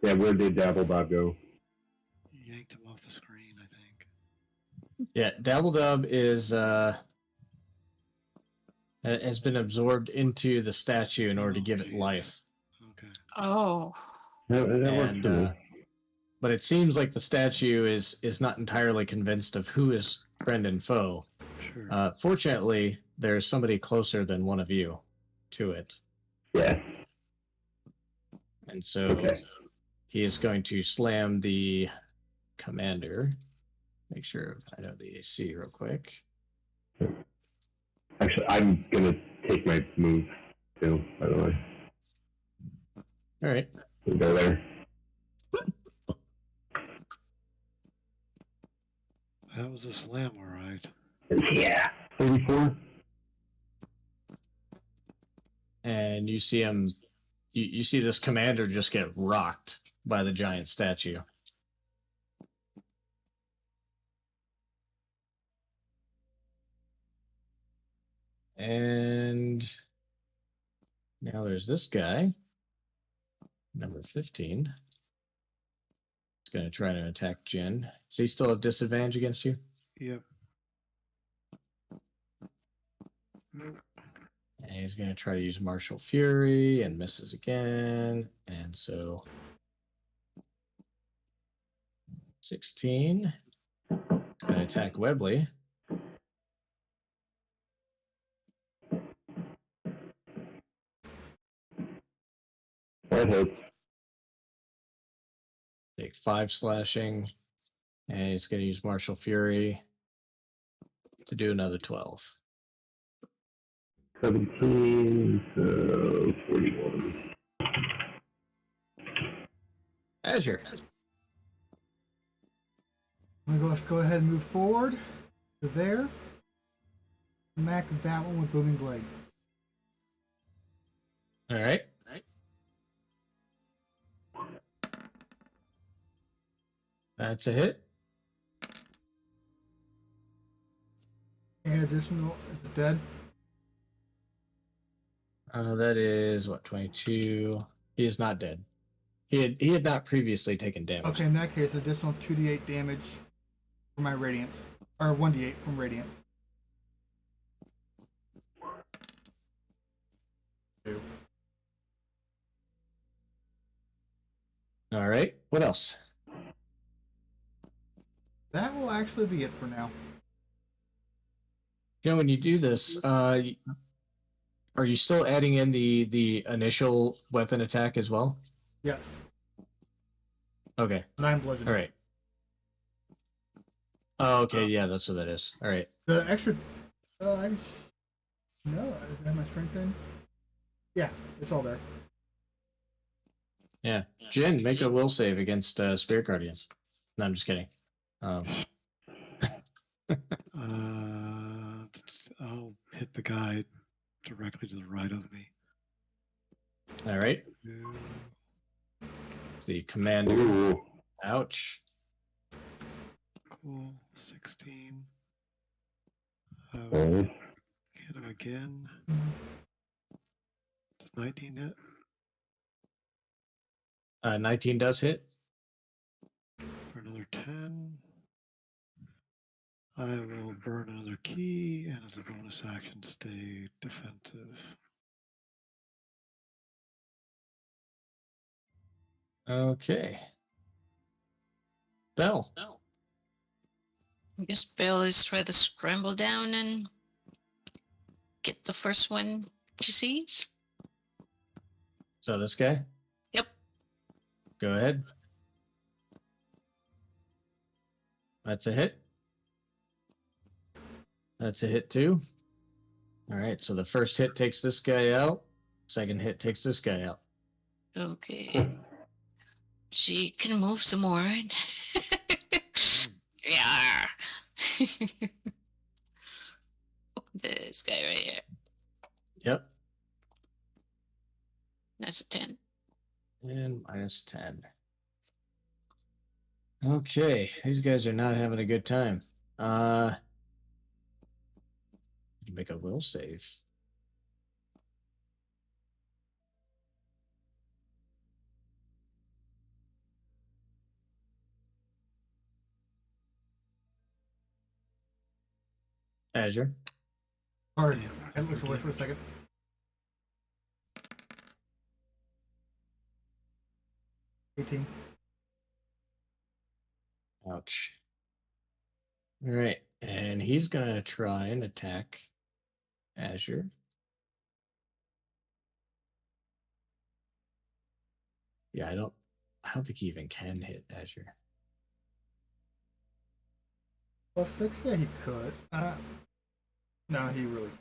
yeah, where did Dabbledob go? You yanked him off the screen, I think. Yeah, Dabbledob is has been absorbed into the statue in order to Oh, give it Jesus. life. Okay. Oh. That works And for me. but it seems like the statue is not entirely convinced of who is friend and foe. Sure. Fortunately, there's somebody closer than one of you to it, Yeah. and so Okay. he is going to slam the commander. Make sure I know the AC real quick. Actually, I'm gonna take my move too. By the way, All right. we'll go there. That was a slam, all right. Yeah. 34. And you see him. You see this commander just get rocked by the giant statue. And now there's this guy, number 15. He's going to try to attack Jin. Does he still have disadvantage against you? Yep. Nope. And he's going to try to use Martial Fury and misses again. And so 16. He's going to attack Webley. That hits. Take 5 slashing. And he's going to use Martial Fury to do another 12. 17. So 41. Azure. Let's go ahead and move forward to there. Smack that one with Booming Blade. All right. That's a hit. And additional, is it dead? That is what, 22. He is not dead. He had not previously taken damage. Okay, in that case, additional 2d8 damage for my Radiance. Or 1d8 from Radiant. 2. All right. What else? That will actually be it for now. You know, when you do this, are you still adding in the initial weapon attack as well? Yes. Okay. 9 bludgeoning. All right. Oh, okay. Yeah, that's what that is. All right. The extra. No, I have my strength in. Yeah, it's all there. Yeah. Jin, make a will save against Spirit Guardians. No, I'm just kidding. I'll hit the guy directly to the right of me. All right. Two. The commander. Ooh. Ouch. Cool. 16. Alright. Hit him again. Does 19 hit? 19 does hit. For another 10. I will burn another key, and as a bonus action, stay defensive. Okay. Bell. I guess Bill is try to scramble down and get the first one she sees. So this guy? Yep. Go ahead. That's a hit. That's a hit too. All right, so the first hit takes this guy out. Second hit takes this guy out. Okay. She can move some more. Yeah. This guy right here. Yep. That's a 10. And minus 10. Okay, these guys are not having a good time. You make a will save. Azure. Hard. And let's wait for a second. $18. Ouch. All right, and he's gonna try and attack Azure. Yeah, I don't think he even can hit Azure. +6? Yeah, he could. No, he really.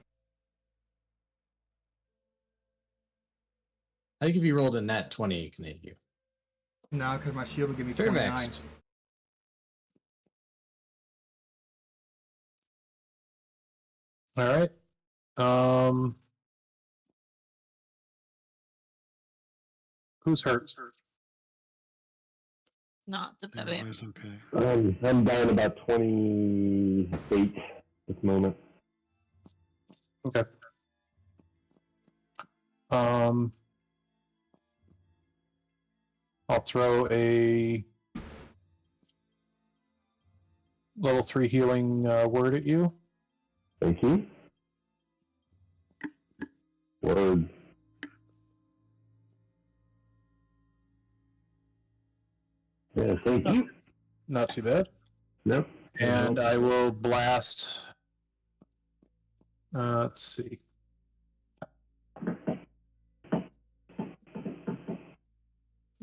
I think if you rolled a nat 20, he can hit you. No, because my shield will give me 29. Fairfax. All right. Who's hurt? Not the baby. Everybody's okay. I'm down about 28 at this moment. Okay. I'll throw a level 3 healing word at you. Thank you. Word. Yeah, thank you. Not too bad. Nope. And I will blast. Let's see.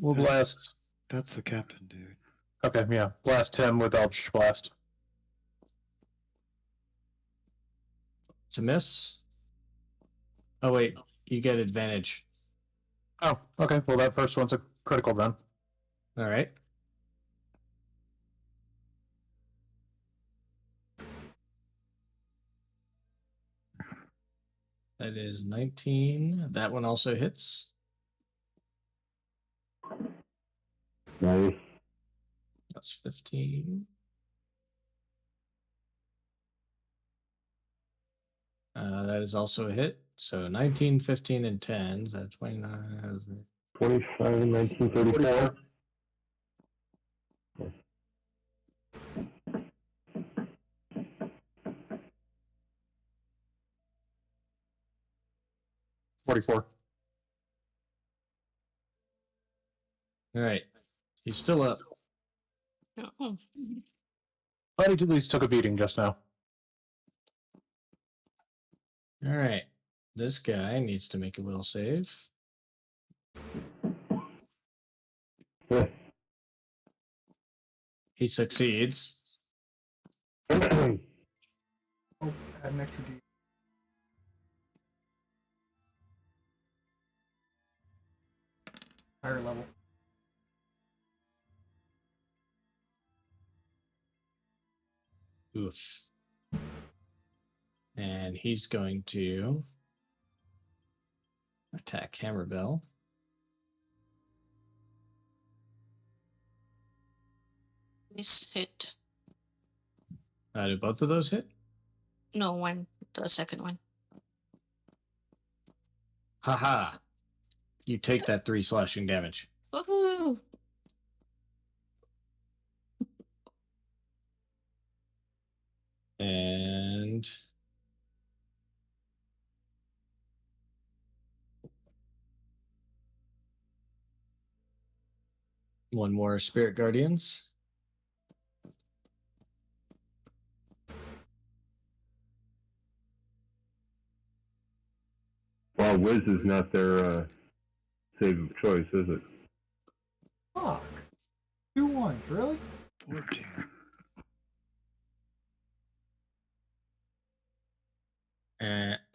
We'll blast. That's the captain, dude. Okay, yeah. Blast him with Eldritch Blast. It's a miss. Oh wait, you get advantage. Oh, okay. Well, that first one's a critical then. All right. That is 19. That one also hits. Nice. That's 15. That is also a hit. So 19, 15, and 10. So 29. 25, 19, 34. $44. All right. He's still up. Oh, But he at least took a beating just now. All right. This guy needs to make a will save. Yeah. He succeeds. Oh, add an extra D. Higher level. Oof. And he's going to attack Hammerbell. he's hit. Do both of those hit? No, one. The second one. Haha. You take that 3 slashing damage. Woohoo! And one more Spirit Guardians. Well, Wiz is not their save of choice, is it? Fuck. 2 ones, really? 14.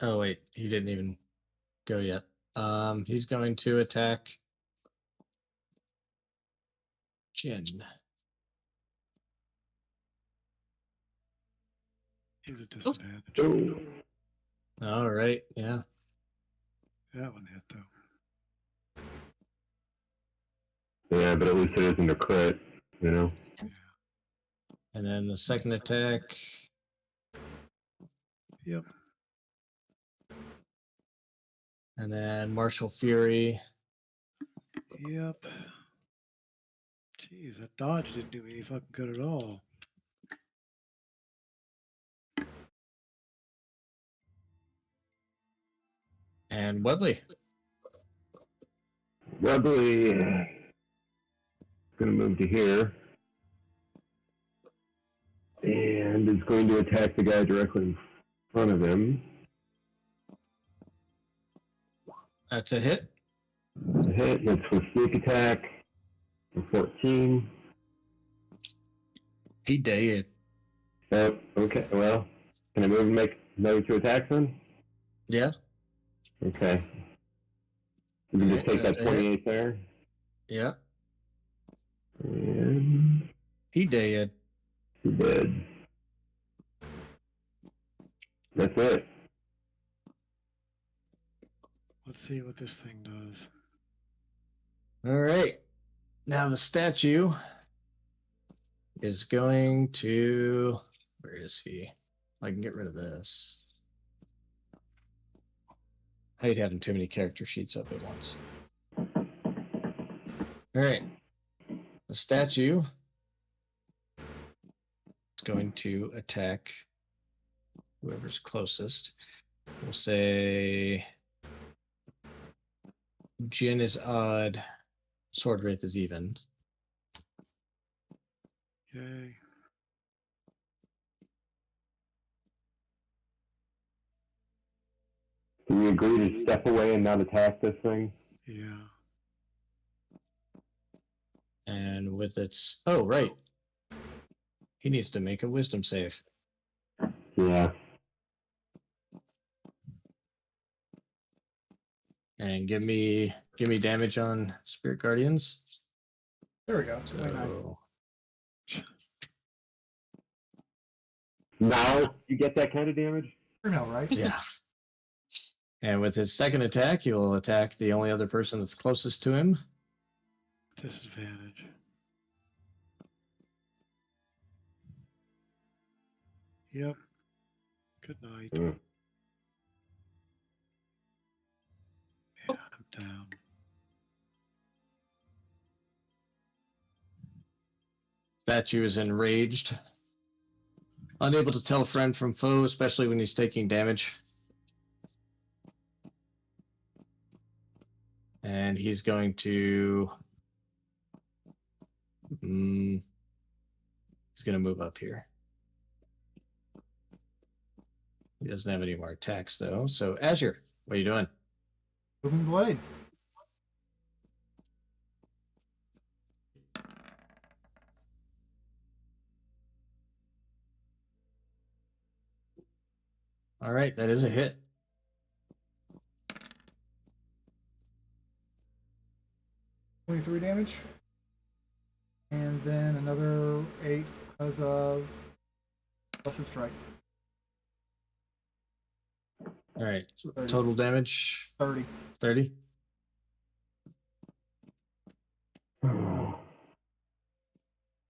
Oh wait, he didn't even go yet. He's going to attack Jin. He's a disadvantage. Oh. All right, yeah. That one hit, though. Yeah, but at least it isn't a crit, you know? And then the second attack. Yep. And then Martial Fury. Yep. Jeez, that dodge didn't do me any fucking good at all. And Webley. Webley is going to move to here. And is going to attack the guy directly in front of him. That's a hit. It's a hit. That's for sneak attack for 14. He did. Oh, okay. Well, can I move and make another 2 attacks then? Yeah. Okay. You can just Alright, take that that's a hit. 28 there. Yeah. And He did. he did. That's it. Let's see what this thing does. All right. Now the statue is going to. Where is he? I can get rid of this. I hate having too many character sheets up at once. All right. The statue is going to attack whoever's closest. We'll say Jin is odd, Sword Wraith is even. Yay. Do we agree to step away and not attack this thing? Yeah. And with its. Oh, right. He needs to make a wisdom save. Yeah. And give me damage on Spirit Guardians. There we go. 29. So Now you get that kind of damage? You know, right? yeah. And with his second attack, he will attack the only other person that's closest to him. Disadvantage. Yep. Good night. Mm. Yeah, I'm down. Statue is enraged. Unable to tell friend from foe, especially when he's taking damage. And he's going to. He's going to move up here. He doesn't have any more attacks, though. So, Azure, what are you doing? Moving blade. All right, that is a hit. $23 damage. And then another 8 because of Blessed Strike. All right, 30. total damage 30. 30.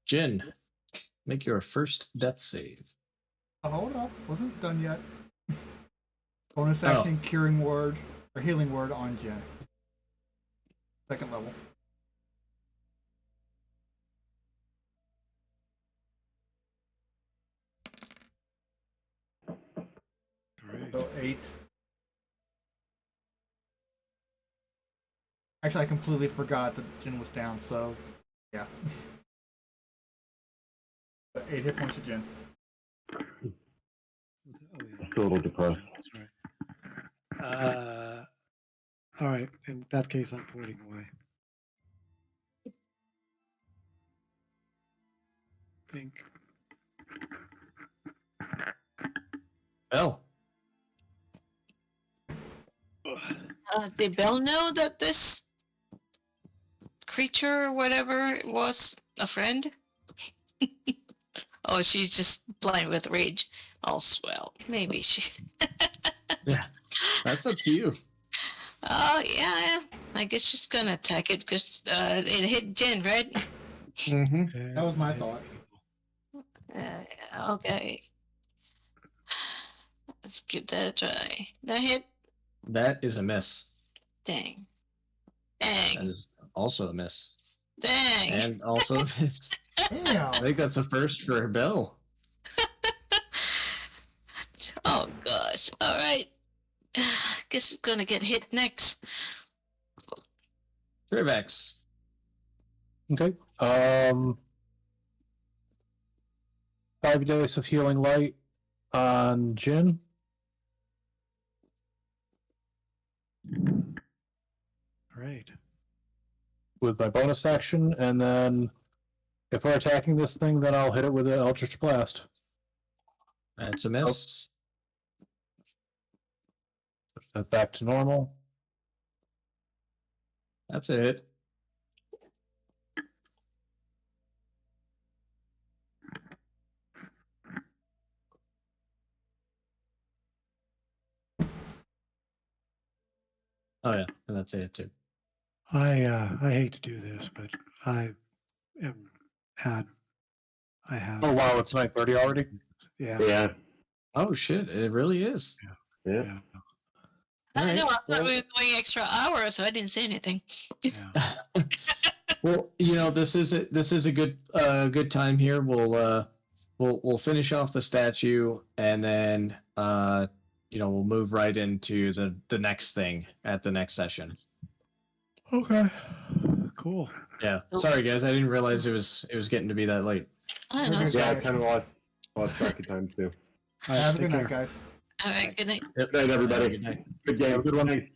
Jin, make your first death save. Oh, hold up. Wasn't done yet. Bonus action curing word or healing word on Jen. Second level. Great. So 8. Actually, I completely forgot that Jin was down, so yeah. 8 hit points to Jin. Oh, yeah. A little depressed. That's right. All right. In that case, I'm pointing away. Think. Bell. Did Belle know that this creature or whatever was a friend? Oh, she's just blind with rage. Oh, swell. Maybe she. Yeah, that's up to you. Oh, yeah. I guess she's gonna attack it because it hit Jen, right? Mm-hmm. That was my thought. Okay. Let's give that a try. That hit? That is a miss. Dang. That Dang. is also a miss. Dang. And also a miss. I Damn. think that's a first for Bell. Oh, gosh. All right. Guess it's gonna get hit next. Trivex. Okay. 5 dice of healing light on Jin. Great. With my bonus action, and then if we're attacking this thing, then I'll hit it with an Eldritch Blast. That's a miss. Push that back to normal. That's a hit. Oh yeah, and that's a hit too. I hate to do this, but I have. Oh wow, it's 9:30 already. Yeah. Yeah. Oh shit, it really is. Yeah. Yeah. All I know. I right, thought well- we were going extra hour, so I didn't say anything. Yeah. Well, this is a good time here. We'll finish off the statue, and then we'll move right into the next thing at the next session. Okay. Cool. Yeah. Sorry guys, I didn't realize it was getting to be that late. I don't know. Okay. Yeah, I Guys. kind of lost track of time too. All right, Have a take good care. night, guys. All right. Good night. Yep. Good night, everybody. Good night. Good game. Have a good one. Thanks.